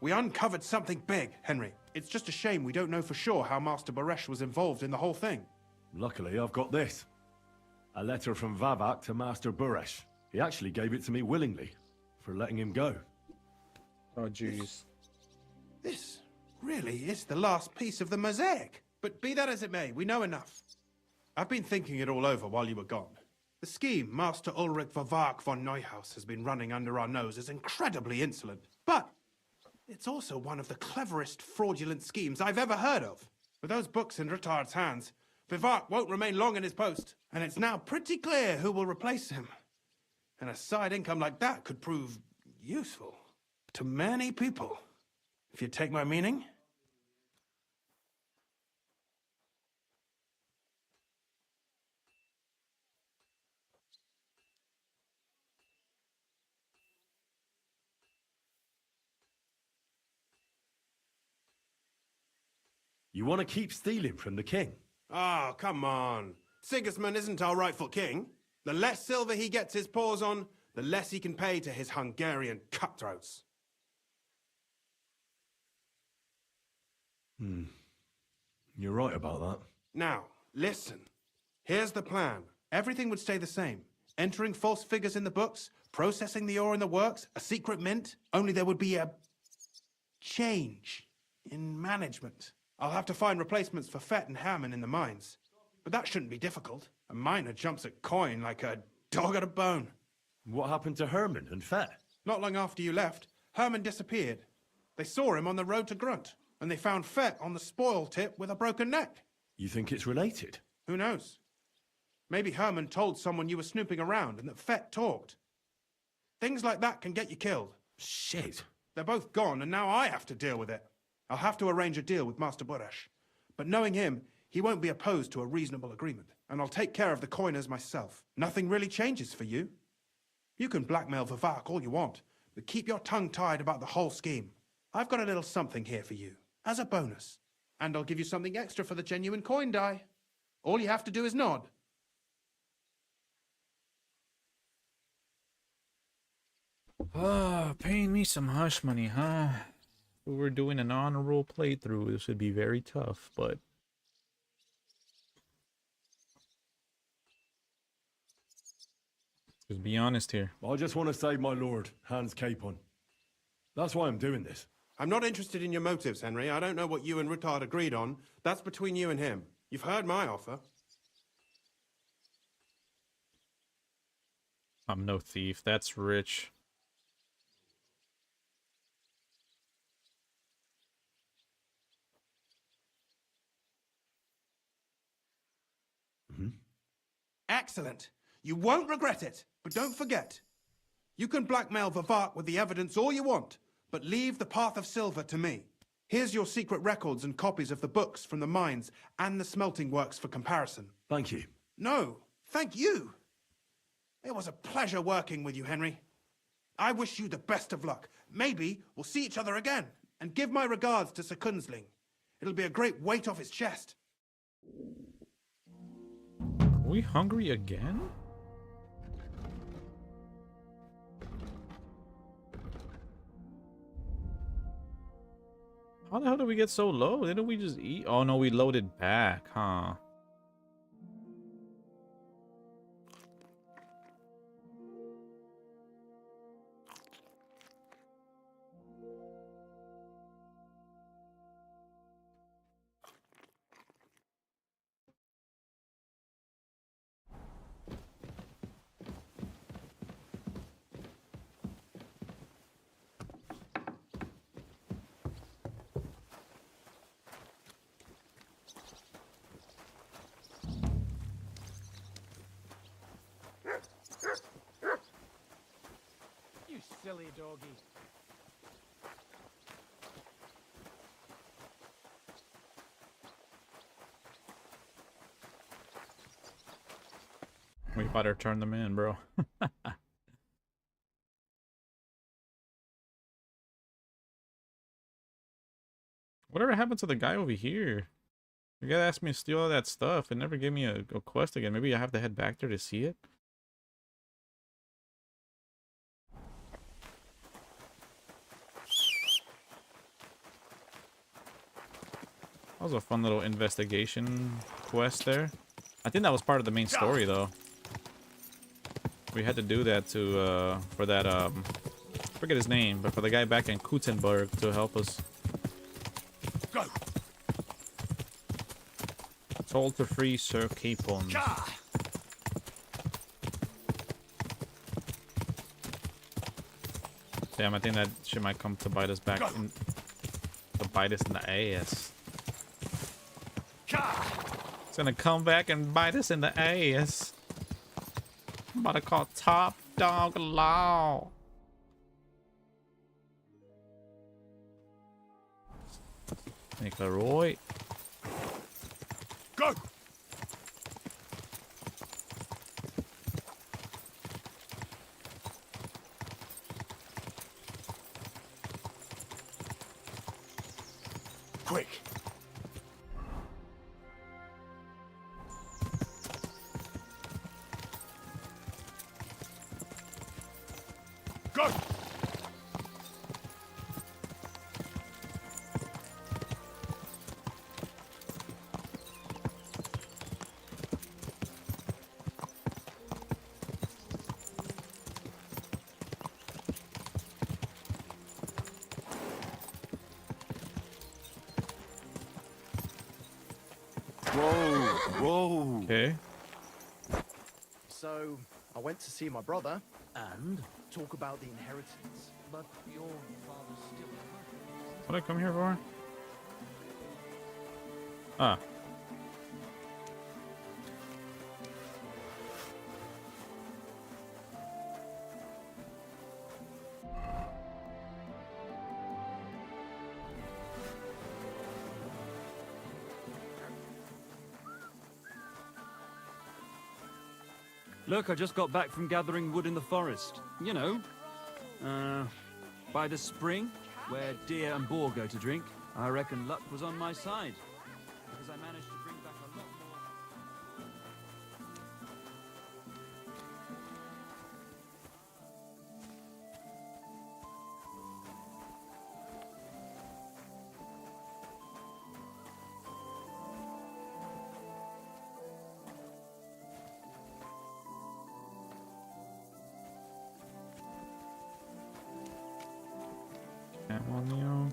we uncovered something big, Henry. It's just a shame we don't know for sure how Master Baresh was involved in the whole thing. Luckily, I've got this. A letter from Vavak to Master Baresh. He actually gave it to me willingly, for letting him go. Oh, jeez. This really is the last piece of the mosaic. But be that as it may, we know enough. I've been thinking it all over while you were gone. The scheme Master Ulrich Vavak von Neuhaus has been running under our nose is incredibly insolent. But it's also one of the cleverest fraudulent schemes I've ever heard of. With those books in Rittard's hands, Vivak won't remain long in his post, and it's now pretty clear who will replace him. And a side income like that could prove useful to many people, if you take my meaning. You want to keep stealing from the king? Oh, come on. Sigismund isn't our rightful king. The less silver he gets his paws on, the less he can pay to his Hungarian cutthroats. You're right about that. Now, listen. Here's the plan. Everything would stay the same. Entering false figures in the books, processing the ore in the works, a secret mint, only there would be a change in management. I'll have to find replacements for Fett and Hammond in the mines. But that shouldn't be difficult. A miner jumps at coin like a dog at a bone. What happened to Herman and Fett? Not long after you left, Herman disappeared. They saw him on the road to Grunt, and they found Fett on the spoil tip with a broken neck. You think it's related? Who knows? Maybe Herman told someone you were snooping around and that Fett talked. Things like that can get you killed. Shit. They're both gone, and now I have to deal with it. I'll have to arrange a deal with Master Baresh. But knowing him, he won't be opposed to a reasonable agreement. And I'll take care of the coiners myself. Nothing really changes for you. You can blackmail Vivak all you want, but keep your tongue tied about the whole scheme. I've got a little something here for you, as a bonus. And I'll give you something extra for the genuine coin die. All you have to do is nod. Paying me some hush money, huh? If we were doing an honorable playthrough, this would be very tough, but... Just be honest here. I just want to save my lord, Hans Capon. That's why I'm doing this. I'm not interested in your motives, Henry. I don't know what you and Rittard agreed on. That's between you and him. You've heard my offer. I'm no thief. That's rich. Excellent. You won't regret it. But don't forget, you can blackmail Vivart with the evidence all you want, but leave the Path of Silver to me. Here's your secret records and copies of the books from the mines and the smelting works for comparison. Thank you. No, thank you. It was a pleasure working with you, Henry. I wish you the best of luck. Maybe we'll see each other again. And give my regards to Sir Kunzling. It'll be a great weight off his chest. Are we hungry again? How the hell did we get so low? Didn't we just eat? Oh no, we loaded back, huh? You silly doggy. We better turn them in, bro. Whatever happened to the guy over here? The guy asked me to steal all that stuff and never gave me a quest again. Maybe I have to head back there to see it. That was a fun little investigation quest there. I think that was part of the main story, though. We had to do that to, for that, I forget his name, but for the guy back in Kutzenberg to help us. Go. Told to free Sir Capon. Damn, I think that shit might come to bite us back in, to bite us in the ass. It's gonna come back and bite us in the ass. I'm about to call Top Dog Law. Make a right. Go. Quick. Go. Whoa. Okay. So, I went to see my brother and talk about the inheritance. But your father's still... What did I come here for? Ah. Look, I just got back from gathering wood in the forest. You know, by the spring, where deer and boar go to drink. I reckon luck was on my side, because I managed to bring back a lot more. Camel.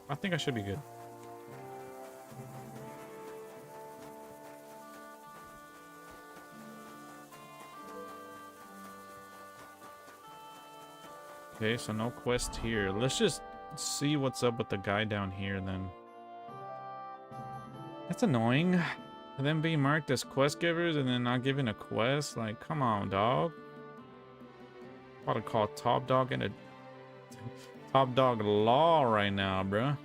I think I should be good. Okay, so no quest here. Let's just see what's up with the guy down here then. That's annoying. And then being marked as quest givers and then not giving a quest. Like, come on, dog. About to call Top Dog in a Top Dog law right now, bruh.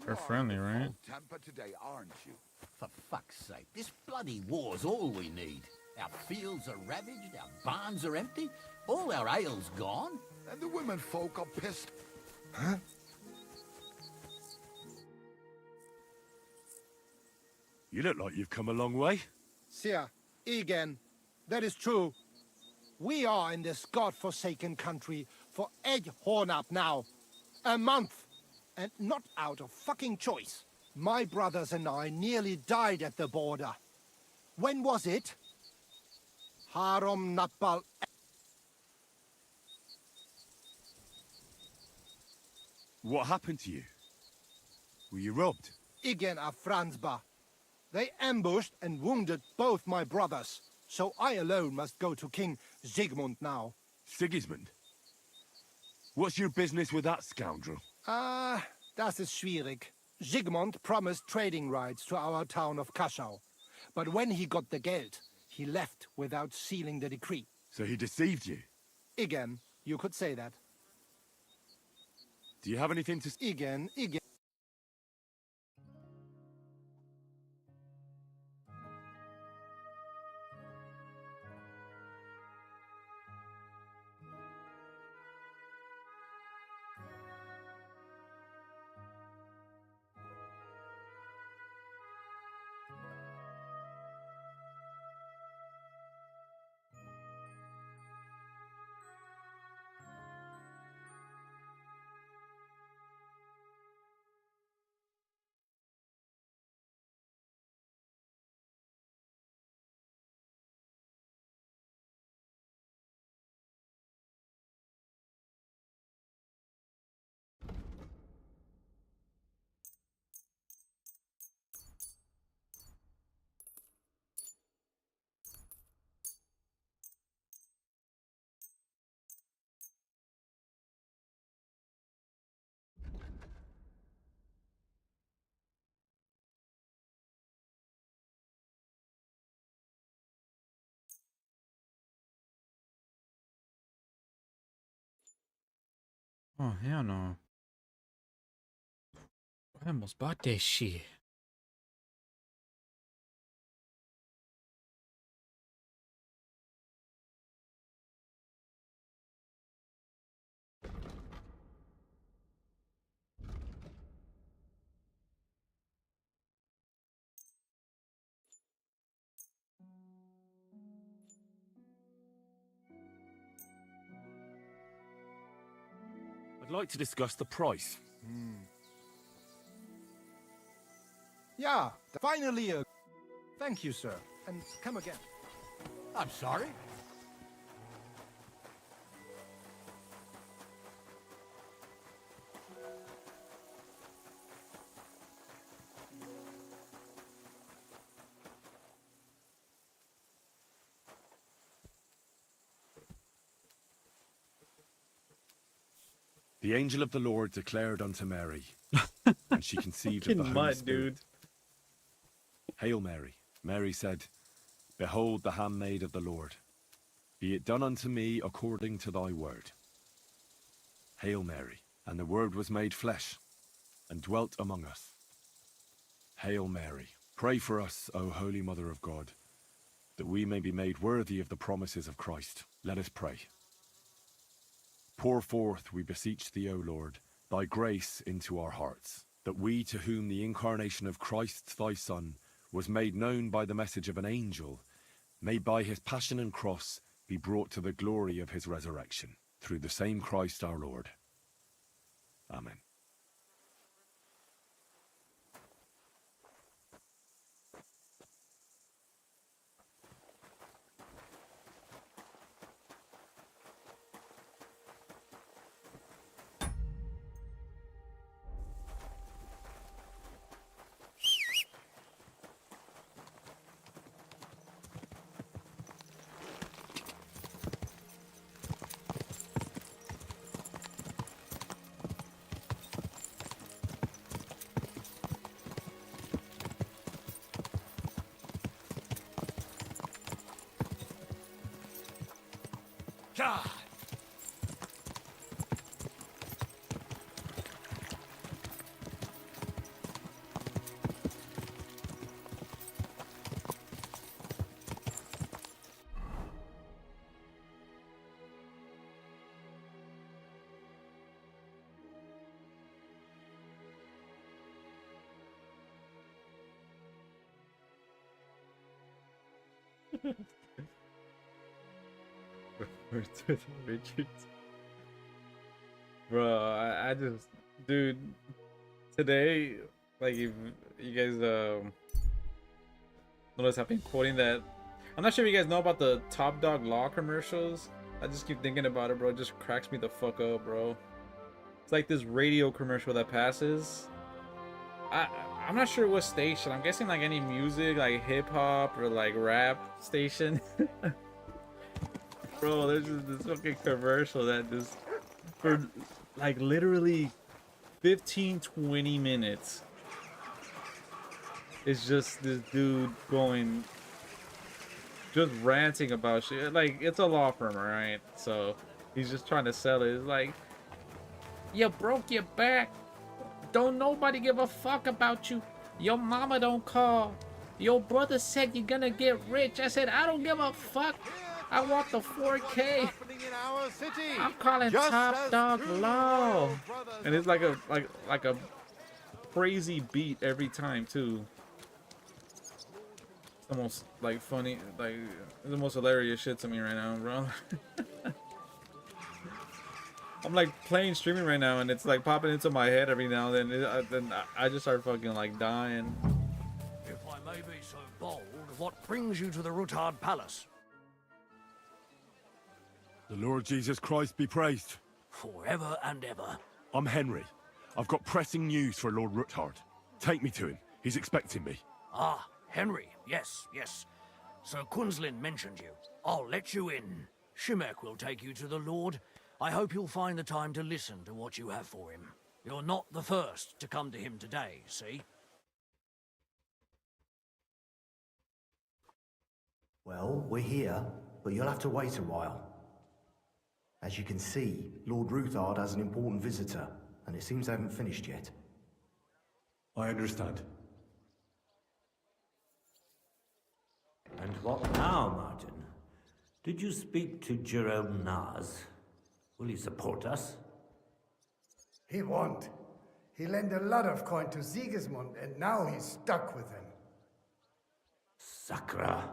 They're friendly, right? Temper today, aren't you? For fuck's sake, this bloody war's all we need. Our fields are ravaged, our barns are empty, all our ale's gone. And the women folk are pissed. Huh? You look like you've come a long way. Sir, again, that is true. We are in this god-forsaken country for egg horn up now. A month. And not out of fucking choice. My brothers and I nearly died at the border. When was it? Harom Napal. What happened to you? Were you robbed? Igen a Franzba. They ambushed and wounded both my brothers. So I alone must go to King Sigmund now. Sigismund? What's your business with that scoundrel? Das ist schwierig. Sigmund promised trading rights to our town of Kaschau. But when he got the Geld, he left without sealing the decree. So he deceived you? Igen, you could say that. Do you have anything to... Igen. Oh, hell no. I almost bought that shit. I'd like to discuss the price. Yeah, finally Thank you, sir. And come again. I'm sorry. The angel of the Lord declared unto Mary, and she conceived of the Holy Spirit. Dude. Hail Mary. Mary said, Behold the handmaid of the Lord. Be it done unto me according to thy word. Hail Mary. And the Word was made flesh, and dwelt among us. Hail Mary. Pray for us, O Holy Mother of God, that we may be made worthy of the promises of Christ. Let us pray. Pour forth, we beseech thee, O Lord, thy grace into our hearts, that we, to whom the incarnation of Christ thy Son was made known by the message of an angel, may by his passion and cross be brought to the glory of his resurrection, through the same Christ our Lord. Amen. God. Richards. Bro, I just, dude, today, like, if you guys notice I've been quoting that. I'm not sure if you guys know about the Top Dog Law commercials. I just keep thinking about it, bro. It just cracks me the fuck up, bro. It's like this radio commercial that passes. I'm not sure what station. I'm guessing like any music, like hip hop or like rap station. Bro, there's just this fucking commercial that just, for like literally 15-20 minutes, it's just this dude going, just ranting about shit. Like, it's a law firm, alright? So he's just trying to sell it. It's like, you broke your back. Don't nobody give a fuck about you. Your mama don't call. Your brother said you're gonna get rich. I said, I don't give a fuck. I want the 4K. I'm calling Top Dog Law. And it's like a crazy beat every time too. It's almost like funny, like it's the most hilarious shit to me right now, bro. I'm like playing streaming right now and it's like popping into my head every now and then. I just start fucking like dying. If I may be so bold, what brings you to the Rutard Palace? The Lord Jesus Christ be praised. Forever and ever. I'm Henry. I've got pressing news for Lord Rutard. Take me to him. He's expecting me. Ah, Henry. Yes, yes. Sir Quinslin mentioned you. I'll let you in. Shimek will take you to the Lord. I hope you'll find the time to listen to what you have for him. You're not the first to come to him today, see? Well, we're here, but you'll have to wait a while. As you can see, Lord Ruthard has an important visitor, and it seems they haven't finished yet. I understand. And what now, Martin? Did you speak to Jerome Naz? Will he support us? He won't. He lent a lot of coin to Sigismund, and now he's stuck with him. Sakra.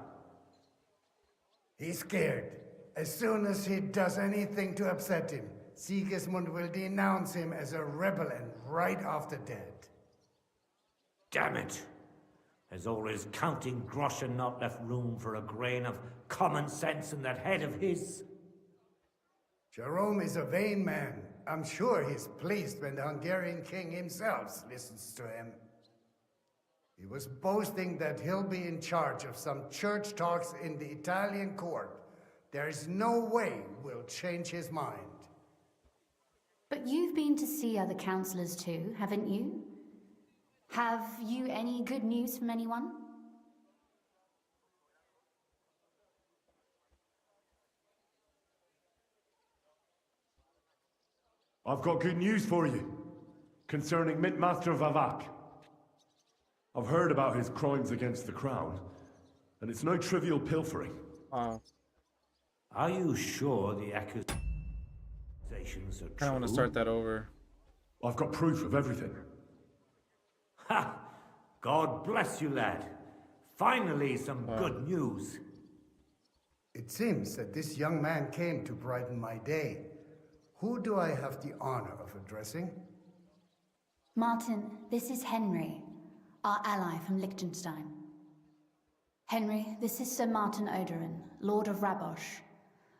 He's scared. As soon as he does anything to upset him, Sigismund will denounce him as a rebel and right after dead. Damn it! Has all his counting groschen not left room for a grain of common sense in that head of his? Jerome is a vain man. I'm sure he's pleased when the Hungarian king himself listens to him. He was boasting that he'll be in charge of some church talks in the Italian court. There is no way we'll change his mind. But you've been to see other councillors too, haven't you? Have you any good news from anyone? I've got good news for you concerning Mint Master Vavak. I've heard about his crimes against the crown, and it's no trivial pilfering. Are you sure the accusations are true? I want to start that over. I've got proof of everything. Ha! God bless you, lad. Finally, some good news. It seems that this young man came to brighten my day. Who do I have the honor of addressing? Martin, this is Henry, our ally from Liechtenstein. Henry, this is Sir Martin Odorin, Lord of Rabosh,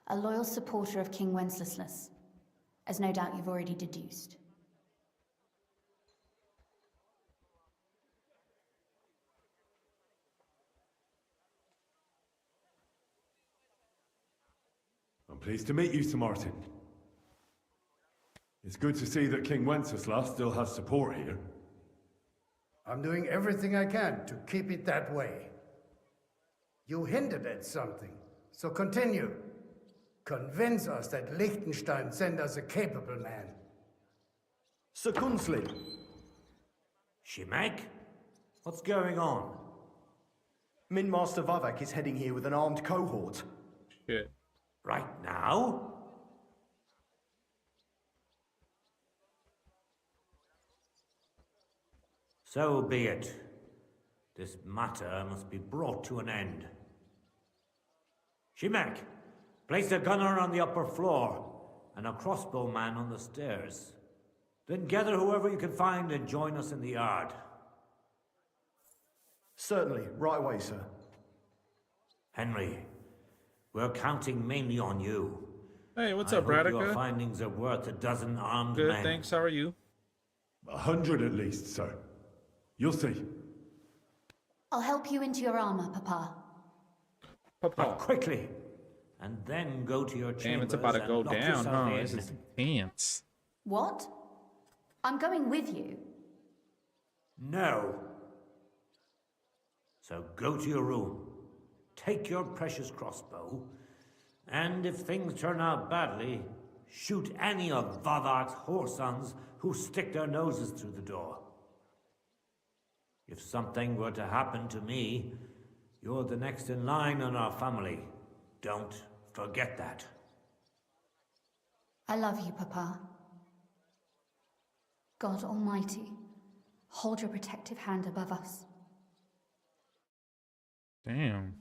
a loyal supporter of King Wenceslas, as no doubt you've already deduced. I'm pleased to meet you, Sir Martin. It's good to see that King Wenceslas still has support here. I'm doing everything I can to keep it that way. You hinted at something, so continue. Convince us that Liechtenstein sent us a capable man. Sir Kunslin. Shimek? What's going on? Mint Master Vavak is heading here with an armed cohort. Shit. Right now? So be it. This matter must be brought to an end. Shimek, place a gunner on the upper floor and a crossbowman on the stairs. Then gather whoever you can find and join us in the yard. Certainly, right away, sir. Henry, we're counting mainly on you. Hey, what's I up, hope Radica? Your findings are worth a dozen armed Good, men. thanks. How are you? 100 at least, sir. You'll see. I'll help you into your armor, Papa. But quickly, and then go to your chambers. Damn, it's about to go and lock down, yourself huh? in. This is intense. What? I'm going with you. No. So go to your room, take your precious crossbow, and if things turn out badly, shoot any of Vavak's whoresons who stick their noses through the door. If something were to happen to me, you're the next in line in our family. Don't forget that. I love you, Papa. God Almighty, hold your protective hand above us. Damn.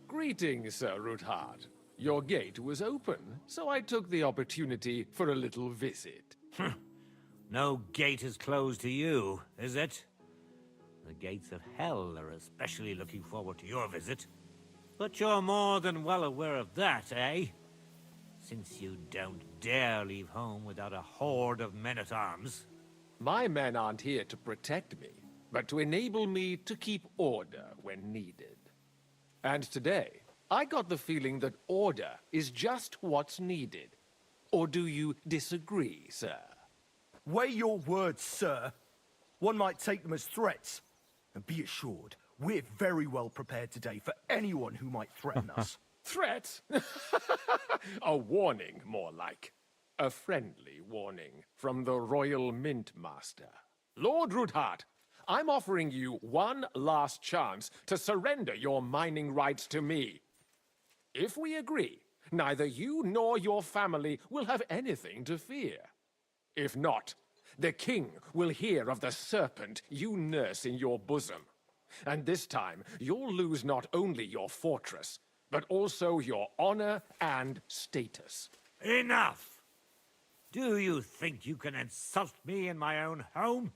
Greetings, Sir Ruthard. Your gate was open, so I took the opportunity for a little visit. No gate is closed to you, is it? The gates of hell are especially looking forward to your visit. But you're more than well aware of that, eh? Since you don't dare leave home without a horde of men-at-arms. My men aren't here to protect me, but to enable me to keep order when needed. And today, I got the feeling that order is just what's needed. Or do you disagree, sir? Weigh your words, sir. One might take them as threats. And be assured, we're very well prepared today for anyone who might threaten us. Threat? A warning, more like. A friendly warning from the Royal Mint Master. Lord Ruthard, I'm offering you one last chance to surrender your mining rights to me. If we agree, neither you nor your family will have anything to fear. If not, the king will hear of the serpent you nurse in your bosom. And this time, you'll lose not only your fortress, but also your honor and status. Enough! Do you think you can insult me in my own home?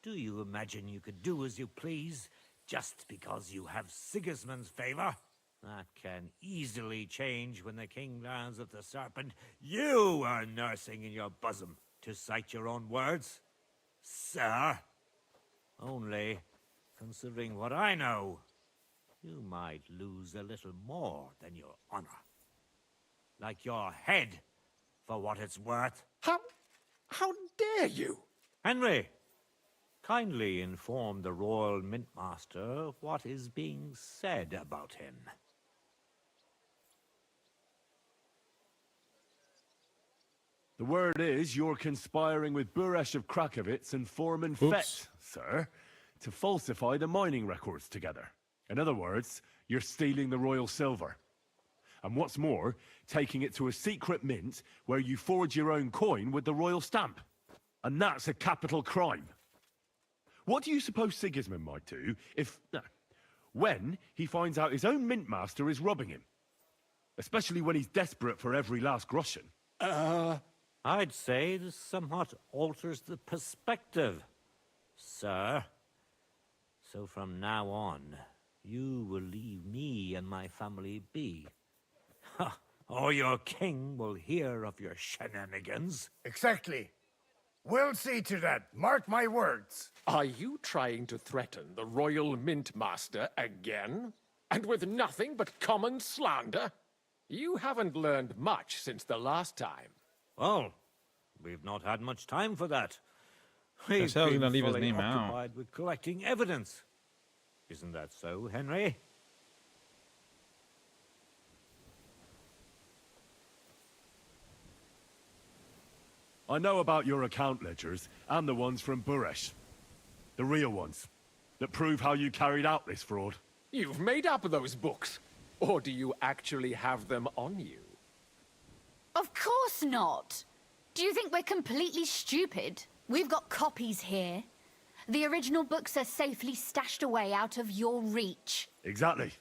Do you imagine you could do as you please, just because you have Sigismund's favor? That can easily change when the king learns of the serpent you are nursing in your bosom, to cite your own words, sir. Only, considering what I know, you might lose a little more than your honor. Like your head for what it's worth. How dare you? Henry, kindly inform the Royal Mintmaster what is being said about him. The word is you're conspiring with Buresh of Krakowitz and Foreman Fett, sir, to falsify the mining records together. In other words, you're stealing the royal silver. And what's more, taking it to a secret mint where you forge your own coin with the royal stamp. And that's a capital crime. What do you suppose Sigismund might do if... when he finds out his own mint master is robbing him? Especially when he's desperate for every last groschen. I'd say this somewhat alters the perspective, sir. So from now on, you will leave me and my family be. Or your king will hear of your shenanigans. Exactly. We'll see to that. Mark my words. Are you trying to threaten the Royal Mint Master again? And with nothing but common slander? You haven't learned much since the last time. Well, we've not had much time for that. Guess how he's gonna leave his name out. Occupied with collecting evidence. Isn't that so, Henry? I know about your account ledgers, and the ones from Buresh. The real ones, that prove how you carried out this fraud. You've made up those books. Or do you actually have them on you? Of course not. Do you think we're completely stupid? We've got copies here. The original books are safely stashed away out of your reach. Exactly.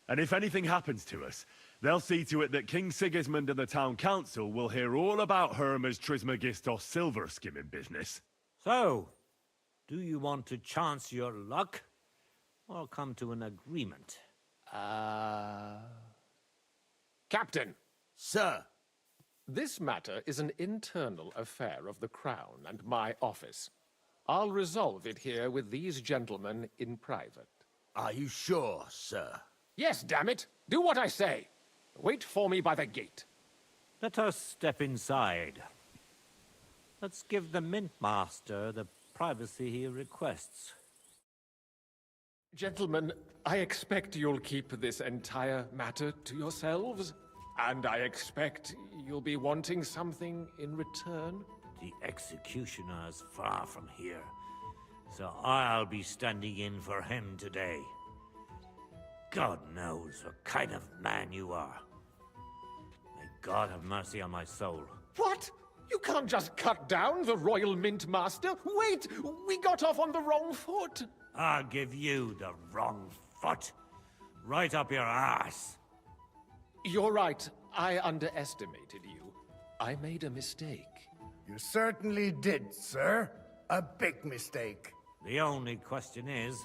And if anything happens to us, they'll see to it that King Sigismund and the town council will hear all about Herma's Trismegistos silver skimming business. So, do you want to chance your luck? Or come to an agreement? Captain! Sir! This matter is an internal affair of the Crown and my office. I'll resolve it here with these gentlemen in private. Are you sure, sir? Yes, damn it! Do what I say! Wait for me by the gate. Let us step inside. Let's give the Mint Master the privacy he requests. Gentlemen, I expect you'll keep this entire matter to yourselves. And I expect you'll be wanting something in return. The executioner is far from here, so I'll be standing in for him today. God knows what kind of man you are. May God have mercy on my soul. What? You can't just cut down the Royal Mint Master? Wait! We got off on the wrong foot! I'll give you the wrong foot. Right up your ass. You're right. I underestimated you. I made a mistake. You certainly did, sir. A big mistake. The only question is,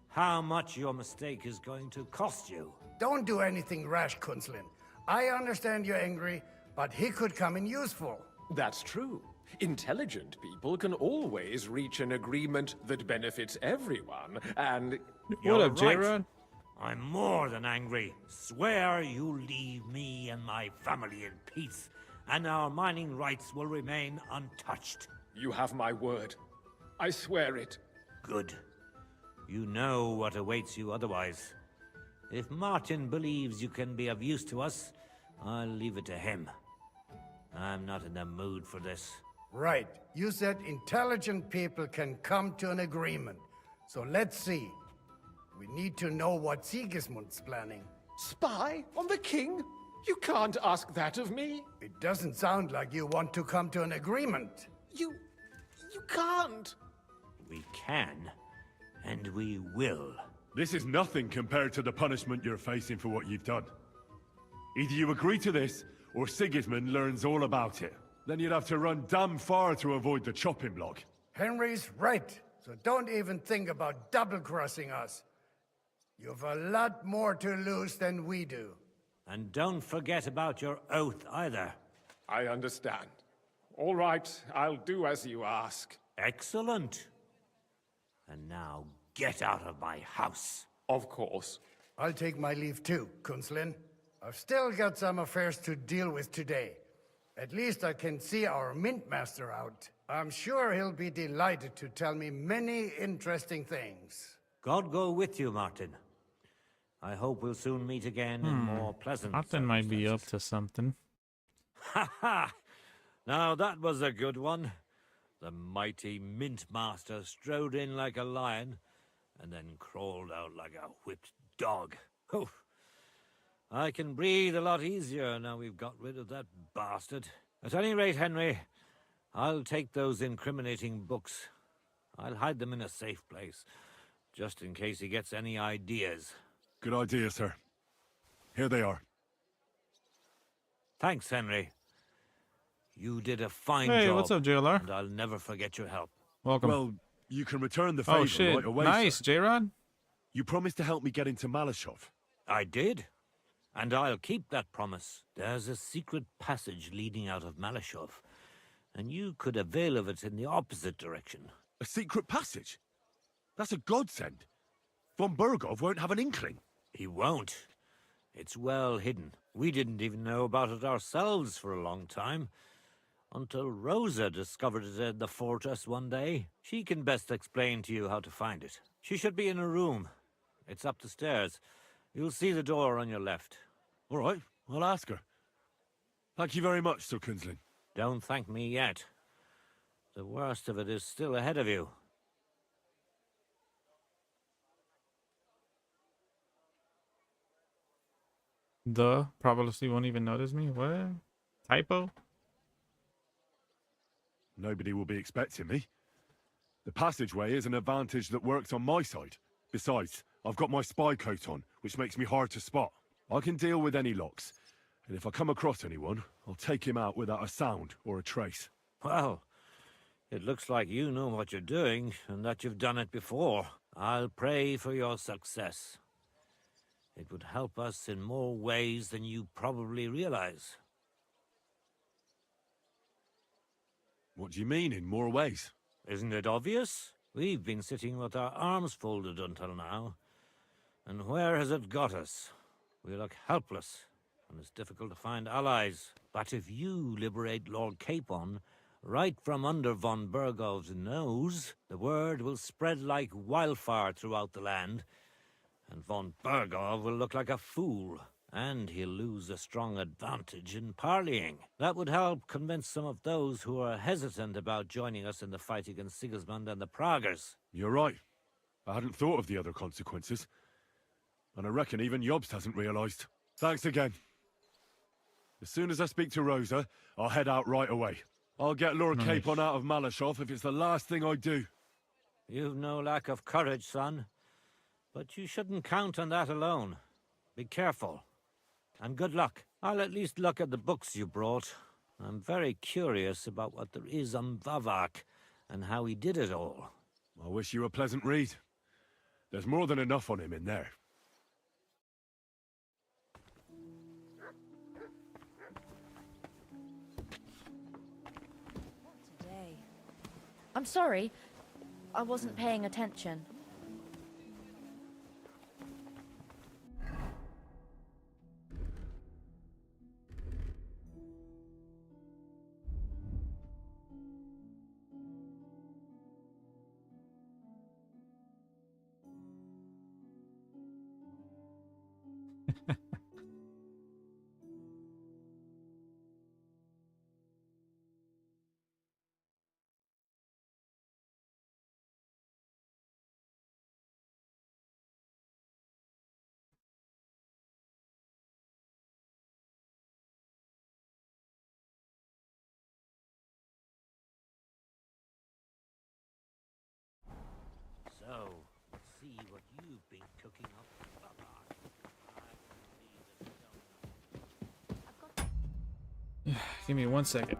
how much your mistake is going to cost you. Don't do anything rash, Kunzlin. I understand you're angry, but he could come in useful. That's true. Intelligent people can always reach an agreement that benefits everyone, and... You're What up, right. J-Rod? I'm more than angry. Swear you leave me and my family in peace, and our mining rights will remain untouched. You have my word. I swear it. Good. You know what awaits you otherwise. If Martin believes you can be of use to us, I'll leave it to him. I'm not in the mood for this. Right. You said intelligent people can come to an agreement. So let's see. We need to know what Sigismund's planning. Spy on the king? You can't ask that of me. It doesn't sound like you want to come to an agreement. You can't. We can, and we will. This is nothing compared to the punishment you're facing for what you've done. Either you agree to this, or Sigismund learns all about it. Then you'd have to run damn far to avoid the chopping block. Henry's right, so don't even think about double-crossing us. You've a lot more to lose than we do. And don't forget about your oath either. I understand. All right, I'll do as you ask. Excellent. And now get out of my house. Of course. I'll take my leave too, Kunzlin. I've still got some affairs to deal with today. At least I can see our mint master out. I'm sure he'll be delighted to tell me many interesting things. God go with you, Martin. I hope we'll soon meet again in more pleasant Martin might be up to something. Ha ha! Now that was a good one. The mighty Mint Master strode in like a lion, and then crawled out like a whipped dog. Oof. I can breathe a lot easier now we've got rid of that bastard. At any rate, Henry, I'll take those incriminating books. I'll hide them in a safe place, just in case he gets any ideas. Good idea, sir. Here they are. Thanks, Henry. You did a fine Hey, job. what's up, JLR? And I'll never forget your help. Welcome. Well, you can return the favor Oh shit! right away, Nice, sir. J-Rod. You promised to help me get into Malashov. I did. And I'll keep that promise. There's a secret passage leading out of Malashov, and you could avail of it in the opposite direction. A secret passage? That's a godsend. Von Burgov won't have an inkling. He won't. It's well hidden. We didn't even know about it ourselves for a long time, until Rosa discovered it in the fortress one day. She can best explain to you how to find it. She should be in a room. It's up the stairs. You'll see the door on your left. All right, I'll ask her. Thank you very much, Sir Kunzlin. Don't thank me yet. The worst of it is still ahead of you. Probably won't even notice me. What? Typo? Nobody will be expecting me. The passageway is an advantage that works on my side. Besides, I've got my spy coat on, which makes me hard to spot. I can deal with any locks, and if I come across anyone, I'll take him out without a sound or a trace. Well, it looks like you know what you're doing, and that you've done it before. I'll pray for your success. It would help us in more ways than you probably realize. What do you mean, in more ways? Isn't it obvious? We've been sitting with our arms folded until now. And where has it got us? We look helpless, and it's difficult to find allies. But if you liberate Lord Capon, right from under von Burgov's nose, the word will spread like wildfire throughout the land, and von Burgov will look like a fool, and he'll lose a strong advantage in parleying. That would help convince some of those who are hesitant about joining us in the fight against Sigismund and the Praguers. You're right. I hadn't thought of the other consequences. And I reckon even Jobst hasn't realized. Thanks again. As soon as I speak to Rosa, I'll head out right away. I'll get Lord Capon out of Malashov if it's the last thing I do. You've no lack of courage, son. But you shouldn't count on that alone. Be careful. And good luck. I'll at least look at the books you brought. I'm very curious about what there is on Vavak and how he did it all. I wish you a pleasant read. There's more than enough on him in there. Today. I'm sorry. I wasn't paying attention. So, let's see what you've been cooking up, Vavak. Give me 1 second.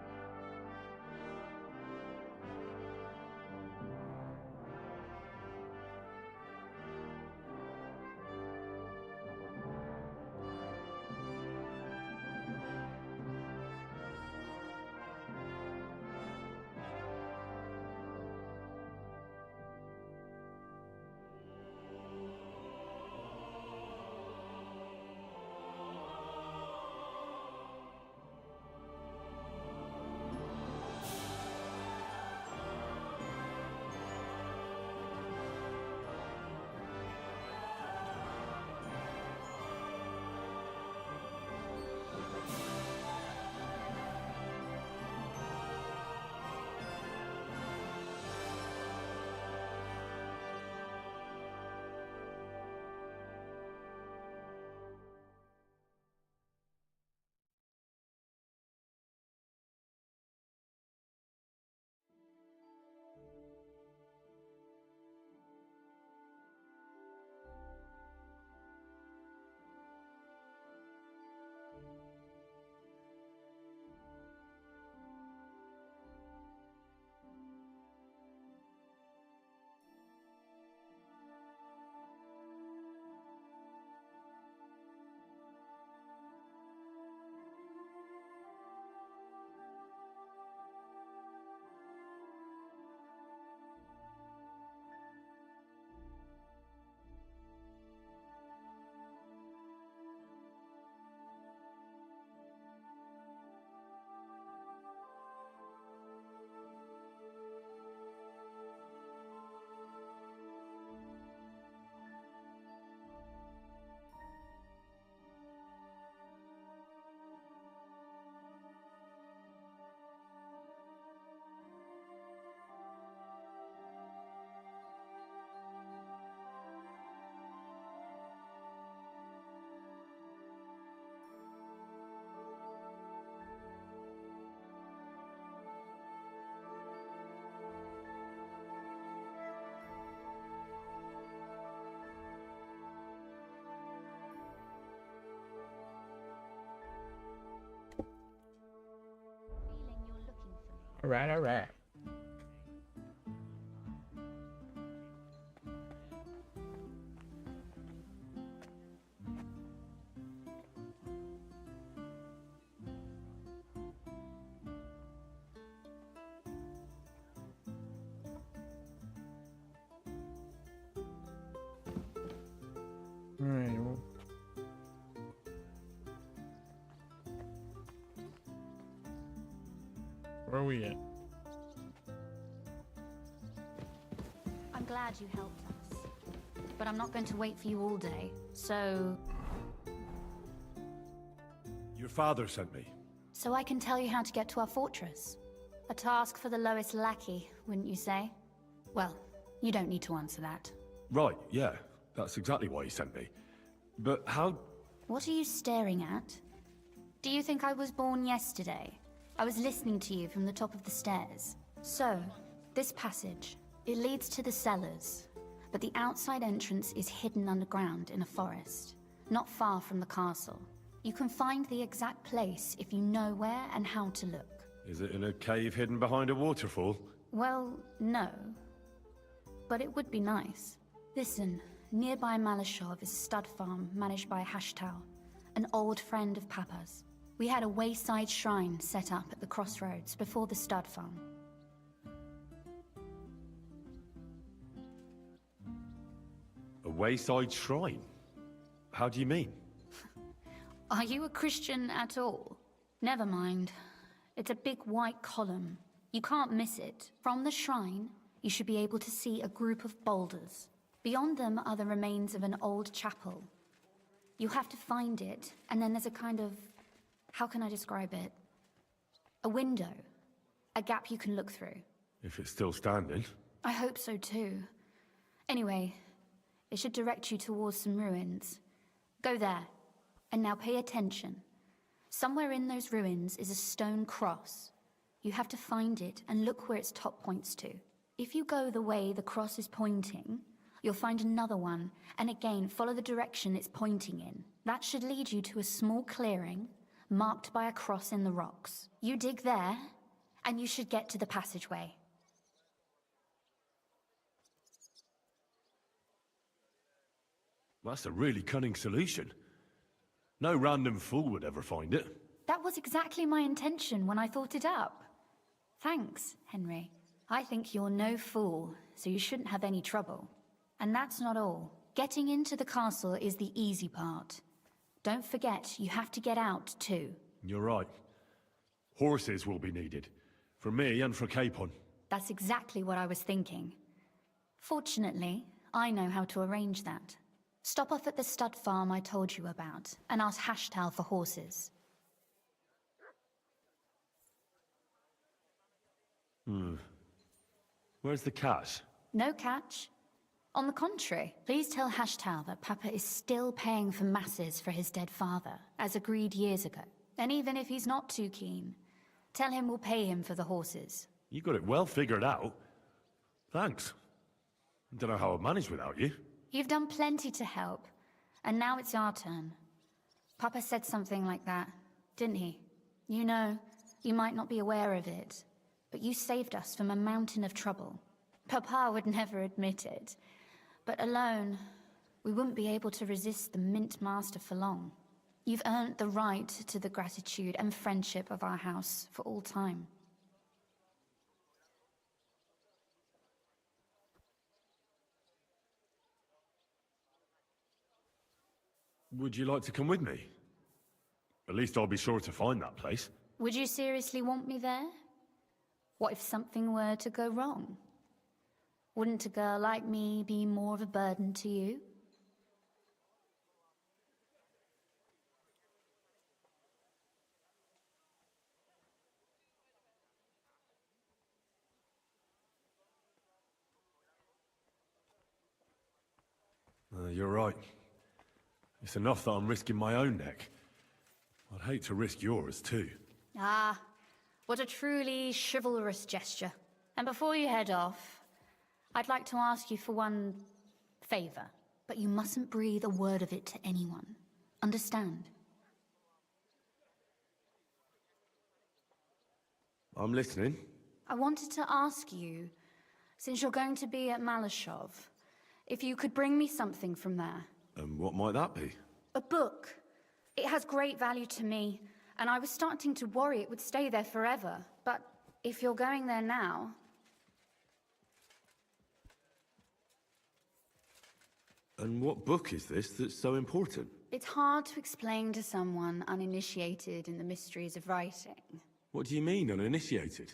Alright, alright. Alright, well. Where are we at? I'm glad you helped us. But I'm not going to wait for you all day, so... Your father sent me. So I can tell you how to get to our fortress. A task for the lowest lackey, wouldn't you say? Well, you don't need to answer that. Right, yeah. That's exactly why he sent me. But how... What are you staring at? Do you think I was born yesterday? I was listening to you from the top of the stairs. So, this passage, it leads to the cellars, but the outside entrance is hidden underground in a forest, not far from the castle. You can find the exact place if you know where and how to look. Is it in a cave hidden behind a waterfall? Well, no. But it would be nice. Listen, nearby Malashov is a stud farm managed by Hashtal, an old friend of Papa's. We had a wayside shrine set up at the crossroads before the stud farm. A wayside shrine? How do you mean? Are you a Christian at all? Never mind. It's a big white column. You can't miss it. From the shrine, you should be able to see a group of boulders. Beyond them are the remains of an old chapel. You have to find it, and then there's a kind of... how can I describe it? A window. A gap you can look through. If it's still standing. I hope so too. Anyway, it should direct you towards some ruins. Go there. And now pay attention. Somewhere in those ruins is a stone cross. You have to find it and look where its top points to. If you go the way the cross is pointing, you'll find another one, and again follow the direction it's pointing in. That should lead you to a small clearing, marked by a cross in the rocks. You dig there, and you should get to the passageway. That's a really cunning solution. No random fool would ever find it. That was exactly my intention when I thought it up. Thanks, Henry. I think you're no fool, so you shouldn't have any trouble. And that's not all. Getting into the castle is the easy part. Don't forget, you have to get out, too. You're right. Horses will be needed. For me and for Capon. That's exactly what I was thinking. Fortunately, I know how to arrange that. Stop off at the stud farm I told you about, and ask Hashtal for horses. Where's the catch? No catch. On the contrary, please tell Hashtal that Papa is still paying for masses for his dead father, as agreed years ago. And even if he's not too keen, tell him we'll pay him for the horses. You got it well figured out. Thanks. Don't know how I'd manage without you. You've done plenty to help, and now it's our turn. Papa said something like that, didn't he? You know, you might not be aware of it, but you saved us from a mountain of trouble. Papa would never admit it, but alone, we wouldn't be able to resist the Mint Master for long. You've earned the right to the gratitude and friendship of our house for all time. Would you like to come with me? At least I'll be sure to find that place. Would you seriously want me there? What if something were to go wrong? Wouldn't a girl like me be more of a burden to you? You're right. It's enough that I'm risking my own neck. I'd hate to risk yours, too. Ah, what a truly chivalrous gesture. And before you head off, I'd like to ask you for one favor. But you mustn't breathe a word of it to anyone. Understand? I'm listening. I wanted to ask you, since you're going to be at Malashov, if you could bring me something from there. And what might that be? A book. It has great value to me, and I was starting to worry it would stay there forever. But if you're going there now... And what book is this that's so important? It's hard to explain to someone uninitiated in the mysteries of writing. What do you mean, uninitiated?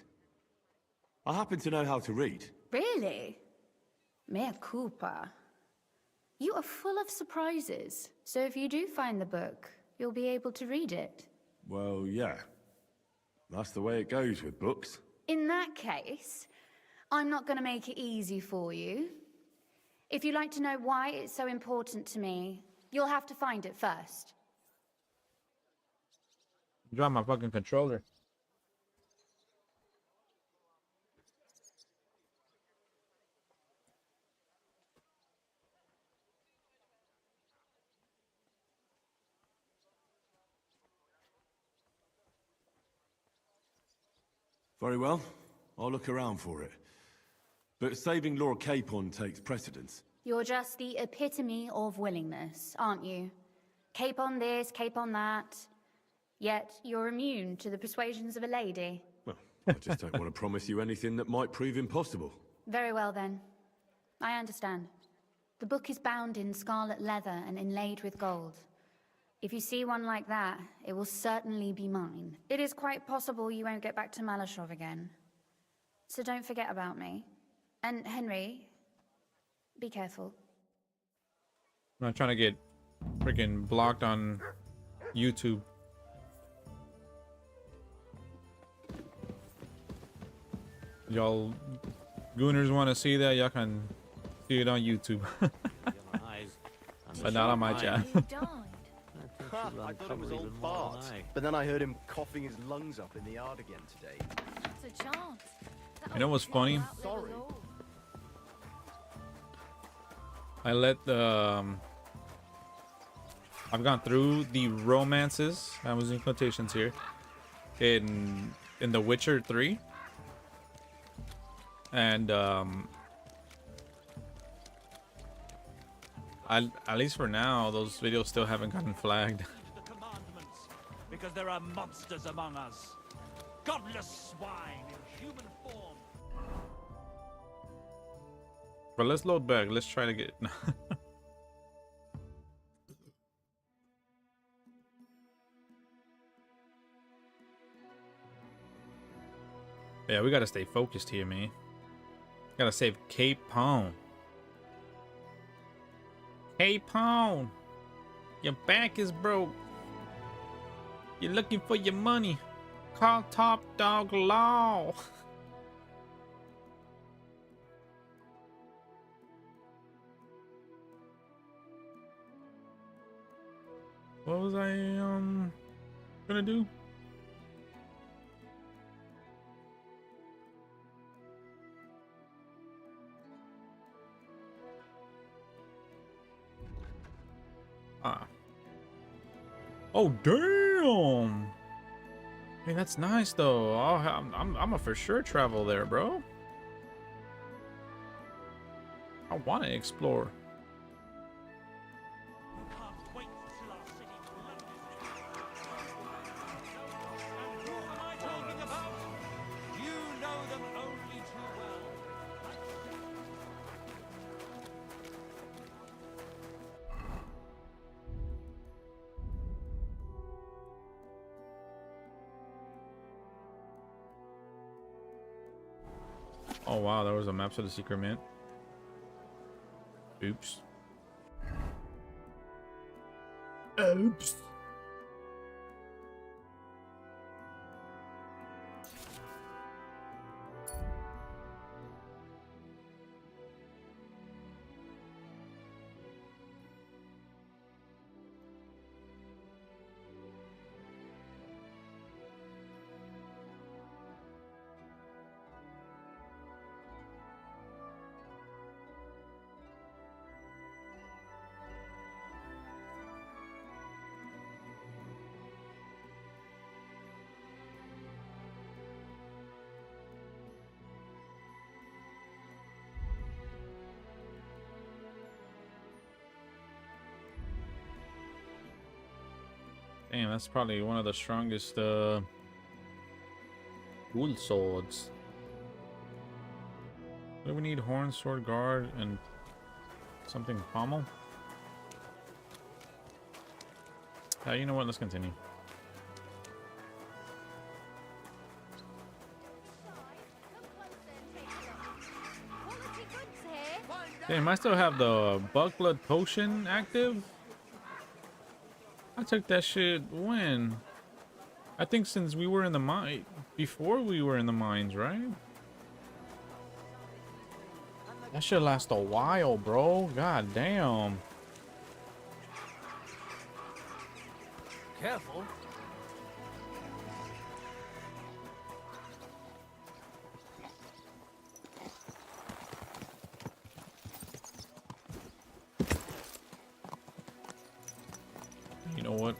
I happen to know how to read. Really? Mea culpa. You are full of surprises, so if you do find the book, you'll be able to read it. Well, yeah. That's the way it goes with books. In that case, I'm not going to make it easy for you. If you'd like to know why it's so important to me, you'll have to find it first. Drop my fucking controller. Very well. I'll look around for it. But saving Lord Capon takes precedence. You're just the epitome of willingness, aren't you? Cape on this, cape on that. Yet you're immune to the persuasions of a lady. Well, I just don't want to promise you anything that might prove impossible. Very well then. I understand. The book is bound in scarlet leather and inlaid with gold. If you see one like that, it will certainly be mine. It is quite possible you won't get back to Malashov again. So don't forget about me. And Henry, be careful. I'm not trying to get freaking blocked on YouTube. Y'all gooners want to see that? Y'all can see it on YouTube. But not on my channel. I thought it was old Bart, but then I heard him coughing his lungs up in the yard again today. That's a chance. You know what's funny? Sorry. I let the I've gone through the romances, I was in quotations here, in The Witcher 3, and at least for now, those videos still haven't gotten flagged. Because there are monsters among us. Godless swine in human form. But let's load back. Let's try to get... Yeah, we gotta stay focused here, man. Gotta save Capon. Capon! Your back is broke. You're looking for your money. Call Top Dog Law. What was I gonna do? Oh damn! Hey, that's nice though. I'm a for sure travel there, bro. I want to explore. Oh wow, there was a map to the secret mint. Oops. Oops. Damn, that's probably one of the strongest dual swords. Do we need horn, sword, guard, and something pommel? You know what? Let's continue. Damn, I still have the Buckblood potion active. I took that shit when? I think since we were in the mine, before we were in the mines, right? That should last a while, bro. God damn. Careful. You know what?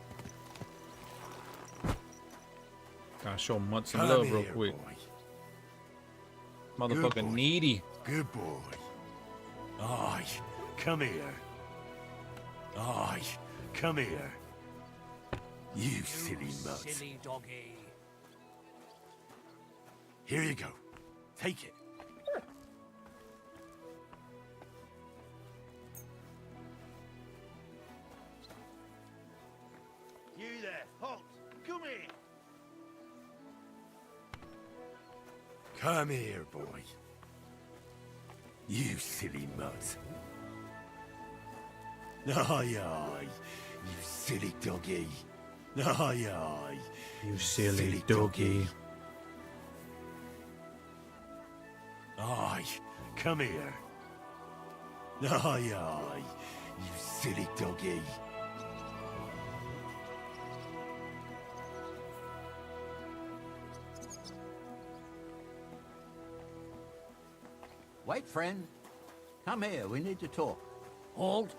Gotta show Mutt some love real quick. Motherfucking needy. Good boy. Aye, come here. Aye, come here. You silly mutt. Silly doggy. Here you go. Take it. You there, halt! Come here! Come here, boy. You silly mutt. Aye, aye. You silly doggy. Aye, aye. You silly doggy. Aye, come here. Aye, aye. You silly doggy. Wait, friend. Come here, we need to talk. Halt.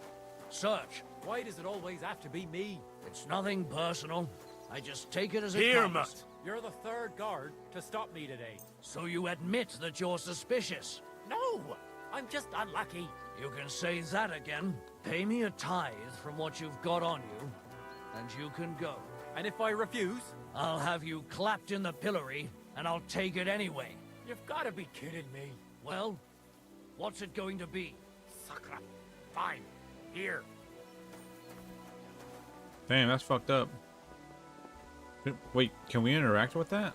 Search. Why does it always have to be me? It's nothing personal. I just take it as it Here, comes. Mutt. You're the third guard to stop me today. So you admit that you're suspicious? No! I'm just unlucky. You can say that again. Pay me a tithe from what you've got on you, and you can go. And if I refuse? I'll have you clapped in the pillory, and I'll take it anyway. You've got to be kidding me. Well, what's it going to be? Sakra. Fine. Here. Damn, that's fucked up. Wait, can we interact with that?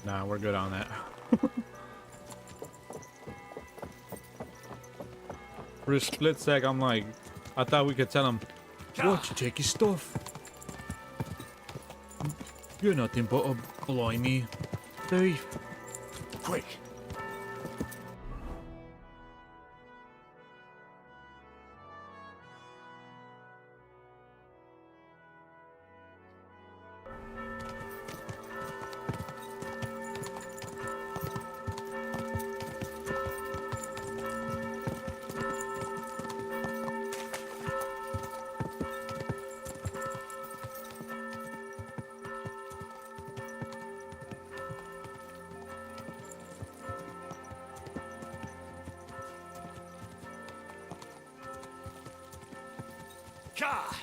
Nah, we're good on that. For a split sec, I'm like, I thought we could tell him, "What, you take your stuff? You're nothing but a blimey thief." Quick. Ka!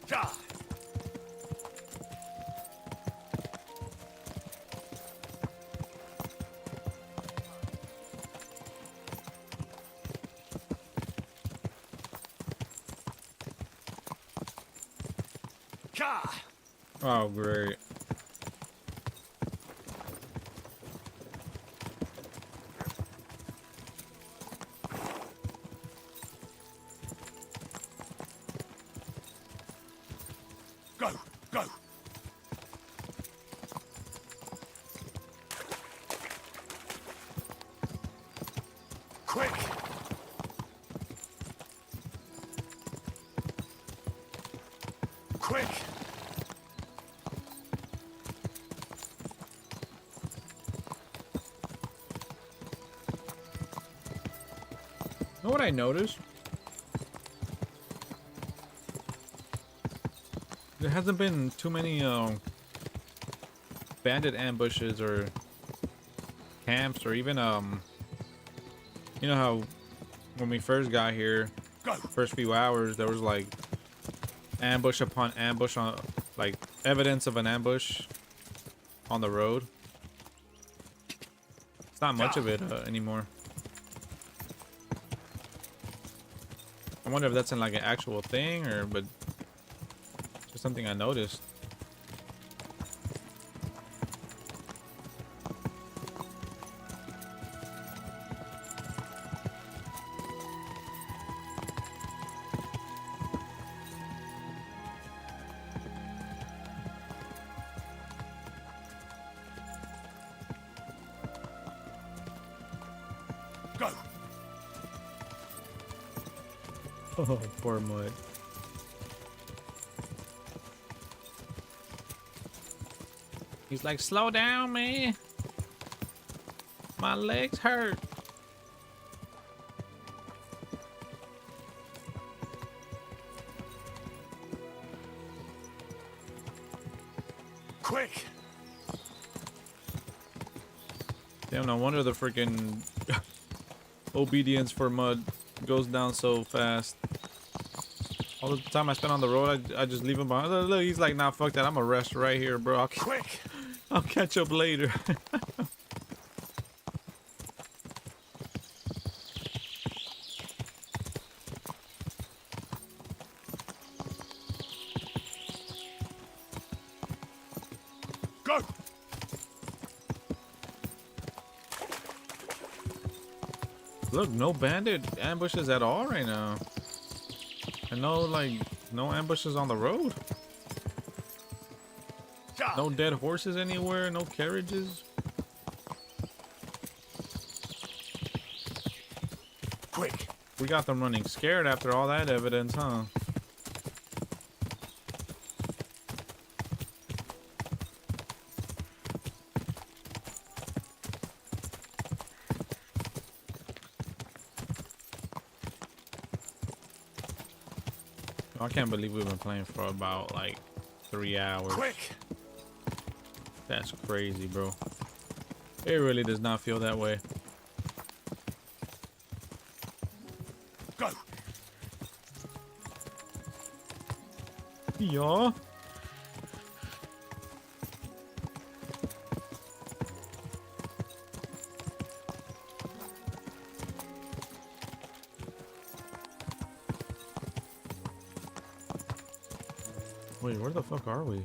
Ka! Ka! Oh, great. Go, go. Quick. Quick. what I noticed? There hasn't been too many bandit ambushes or camps, or even you know how when we first got here, first few hours, there was like ambush upon ambush on, like evidence of an ambush on the road. It's not much of it anymore. I wonder if that's in like an actual thing, or but just something I noticed. Go. Oh, poor Mud. He's like, slow down, man. My legs hurt. Quick. Damn, no wonder the freaking obedience for Mud goes down so fast. All the time I spend on the road, I just leave him behind. Look, he's like, nah, fuck that. I'm gonna rest right here, bro. Quick. I'll catch up later. Go. Look, no bandit ambushes at all right now. And no, like, no ambushes on the road. No dead horses anywhere, no carriages. Quick. We got them running scared after all that evidence, huh? I can't believe we've been playing for about like 3 hours. Quick. That's crazy, bro. It really does not feel that way. Go. Yeah. Wait, where the fuck are we?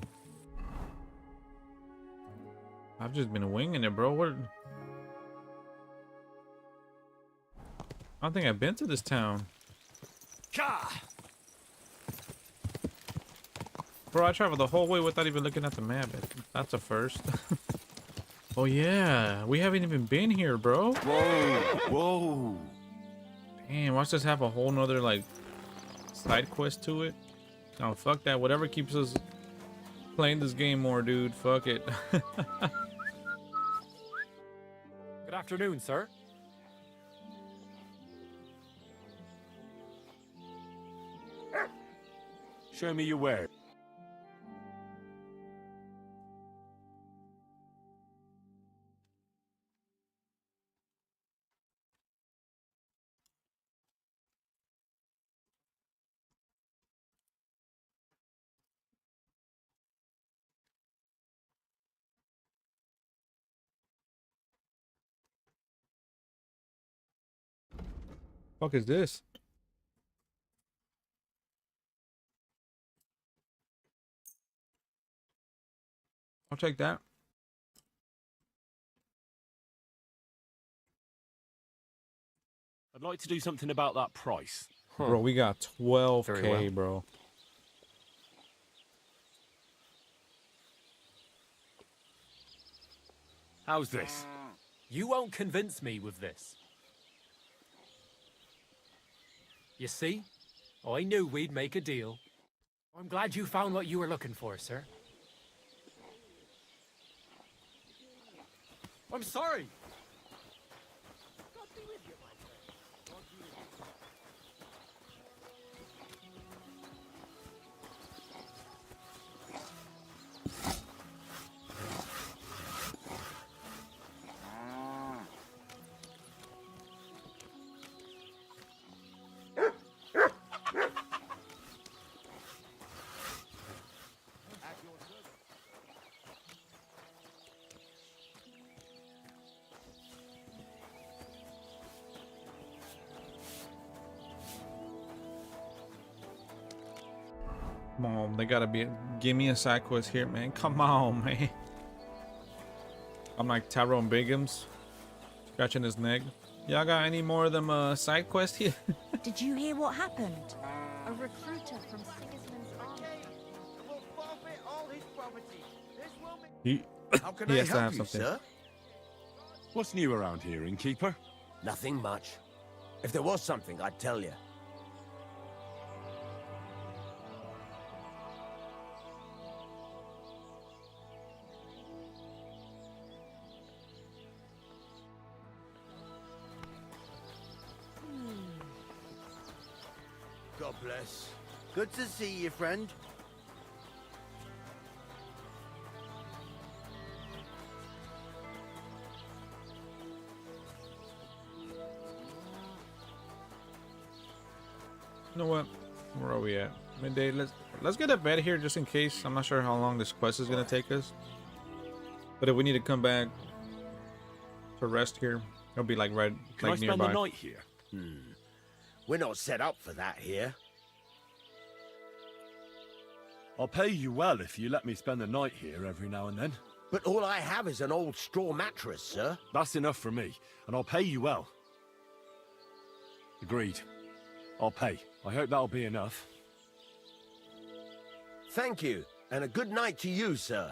I've just been winging it, bro. What? I don't think I've been to this town. Bro, I traveled the whole way without even looking at the map. That's a first. Oh yeah, we haven't even been here, bro. Whoa, whoa. Damn, watch this have a whole nother like side quest to it. Oh, fuck that. Whatever keeps us playing this game more, dude. Fuck it. Good afternoon, sir. Show me your wares. Fuck is this? I'll take that. I'd like to do something about that price. Bro, we got 12K, bro. How's this? You won't convince me with this. You see? I knew we'd make a deal. I'm glad you found what you were looking for, sir. I'm sorry. Come on, they gotta be. Give me a side quest here, man. Come on, man. I'm like Tyrone Biggums, scratching his neck. Y'all got any more of them side quests here? Did you hear what happened? A recruiter from Sigismund's army. Will forfeit all his property. This will He, How can he I has to help have you, something. sir? What's new around here, innkeeper? Nothing much. If there was something, I'd tell you. God bless. Good to see you, friend. You know what? Where are we at? Midday. Let's get a bed here just in case. I'm not sure how long this quest is gonna take us. But if we need to come back to rest here, it'll be like right Can I like spend nearby. the night here? We're not set up for that here. I'll pay you well if you let me spend the night here every now and then. But all I have is an old straw mattress, sir. That's enough for me, and I'll pay you well. Agreed. I'll pay. I hope that'll be enough. Thank you, and a good night to you, sir.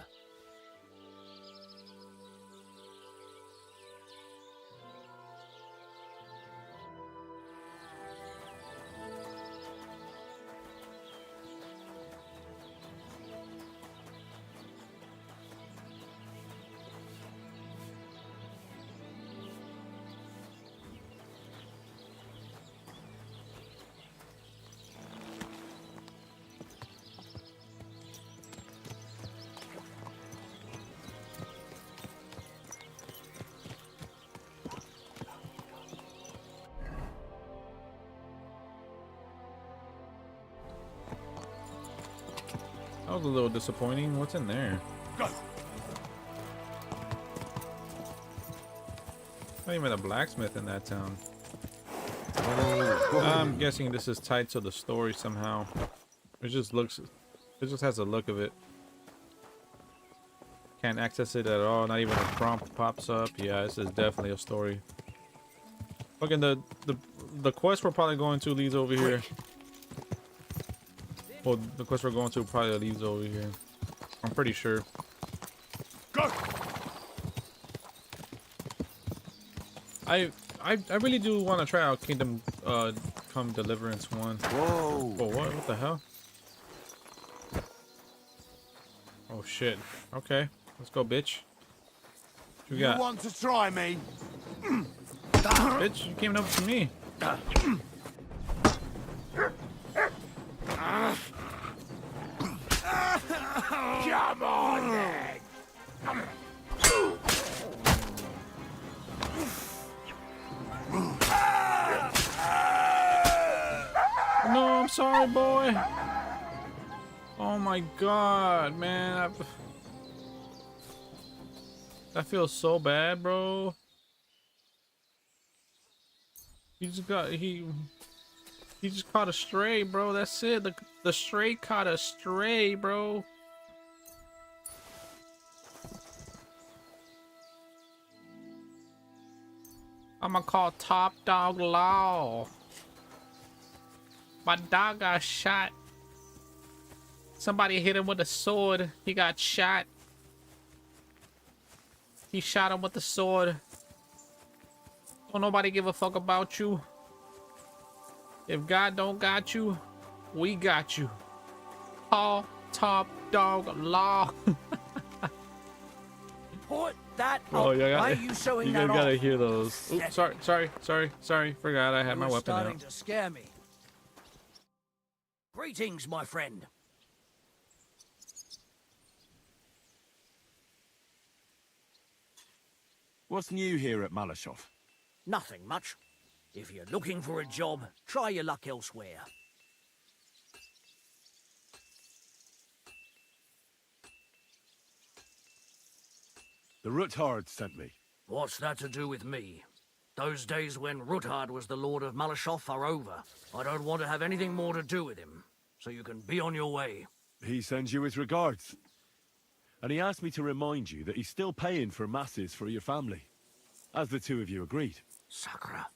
That was a little disappointing. What's in there? Not even a blacksmith in that town. I'm guessing this is tied to the story somehow. It just has a look of it. Can't access it at all. Not even a prompt pops up. Yeah, this is definitely a story. Fucking the quest we're probably going to leads over here. Well, the quest we're going to probably leads over here. I'm pretty sure. Go. I really do want to try out Kingdom Come Deliverance 1. Whoa. Oh, what the hell? Oh shit. Okay, let's go, bitch. What you got? You want to try me? Bitch, you came up to me. Come on, then. No, I'm sorry, boy. Oh my god, man. That feels so bad, bro. He just caught a stray, bro. That's it. The stray caught a stray, bro. I'ma call Top Dog Law. My dog got shot. Somebody hit him with a sword. He got shot. He shot him with the sword. Don't nobody give a fuck about you. If God don't got you, we got you. Call Top Dog Law. Put that Oh, up. yeah, Why are you showing you that gotta off? hear those. Oops, sorry. Forgot I had my You're weapon starting out. to scare me. Greetings, my friend. What's new here at Malashov? Nothing much. If you're looking for a job, try your luck elsewhere. The Ruthard sent me. What's that to do with me? Those days when Ruthard was the Lord of Malashov are over. I don't want to have anything more to do with him, so you can be on your way. He sends you his regards. And he asked me to remind you that he's still paying for masses for your family, as the two of you agreed. Sakura.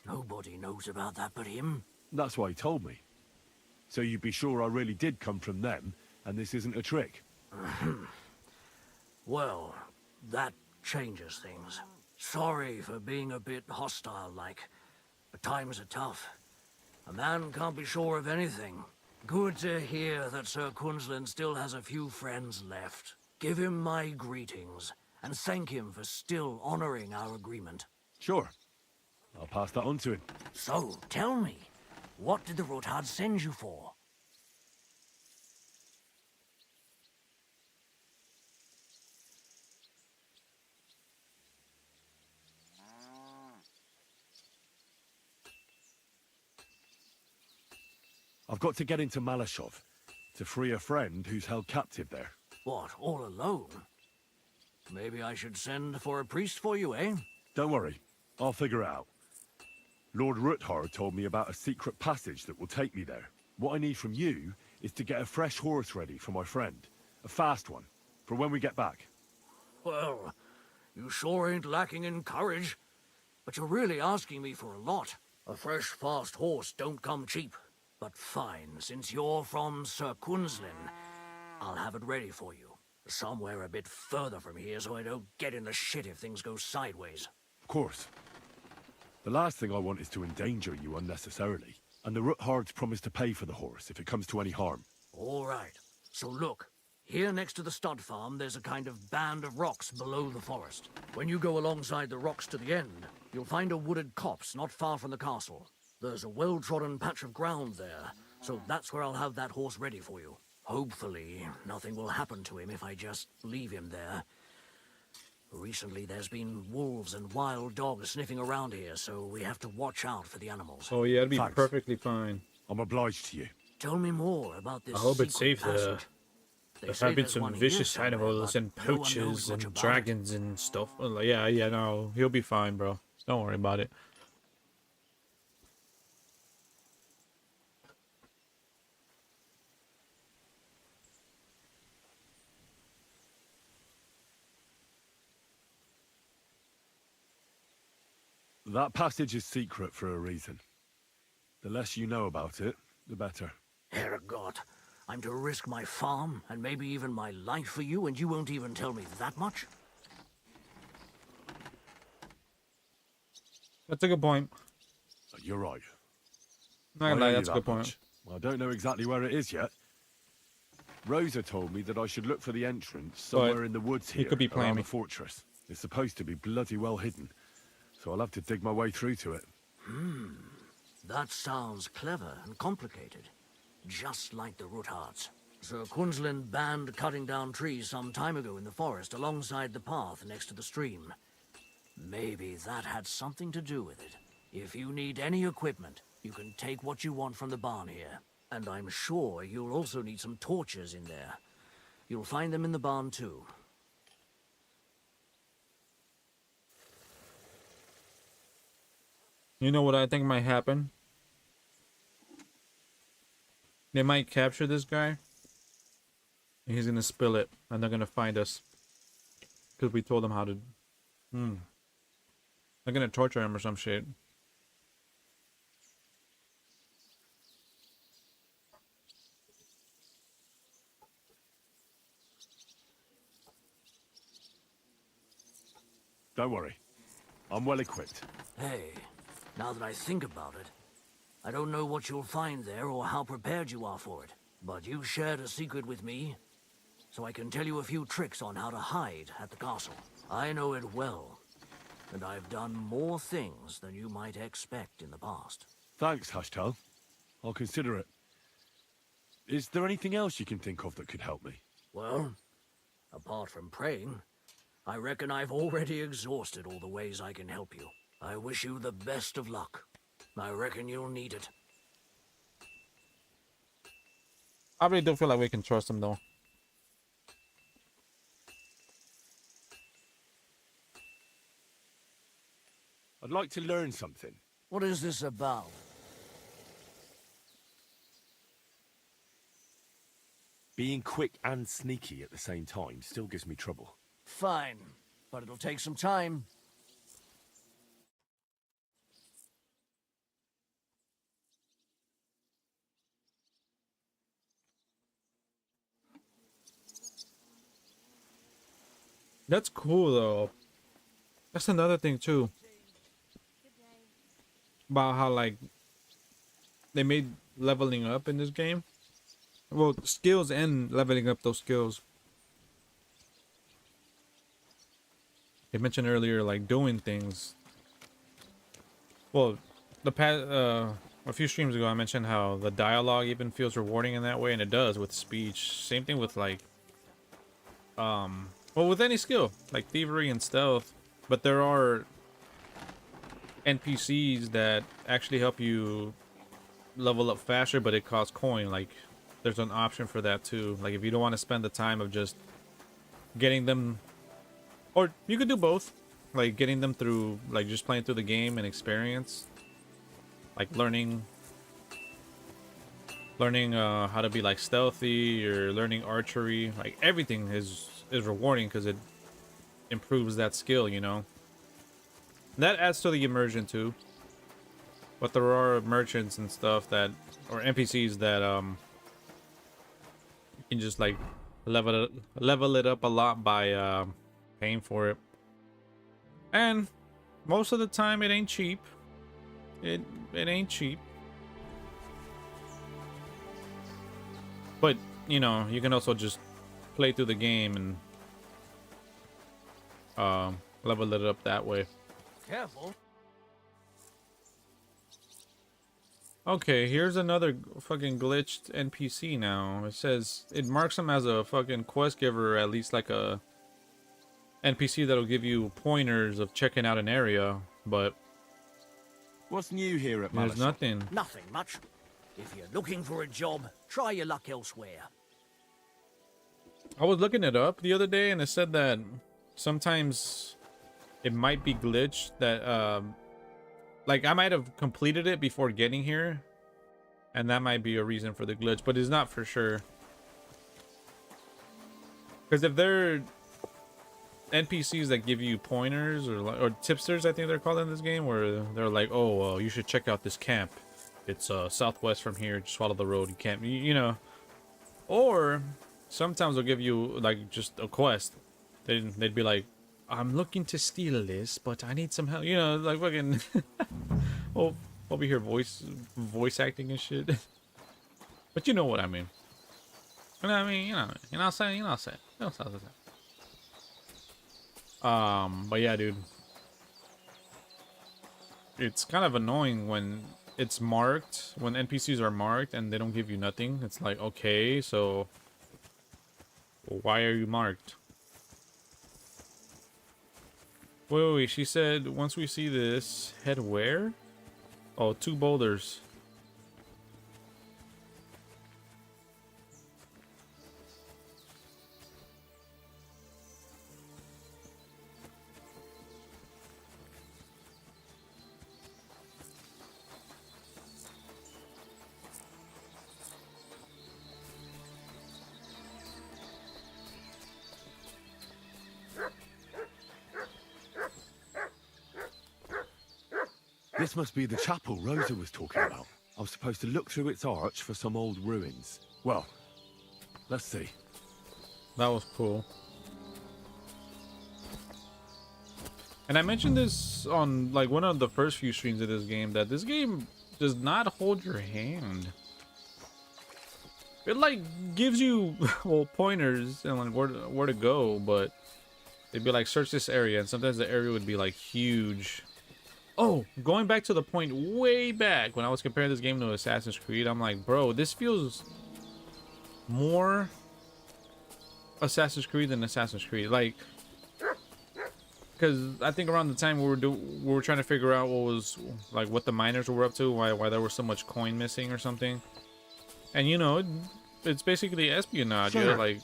Nobody knows about that but him. That's why he told me. So you'd be sure I really did come from them, and this isn't a trick. Well, that changes things. Sorry for being a bit hostile-like, but times are tough. A man can't be sure of anything. Good to hear that Sir Quinlan still has a few friends left. Give him my greetings, and thank him for still honoring our agreement. Sure. I'll pass that on to him. So, tell me, what did the Ruthard send you for? I've got to get into Malashov to free a friend who's held captive there. What, all alone? Maybe I should send for a priest for you, eh? Don't worry, I'll figure it out. Lord Ruthard told me about a secret passage that will take me there. What I need from you is to get a fresh horse ready for my friend. A fast one, for when we get back. Well, you sure ain't lacking in courage. But you're really asking me for a lot. A fresh, fast horse don't come cheap. But fine, since you're from Sir Quinlan, I'll have it ready for you. Somewhere a bit further from here so I don't get in the shit if things go sideways. Of course. The last thing I want is to endanger you unnecessarily. And the Ruthards promised to pay for the horse if it comes to any harm. All right. So look, here next to the stud farm, there's a kind of band of rocks below the forest. When you go alongside the rocks to the end, you'll find a wooded copse not far from the castle. There's a well-trodden patch of ground there, so that's where I'll have that horse ready for you. Hopefully, nothing will happen to him if I just leave him there. Recently, there's been wolves and wild dogs sniffing around here, so we have to watch out for the animals. Oh yeah, it'd be perfectly fine. I'm obliged to you. Tell me more about this. I hope it's safe there. passage. There say have been there's some one here vicious somewhere, animals but and no one knows poachers much and about it. dragons and stuff. Well, yeah, no, he'll be fine, bro. Don't worry about it. That passage is secret for a reason. The less you know about it, the better. Herregott, I'm to risk my farm and maybe even my life for you, and you won't even tell me that much? That's a good point. You're right. Not gonna lie, that's a good point. I don't know exactly where it is yet. Rosa told me that I should look for the entrance somewhere in the woods here, he could be playing around me. the fortress. It's supposed to be bloody well hidden, so I'll have to dig my way through to it. That sounds clever and complicated. Just like the Ruthards. Sir Quinlan banned cutting down trees some time ago in the forest alongside the path next to the stream. Maybe that had something to do with it. If you need any equipment, you can take what you want from the barn here. And I'm sure you'll also need some torches in there. You'll find them in the barn too. You know what I think might happen? They might capture this guy. And he's gonna spill it. And they're gonna find us. Because we told them how to... They're gonna torture him or some shit. Don't worry. I'm well equipped. Hey, now that I think about it, I don't know what you'll find there or how prepared you are for it. But you shared a secret with me, so I can tell you a few tricks on how to hide at the castle. I know it well, and I've done more things than you might expect in the past. Thanks, Hashtal. I'll consider it. Is there anything else you can think of that could help me? Well, apart from praying, I reckon I've already exhausted all the ways I can help you. I wish you the best of luck. I reckon you'll need it. I really don't feel like we can trust him though. I'd like to learn something. What is this about? Being quick and sneaky at the same time still gives me trouble. Fine, but it'll take some time. That's cool though. That's another thing too. About how like they made leveling up in this game. Well, skills and leveling up those skills. They mentioned earlier like doing things. Well, the past a few streams ago I mentioned how the dialogue even feels rewarding in that way, and it does with speech. Same thing with like well, with any skill like thievery and stealth, but there are NPCs that actually help you level up faster, but it costs coin. Like there's an option for that too. Like if you don't want to spend the time of just getting them, or you could do both, like getting them through like just playing through the game and experience, like learning how to be like stealthy or learning archery. Like everything is rewarding because it improves that skill, you know. That adds to the immersion too. But there are merchants and stuff that, or NPCs that you can just like level it up a lot by paying for it. And most of the time it ain't cheap. It ain't cheap. But you know, you can also just play through the game and level it up that way. Careful. Okay, here's another fucking glitched NPC now. It says it marks him as a fucking quest giver, or at least like a NPC that'll give you pointers of checking out an area, but what's new here at there's nothing. Nothing much. If you're looking for a job, try your luck elsewhere. I was looking it up the other day and it said that sometimes it might be glitched, that like I might have completed it before getting here, and that might be a reason for the glitch, but it's not for sure. Because if they're NPCs that give you pointers or tipsters, I think they're called in this game, where they're like, oh, you should check out this camp. It's southwest from here. Just follow the road. You can't, you know. Or sometimes they'll give you like just a quest. They'd be like, I'm looking to steal this, but I need some help. You know, like fucking oh, over here voice acting and shit. But you know what I mean. You know what I mean? You know what I'm saying? You know what I'm saying? But yeah, dude. It's kind of annoying when it's marked, when NPCs are marked and they don't give you nothing. It's like, okay, so why are you marked? Wait, she said once we see this, head where? Oh, 2 boulders. This must be the chapel Rosa was talking about. I was supposed to look through its arch for some old ruins. Well, let's see. That was cool. And I mentioned this on like one of the first few streams of this game, that this game does not hold your hand. It like gives you well pointers and like where to go, but they'd be like, search this area, and sometimes the area would be like huge. Oh, going back to the point way back when I was comparing this game to Assassin's Creed, I'm like, bro, this feels more Assassin's Creed than Assassin's Creed. Like, because I think around the time we were trying to figure out what was like what the miners were up to, why there was so much coin missing or something. And you know, it's basically espionage. You like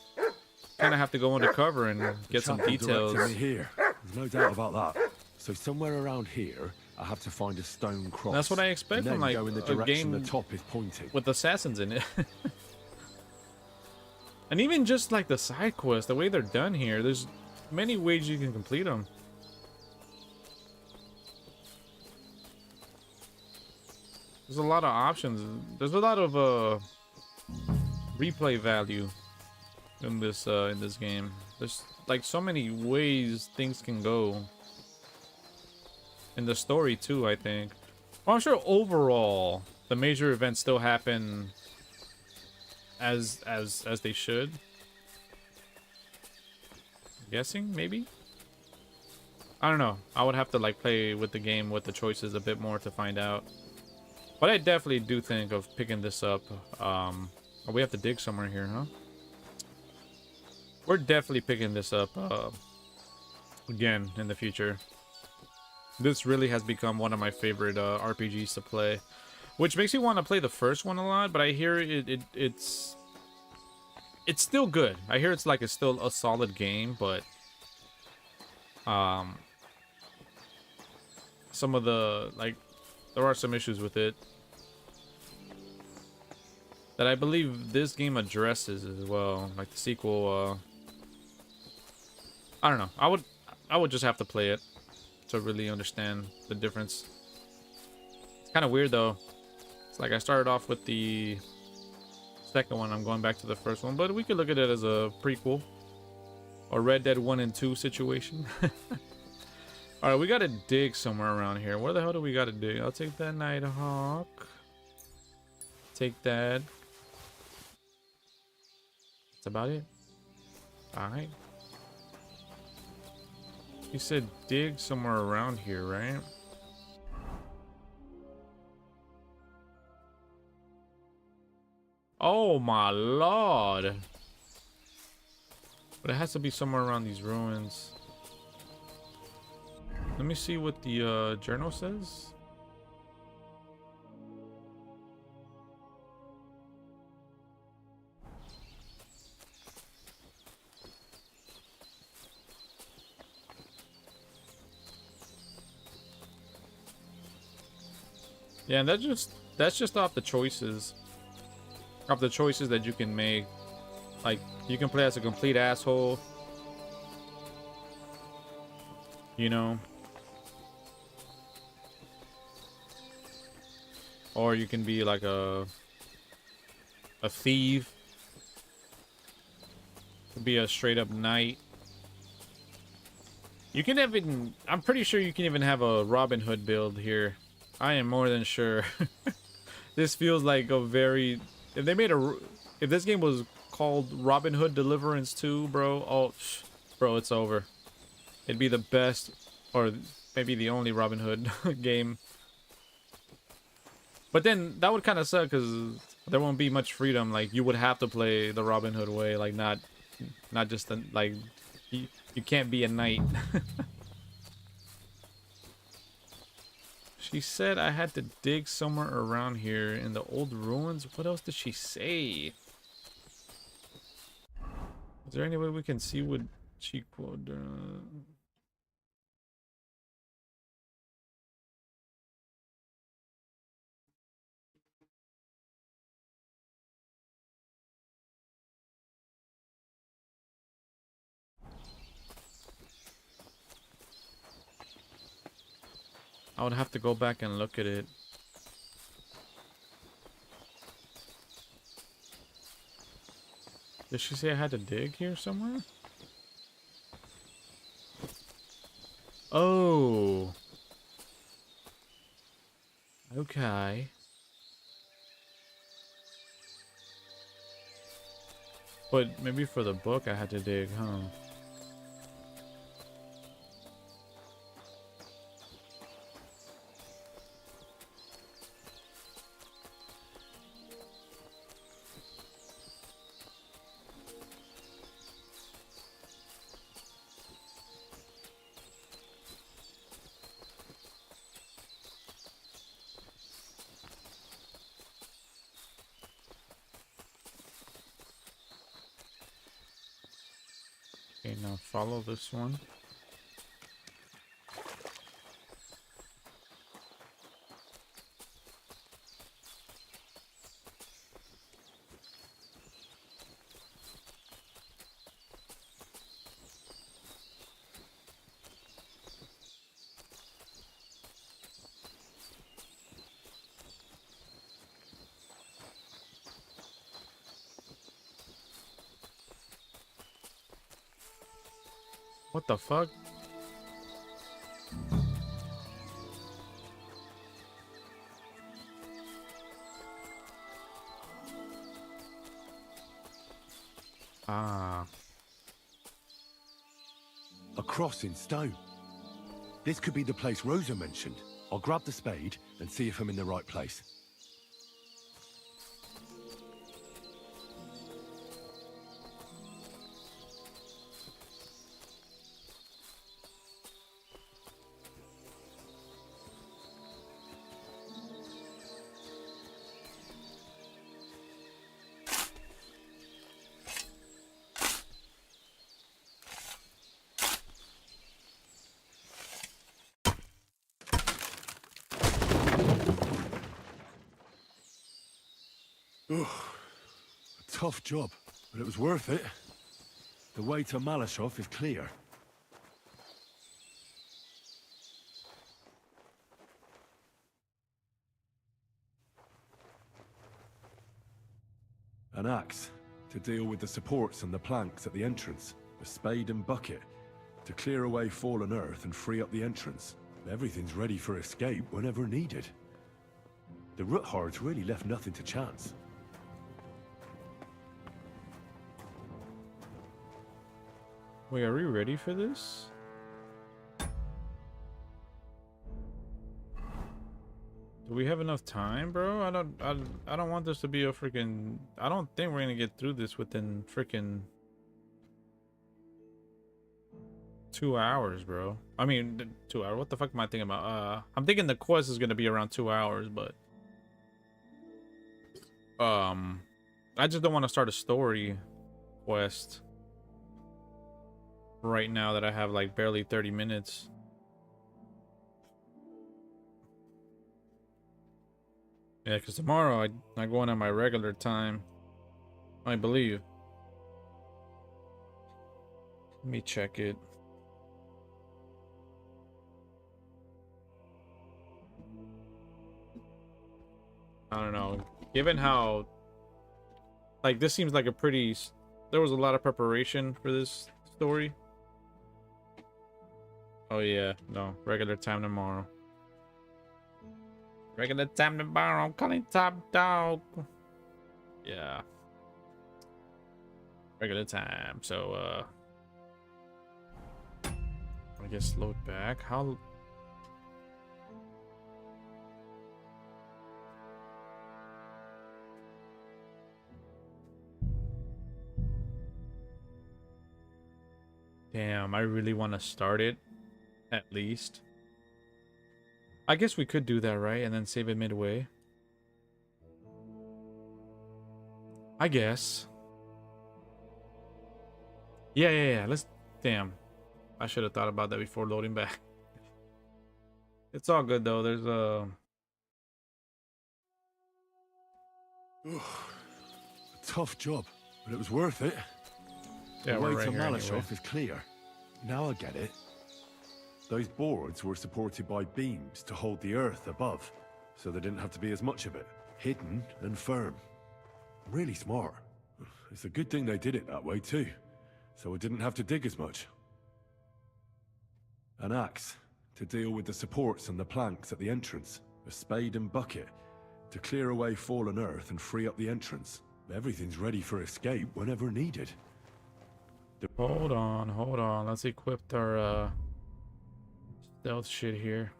kind of have to go undercover and get some details. Me here. There's no doubt about that. So somewhere around here, I have to find a stone cross. That's what I expect and from then like go in the a direction game the top is pointing. with assassins in it. And even just like the side quests, the way they're done here, there's many ways you can complete them. There's a lot of options. There's a lot of replay value in this game. There's like so many ways things can go. In the story too, I think. Well, I'm sure overall the major events still happen as they should. I'm guessing, maybe? I don't know. I would have to like play with the game with the choices a bit more to find out. But I definitely do think of picking this up. Oh, we have to dig somewhere here, huh? We're definitely picking this up again in the future. This really has become one of my favorite RPGs to play, which makes me want to play the first one a lot. But I hear it's still good. I hear it's still a solid game, but some of the there are some issues with it that I believe this game addresses as well. Like the sequel, I don't know. I would just have to play it to really understand the difference. It's kind of weird though. It's like I started off with the second one. I'm going back to the first one, but we could look at it as a prequel or Red Dead 1 and 2 situation. All right, we got to dig somewhere around here. Where the hell do we got to dig? I'll take that Nighthawk. Take that. That's about it. All right. You said dig somewhere around here, right? Oh my lord. But it has to be somewhere around these ruins. Let me see what the journal says. Yeah, and that's just off the choices. Off the choices that you can make. Like, you can play as a complete asshole. You know. Or you can be like a thief. Could be a straight up knight. You can even, I'm pretty sure you can even have a Robin Hood build here. I am more than sure. This feels like a very, if they made if this game was called Robin Hood Deliverance 2, bro, oh, bro, it's over. It'd be the best, or maybe the only Robin Hood game. But then that would kind of suck because there won't be much freedom. Like, you would have to play the Robin Hood way, like not just like you can't be a knight. She said I had to dig somewhere around here in the old ruins. What else did she say? Is there any way we can see what she quoted? I would have to go back and look at it. Did she say I had to dig here somewhere? Oh. Okay. But maybe for the book I had to dig, huh? Okay, now follow this one. What the fuck? Ah. A cross in stone. This could be the place Rosa mentioned. I'll grab the spade and see if I'm in the right place. Ugh, a tough job, but it was worth it. The way to Malashov is clear. An axe to deal with the supports and the planks at the entrance. A spade and bucket to clear away fallen earth and free up the entrance. Everything's ready for escape whenever needed. The Roothards really left nothing to chance. Wait, are we ready for this? Do we have enough time, bro? I don't want this to be a freaking... I don't think we're gonna get through this within freaking 2 hours, bro. I mean, 2 hours. What the fuck am I thinking about? I'm thinking the quest is gonna be around 2 hours, but I just don't want to start a story quest right now that I have like barely 30 minutes. Yeah, because tomorrow I go in at my regular time, I believe. Let me check it. I don't know. Given how, like, this seems like a pretty... There was a lot of preparation for this story. Oh yeah, no, regular time tomorrow. Regular time tomorrow, I'm calling top dog. Yeah. Regular time, so, I guess load back. How... Damn, I really want to start it, at least. I guess we could do that, right? And then save it midway. I guess. Yeah. Let's... Damn. I should have thought about that before loading back. It's all good, though. There's a... A tough job, but it was worth it. Yeah, the we're way right to here Malashov anyway. is clear. Now I get it. Those boards were supported by beams to hold the earth above, so there didn't have to be as much of it. Hidden and firm. Really smart. It's a good thing they did it that way too, so I didn't have to dig as much. An axe to deal with the supports and the planks at the entrance. A spade and bucket to clear away fallen earth and free up the entrance. Everything's ready for escape whenever needed. Hold on. Let's equip our stealth shit here.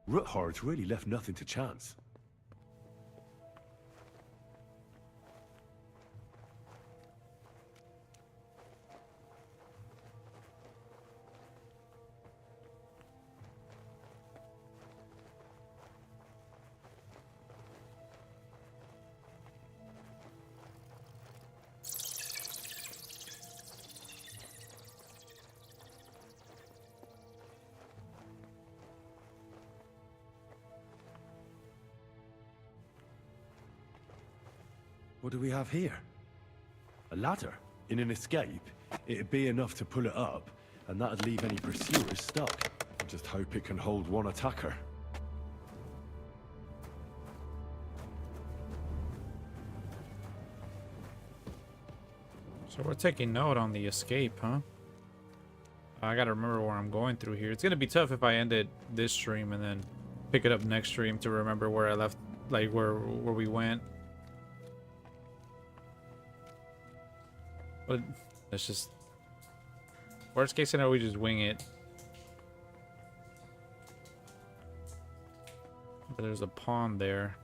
Ruthards really left nothing to chance. What do we have here? A ladder? In an escape, it'd be enough to pull it up, and that'd leave any pursuers stuck. I just hope it can hold one attacker. So we're taking note on the escape, huh? I gotta remember where I'm going through here. It's gonna be tough if I ended this stream and then pick it up next stream to remember where I left, like where we went. But let's just, worst case scenario, we just wing it. But there's a pond there.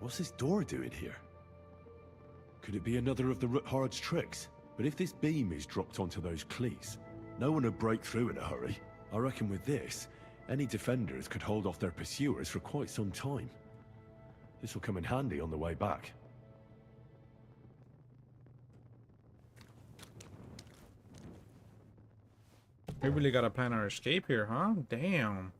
What's this door doing here? Could it be another of the Ruthard's tricks? But if this beam is dropped onto those cleats, no one would break through in a hurry. I reckon with this, any defenders could hold off their pursuers for quite some time. This will come in handy on the way back. We really gotta plan our escape here, huh? Damn.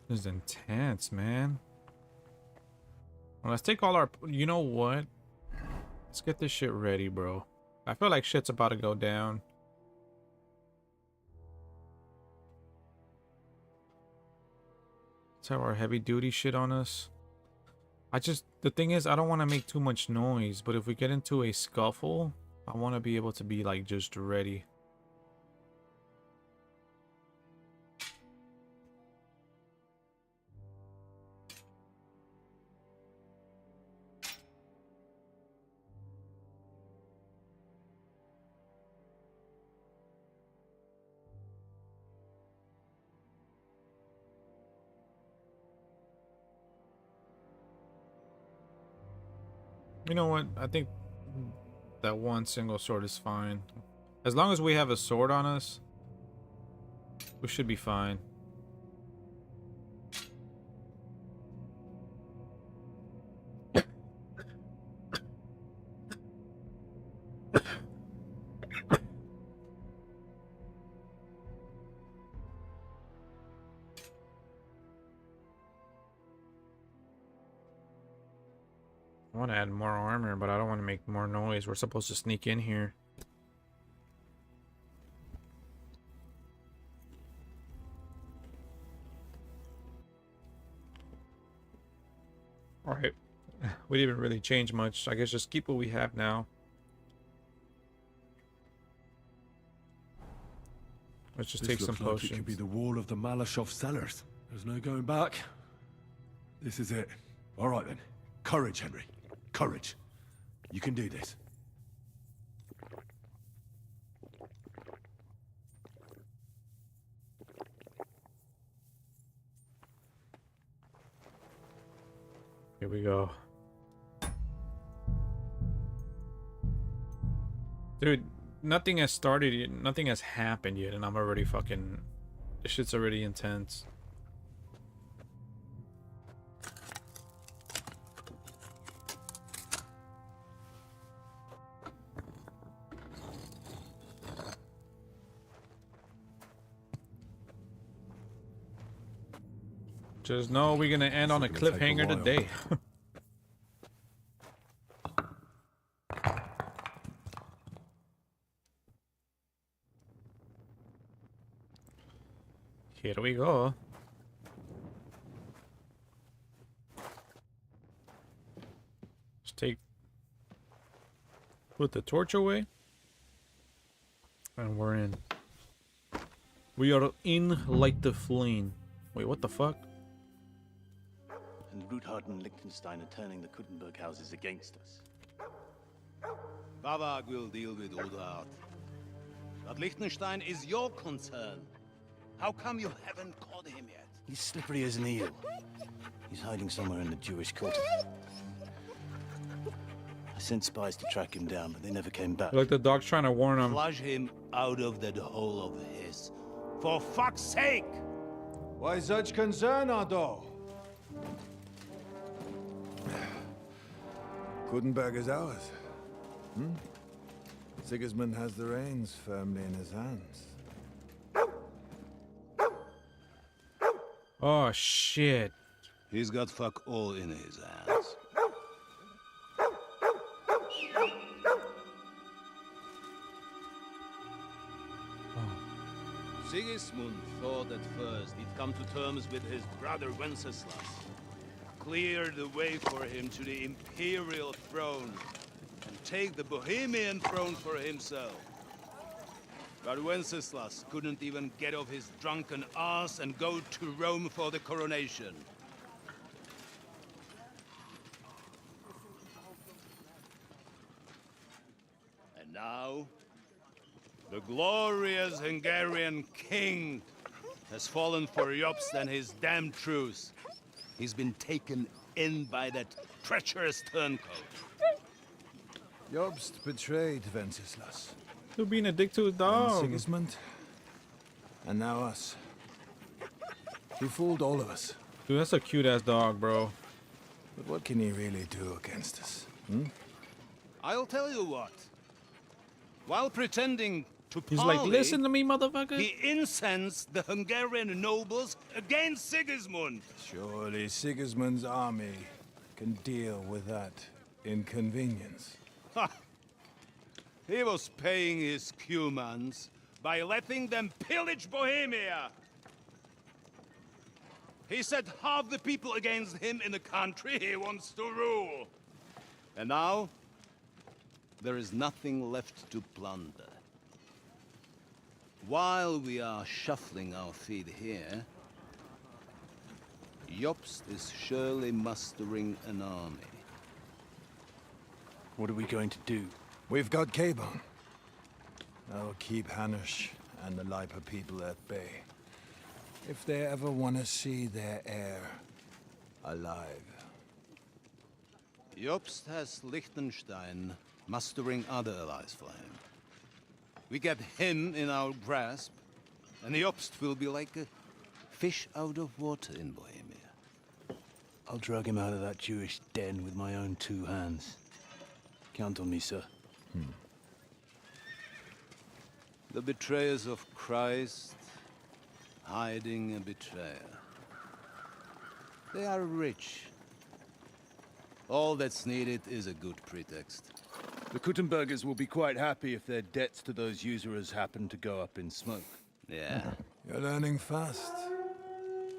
This is intense, man. Well, let's take all our... You know what? Let's get this shit ready, bro. I feel like shit's about to go down. Let's have our heavy duty shit on us. The thing is, I don't want to make too much noise, but if we get into a scuffle, I want to be able to be like just ready. You know what? I think that one single sword is fine. As long as we have a sword on us, we should be fine. I want to add more armor, but I don't want to make more noise. We're supposed to sneak in here. Alright. We didn't really change much. I guess just keep what we have now. Let's just take some potions. It could be the wall of the Malashov cellars. There's no going back. This is it. All right then. Courage, Henry. Courage. You can do this. Here we go. Dude, nothing has started yet. Nothing has happened yet, and I'm already fucking... This shit's already intense. Just know we're gonna end on a cliffhanger today. Here we go. Let's put the torch away. And we're in. We are in like the flame. Wait, what the fuck? And Ruthard and Liechtenstein are turning the Kuttenberg houses against us. Bavag will deal with Ruthard. But Liechtenstein is your concern. How come you haven't caught him yet? He's slippery as an eel. He's hiding somewhere in the Jewish quarter. I sent spies to track him down, but they never came back. Like the dog's trying to warn him. Flush him out of that hole of his. For fuck's sake! Why such concern, Ardo? Kuttenberg is ours. Sigismund has the reins firmly in his hands. Oh, shit. He's got fuck all in his hands. Sigismund thought at first he'd come to terms with his brother Wenceslas. Clear the way for him to the imperial throne and take the Bohemian throne for himself. But Wenceslas couldn't even get off his drunken ass and go to Rome for the coronation. And now, the glorious Hungarian king has fallen for Jobst and his damned truce. He's been taken in by that treacherous turncoat. Jobst betrayed Wenceslas. You're being a dick to a dog. Sigismund. And now us. He fooled all of us. Dude, that's a cute ass dog, bro. But what can he really do against us? I'll tell you what. While pretending to He's parley, like, listen to me, motherfucker. he incensed the Hungarian nobles against Sigismund. Surely Sigismund's army can deal with that inconvenience. Ha! He was paying his Cumans by letting them pillage Bohemia. He set half the people against him in the country he wants to rule. And now, there is nothing left to plunder. While we are shuffling our feet here, Jobst is surely mustering an army. What are we going to do? We've got Cabon. That'll keep Hanush and the Lipa people at bay. If they ever want to see their heir alive. Jobst has Liechtenstein mustering other allies for him. We get him in our grasp, and Jobst will be like a fish out of water in Bohemia. I'll drag him out of that Jewish den with my own two hands. Count on me, sir. The betrayers of Christ hiding a betrayer. They are rich. All that's needed is a good pretext. The Kuttenbergers will be quite happy if their debts to those usurers happen to go up in smoke. Yeah. You're learning fast,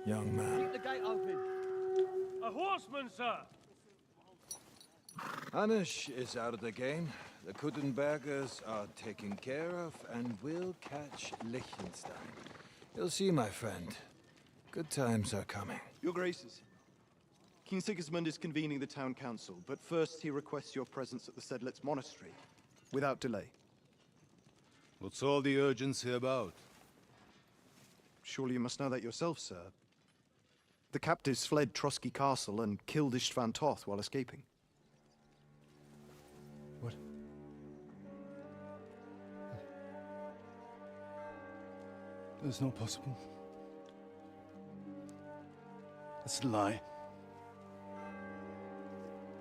young man. Keep the gate open. A horseman, sir. Hanush is out of the game. The Kuttenbergers are taken care of, and we'll catch Liechtenstein. You'll see, my friend. Good times are coming. Your Graces, King Sigismund is convening the town council, but first he requests your presence at the Sedlitz monastery, without delay. What's all the urgency about? Surely you must know that yourself, sir. The captives fled Trotsky Castle and killed Istvan Toth while escaping. What? That's not possible. That's a lie.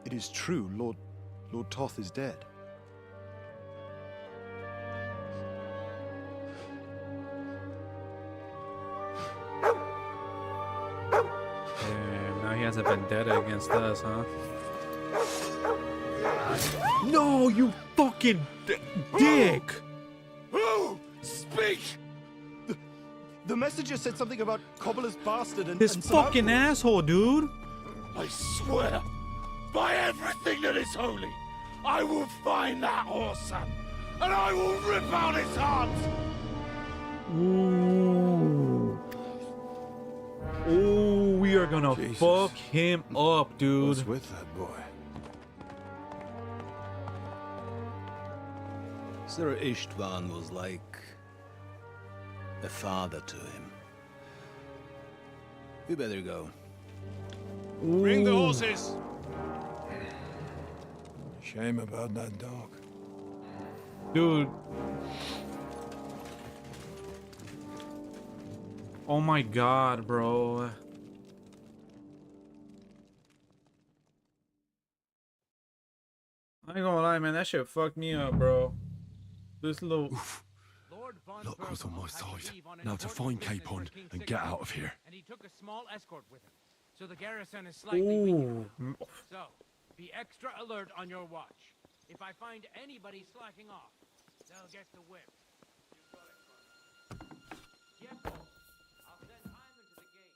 It is true, Lord Toth is dead. has a vendetta against us, huh? No, you fucking dick! Who? Speak! The messenger said something about Cobbler's bastard and This and some fucking outlaws. asshole, dude! I swear, by everything that is holy, I will find that whoreson, and I will rip out his heart! Ooh. Ooh, we are gonna fuck him up, dude. What's with that boy? Sir Istvan was like a father to him. We better go. Bring the horses! Shame about that dog. Dude. Oh my god, bro. I ain't gonna lie, man. That shit fucked me up, bro. This little... Luck was on my side. Now to find Capon and get out of here. And he took a small escort with him. So the garrison is slightly weakened. So, be extra alert on your watch. If I find anybody slacking off, they'll get the whip. Yep. I'll send Hyman to the gate.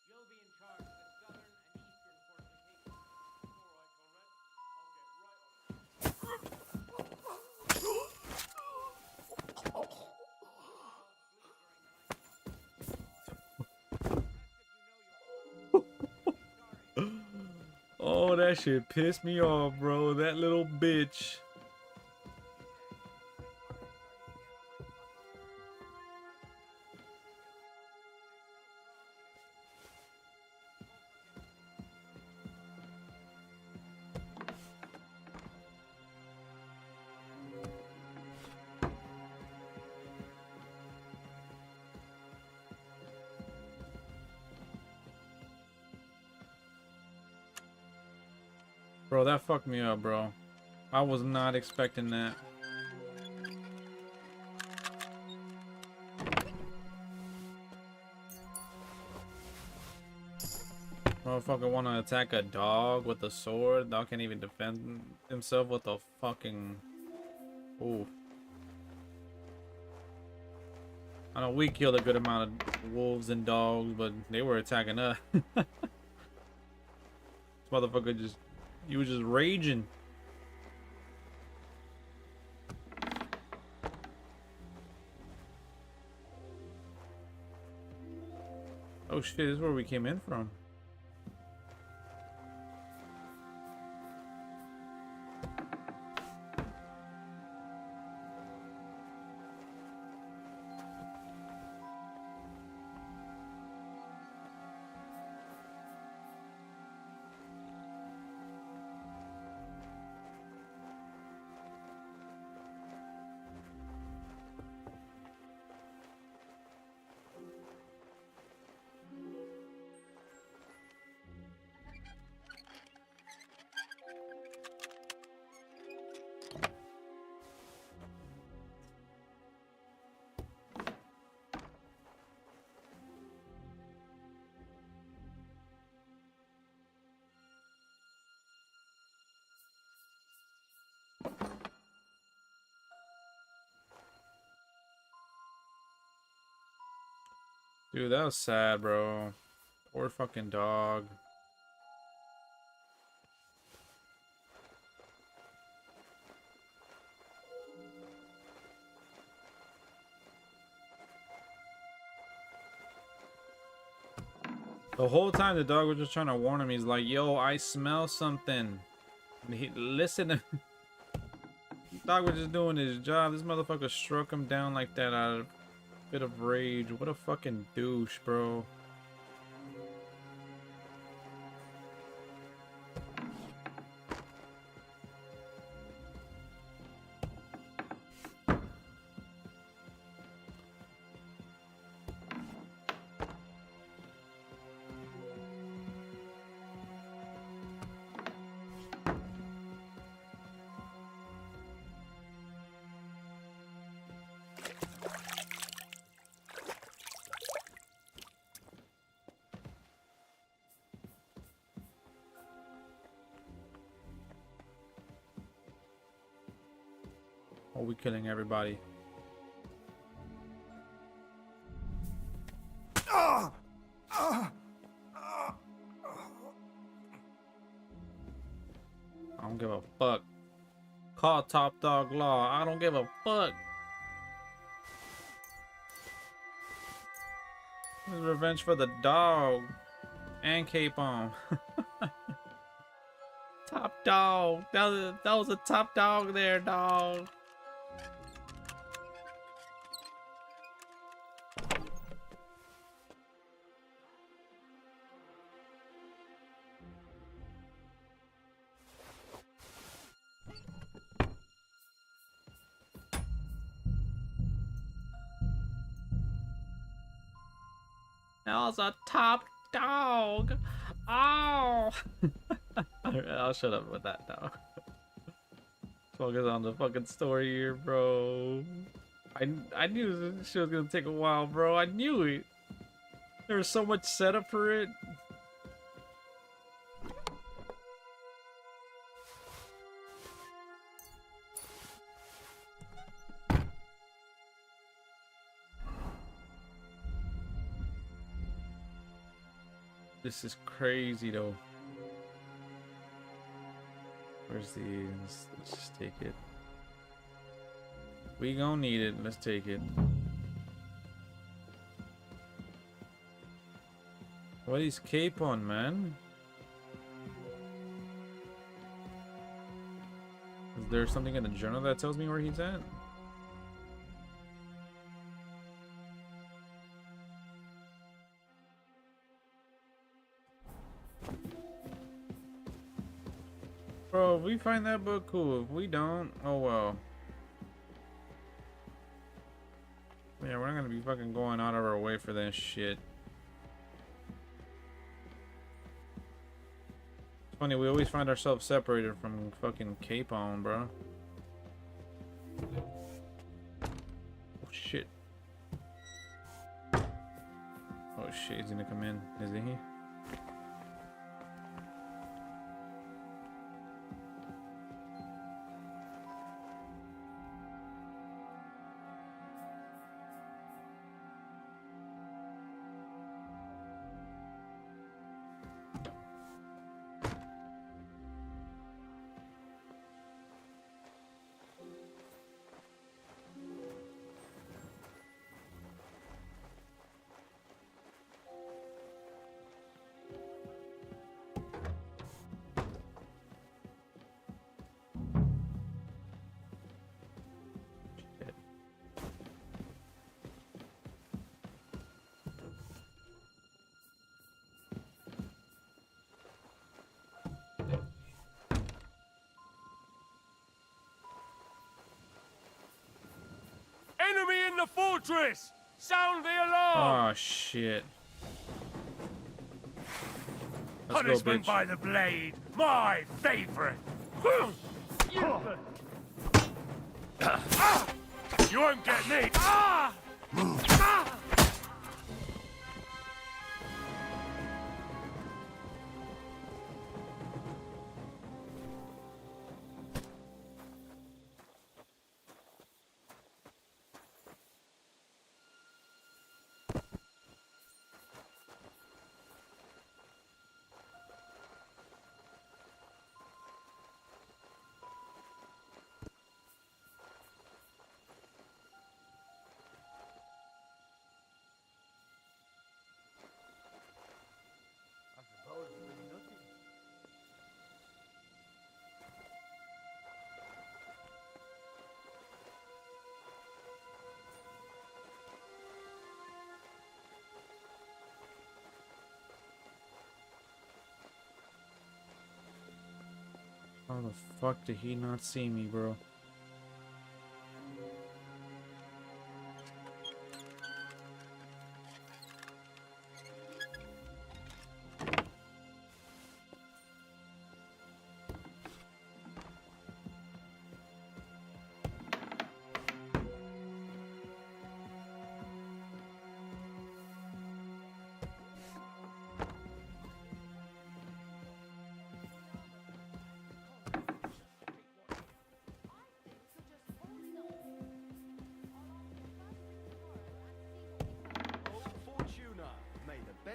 You'll be in charge of the southern and eastern fortifications. Oh, that shit pissed me off, bro. That little bitch. Bro, that fucked me up, bro. I was not expecting that. Motherfucker wanna attack a dog with a sword? Dog can't even defend himself with a fucking... Ooh. I know we killed a good amount of wolves and dogs, but they were attacking us. This motherfucker just... He was just raging. Oh shit, this is where we came in from. Dude, that was sad, bro. Poor fucking dog. The whole time the dog was just trying to warn him. He's like, yo, I smell something. And he, listen. The dog was just doing his job. This motherfucker struck him down like that out of a bit of rage. What a fucking douche, bro. Or are we killing everybody? I don't give a fuck. Call Top Dog Law. I don't give a fuck. This is revenge for the dog. And Capon. Top dog. That was a top dog there, dog. That was a top dog. Oh. I'll shut up with that now. Focus on the fucking story here, bro. I knew this shit was gonna take a while, bro. I knew it. There was so much setup for it. This is crazy though. Where's these? Let's just take it. We gonna need it. Let's take it. What is Capon, man? Is there something in the journal that tells me where he's at? Bro, if we find that book, cool. If we don't, oh well. Yeah, we're not gonna be fucking going out of our way for that shit. It's funny, we always find ourselves separated from fucking Capon, bro. Oh shit. Oh shit, he's gonna come in, isn't he? Enemy in the fortress! Sound the alarm! Oh shit. Let's go, Punishment bitch. by the blade, my favorite. You won't get me. How the fuck did he not see me, bro?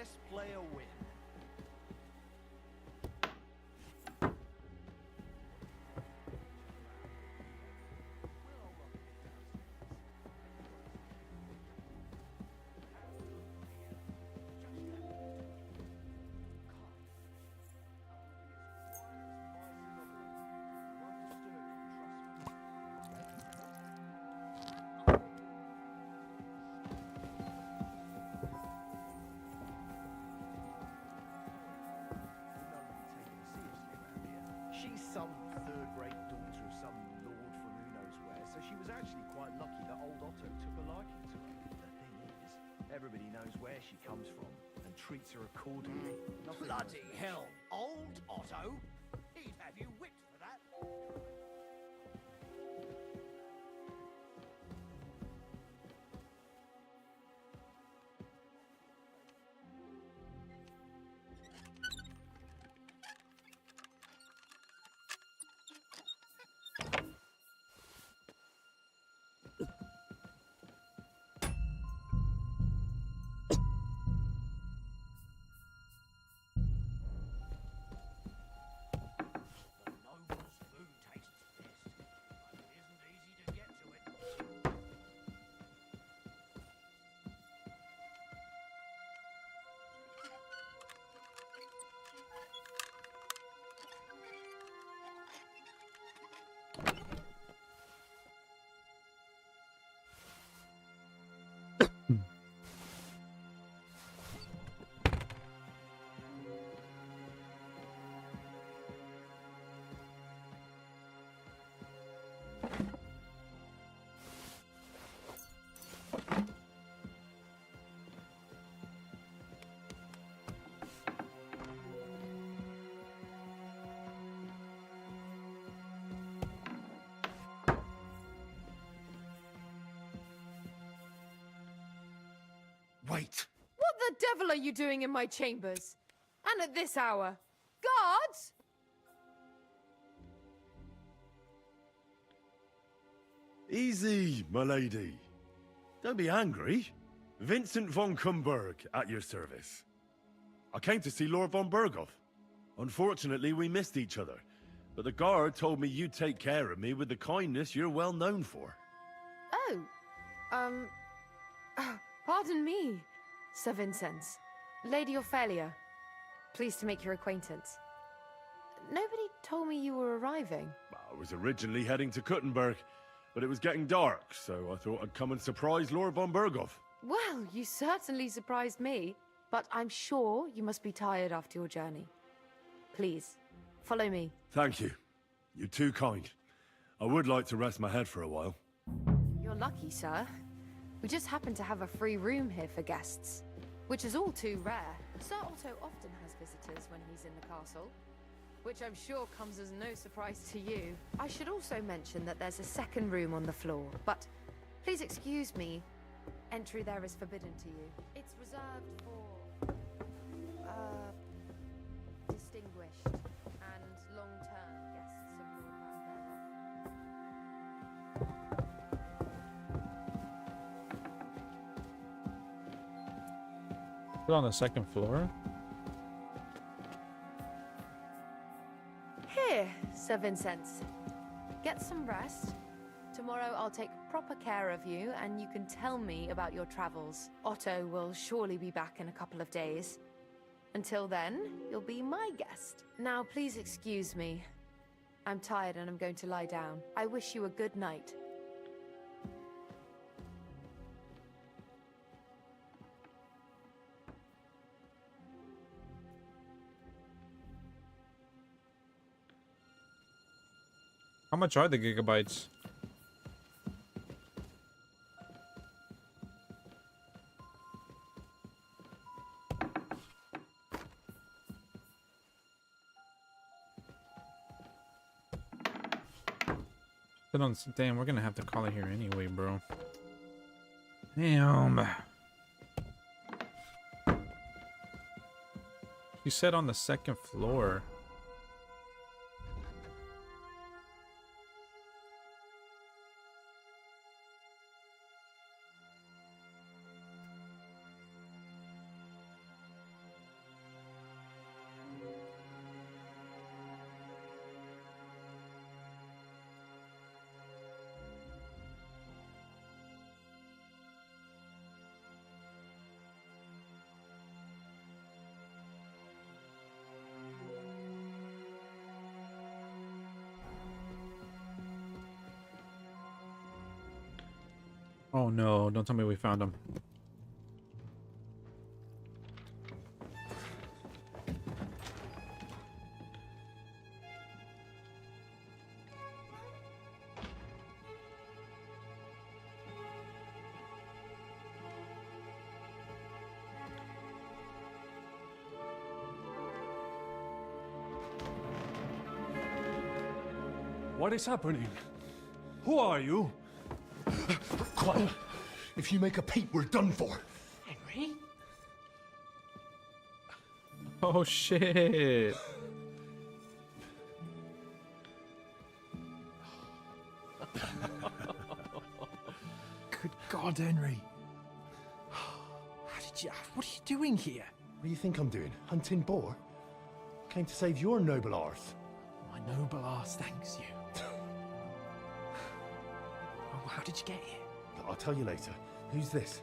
best player win. She's some third-rate daughter of some lord from who knows where, so she was actually quite lucky that old Otto took a liking to her. The thing is, everybody knows where she comes from and treats her accordingly. Nothing Bloody worse than hell! shame. Old Otto? He'd have you whipped for that. Wait! What the devil are you doing in my chambers? And at this hour? Guards! Easy, my lady. Don't be angry. Vincent von Kumberg at your service. I came to see Lord von Berghoff. Unfortunately, we missed each other, but the guard told me you'd take care of me with the kindness you're well known for. Oh, pardon me, Sir Vincent. Lady Ophelia, pleased to make your acquaintance. Nobody told me you were arriving. I was originally heading to Kuttenberg, but it was getting dark, so I thought I'd come and surprise Lord von Berghoff. Well, you certainly surprised me, but I'm sure you must be tired after your journey. Please, follow me. Thank you. You're too kind. I would like to rest my head for a while. You're lucky, sir. We just happen to have a free room here for guests, which is all too rare. Sir Otto often has visitors when he's in the castle, which I'm sure comes as no surprise to you. I should also mention that there's a second room on the floor, but please excuse me. Entry there is forbidden to you. It's reserved for, distinguished and long-term guests of Lord Van Put on the second floor. Here, Sir Vincent. Get some rest. Tomorrow I'll take proper care of you, and you can tell me about your travels. Otto will surely be back in a couple of days. Until then, you'll be my guest. Now, please excuse me. I'm tired and I'm going to lie down. I wish you a good night. How much are the gigabytes? Damn, we're gonna have to call it here anyway, bro. Damn. You said on the second floor. Oh no, don't tell me we found him. What is happening? Who are you? Quiet. If you make a peep, we're done for. Henry? Oh shit. Good God, Henry. What are you doing here? What do you think I'm doing? Hunting boar? Came to save your noble arse. My noble arse thanks you. Oh, how did you get here? I'll tell you later. Who's this?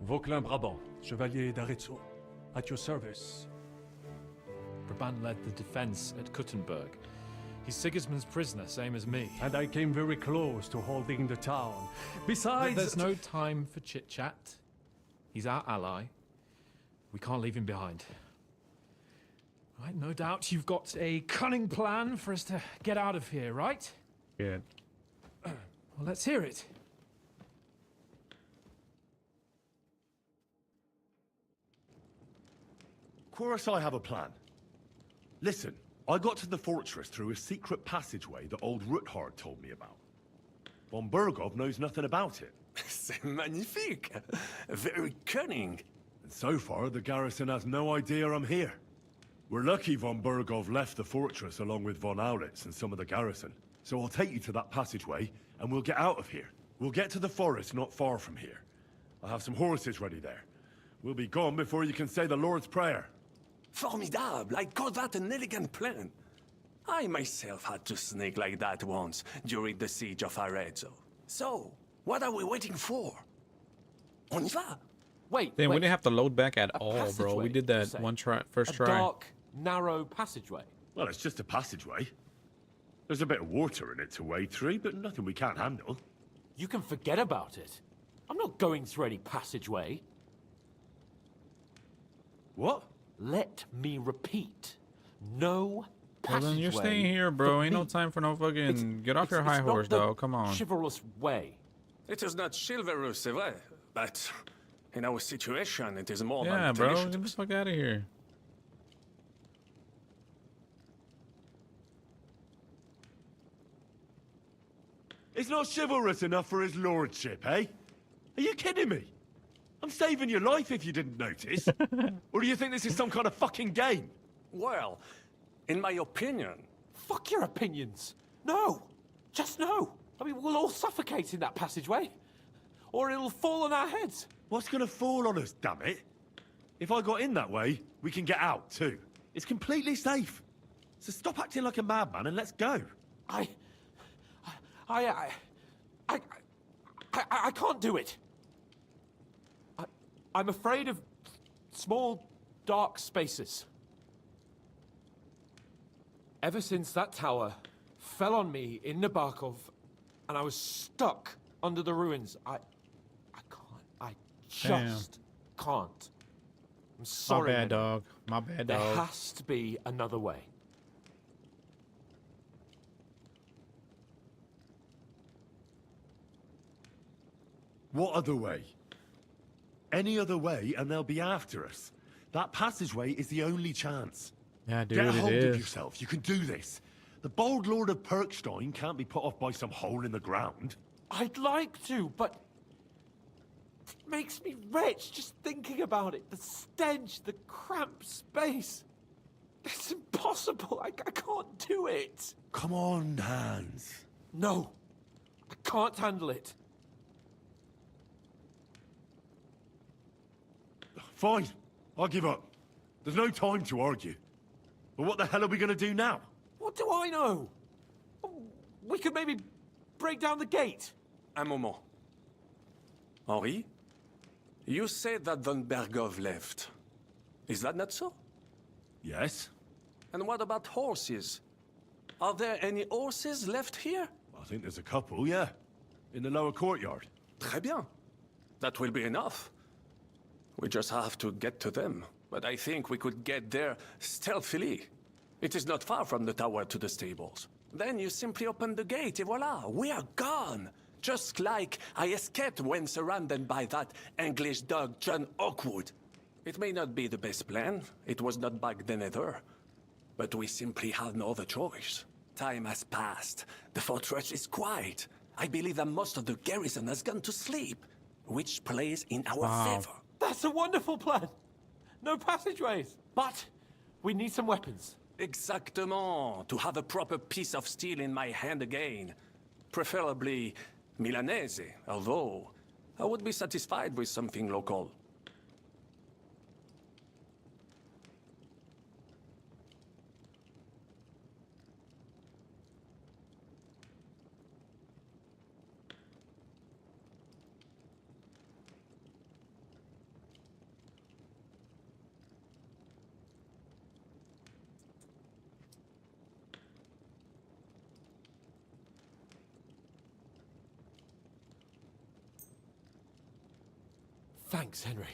Vauquelin Brabant, Chevalier d'Arezzo. At your service. Brabant led the defense at Kuttenberg. He's Sigismund's prisoner, same as me. And I came very close to holding the town. Besides... There's no time for chit-chat. He's our ally. We can't leave him behind. Right, no doubt you've got a cunning plan for us to get out of here, right? Yeah. Well, let's hear it. Of course I have a plan. Listen, I got to the fortress through a secret passageway that old Ruthard told me about. Von Bergov knows nothing about it. C'est magnifique! Very cunning. And so far, the garrison has no idea I'm here. We're lucky von Bergov left the fortress along with von Aulitz and some of the garrison. So I'll take you to that passageway, and we'll get out of here. We'll get to the forest not far from here. I have some horses ready there. We'll be gone before you can say the Lord's Prayer. Formidable! I call that an elegant plan. I myself had to sneak like that once during the siege of Arezzo. So, what are we waiting for? On y va! Wait, Damn, we wait. didn't have to load back at all, bro. passageway, We did you that say? one try, first A try. dark, narrow passageway. Well, it's just a passageway. There's a bit of water in it to wade through, but nothing we can't handle. You can forget about it. I'm not going through any passageway. What? Let me repeat. No Well, passageway. then you're staying here, bro. for Ain't no me. time for no fucking... Get off your high not horse, the dog. Come on. Chivalrous way. It is not chivalrous, c'est vrai, but in our situation, it is more Yeah, about bro. initiative. Get the fuck out of here. It's not chivalrous enough for his lordship, eh? Are you kidding me? I'm saving your life if you didn't notice. Or do you think this is some kind of fucking game? Well, in my opinion... Fuck your opinions. No. Just no. I mean, we'll all suffocate in that passageway. Or it'll fall on our heads. What's gonna fall on us, damn it? If I got in that way, we can get out, too. It's completely safe. So stop acting like a madman and let's go. I can't do it. I'm afraid of small, dark spaces. Ever since that tower fell on me in Nabokov, and I was stuck under the ruins, I just can't. I'm sorry. My bad, Henry. dog. My bad, There dog. has to be another way. What other way? Any other way and they'll be after us. That passageway is the only chance. Yeah, dude, Get a it hold is. of yourself. You can do this. The bold Lord of Perkstein can't be put off by some hole in the ground. I'd like to, but it makes me wretched just thinking about it. The stench, the cramped space. It's impossible. I can't do it. Come on, Hans. No, I can't handle it. Fine. I'll give up. There's no time to argue. But what the hell are we going to do now? What do I know? We could maybe break down the gate. Un moment. Henri, you said that von Bergov left. Is that not so? Yes. And what about horses? Are there any horses left here? I think there's a couple, yeah. In the lower courtyard. Très bien. That will be enough. We just have to get to them. But I think we could get there stealthily. It is not far from the tower to the stables. Then you simply open the gate, et voila, we are gone. Just like I escaped when surrounded by that English dog John Oakwood. It may not be the best plan. It was not back then either. But we simply had no other choice. Time has passed. The fortress is quiet. I believe that most of the garrison has gone to sleep, which plays in our favor. That's a wonderful plan. No passageways. But we need some weapons. Exactement. To have a proper piece of steel in my hand again. Preferably Milanese, although I would be satisfied with something local. Thanks, Henry.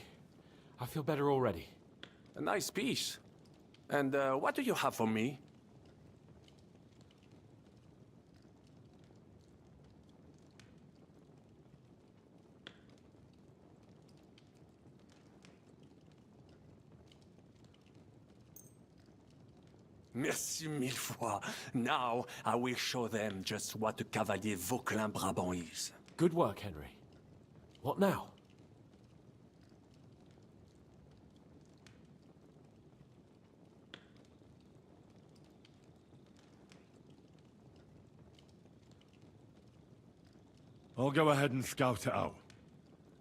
I feel better already. A nice piece. And what do you have for me? Merci mille fois. Now I will show them just what a Cavalier Vauquelin Brabant is. Good work, Henry. What now? I'll go ahead and scout it out.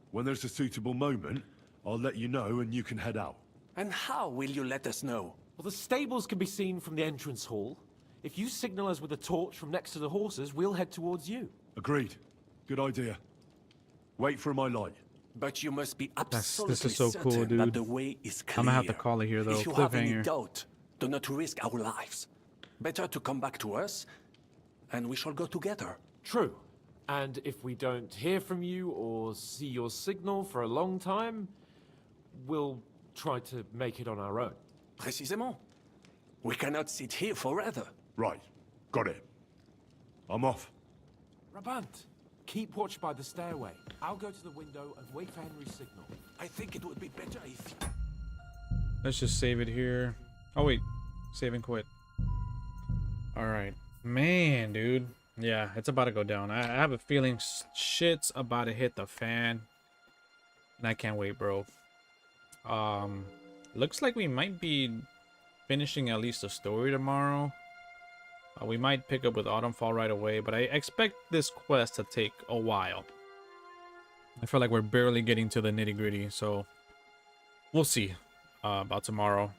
When there's a suitable moment, I'll let you know and you can head out. And how will you let us know? Well, the stables can be seen from the entrance hall. If you signal us with a torch from next to the horses, we'll head towards you. Agreed. Good idea. Wait for my light. But you must be absolutely This is so cool, certain that dude. the way is clear. I'm gonna have to call it here, though. If you have any Cliffhanger. doubt, do not risk our lives. Better to come back to us, and we shall go together. True. And if we don't hear from you or see your signal for a long time, we'll try to make it on our own. Précisément. We cannot sit here forever. Right. Got it. I'm off. Brabant, keep watch by the stairway. I'll go to the window and wait for Henry's signal. I think it would be better if... Let's just save it here. Oh, wait. Save and quit. Alright. Man, dude. Yeah, it's about to go down. I have a feeling shit's about to hit the fan. And I can't wait, bro. Looks like we might be finishing at least a story tomorrow. We might pick up with Autumnfall right away, but I expect this quest to take a while. I feel like we're barely getting to the nitty-gritty, so we'll see about tomorrow.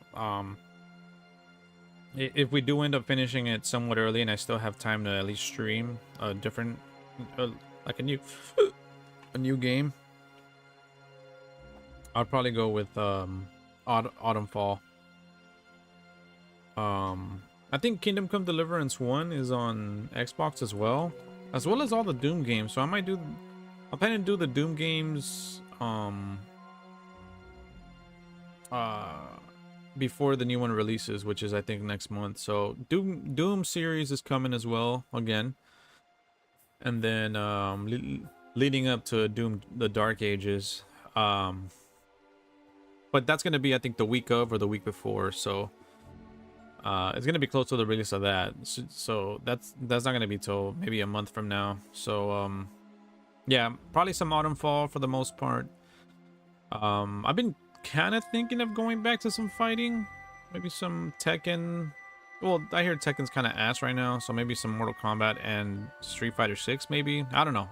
If we do end up finishing it somewhat early and I still have time to at least stream a different, like a new game, I'll probably go with Autumnfall. I think Kingdom Come Deliverance 1 is on Xbox as well as all the Doom games. So I'll plan to do the Doom games before the new one releases, which is I think next month. So Doom series is coming as well again, and then leading up to Doom the Dark Ages, but that's gonna be I think the week of or the week before, so it's gonna be close to the release of that, so that's not gonna be till maybe a month from now. So yeah, probably some Autumnfall for the most part. I've been kind of thinking of going back to some fighting, maybe some Tekken. Well, I hear Tekken's kind of ass right now, so maybe some Mortal Kombat and Street Fighter 6 maybe. I don't know.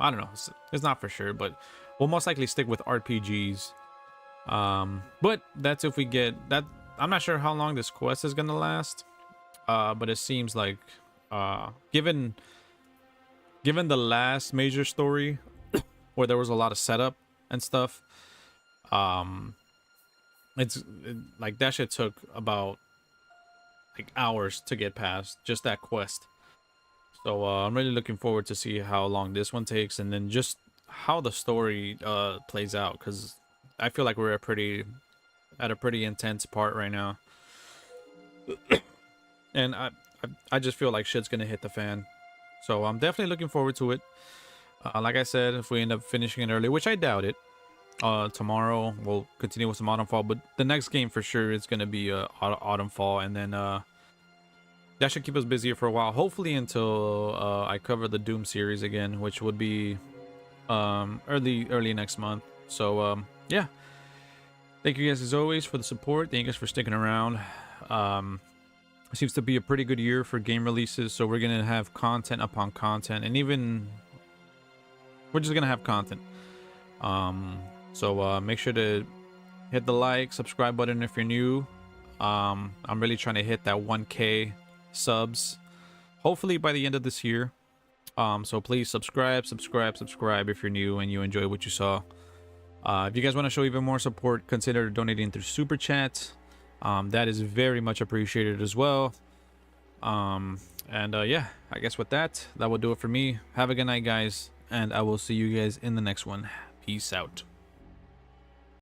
It's not for sure, but we'll most likely stick with RPGs. But that's if we get that. I'm not sure how long this quest is gonna last, but it seems like given the last major story where there was a lot of setup and stuff, like that shit took about like hours to get past just that quest. So I'm really looking forward to see how long this one takes, and then just how the story plays out, because I feel like we're at a pretty intense part right now. And I just feel like shit's gonna hit the fan. So I'm definitely looking forward to it. Like I said, if we end up finishing it early, which I doubt it, tomorrow we'll continue with some Autumnfall, but the next game for sure is gonna be Autumnfall, and then that should keep us busier for a while, hopefully until I cover the Doom series again, which would be early next month. So yeah, thank you guys as always for the support. Thank you guys for sticking around. It seems to be a pretty good year for game releases, so we're gonna have content upon content, and even we're just gonna have content. So make sure to hit the like, subscribe button if you're new. I'm really trying to hit that 1K subs, hopefully by the end of this year. So please subscribe if you're new and you enjoy what you saw. If you guys want to show even more support, consider donating through super chat. That is very much appreciated as well. Yeah, I guess with that will do it for me. Have a good night, guys, and I will see you guys in the next one. Peace out.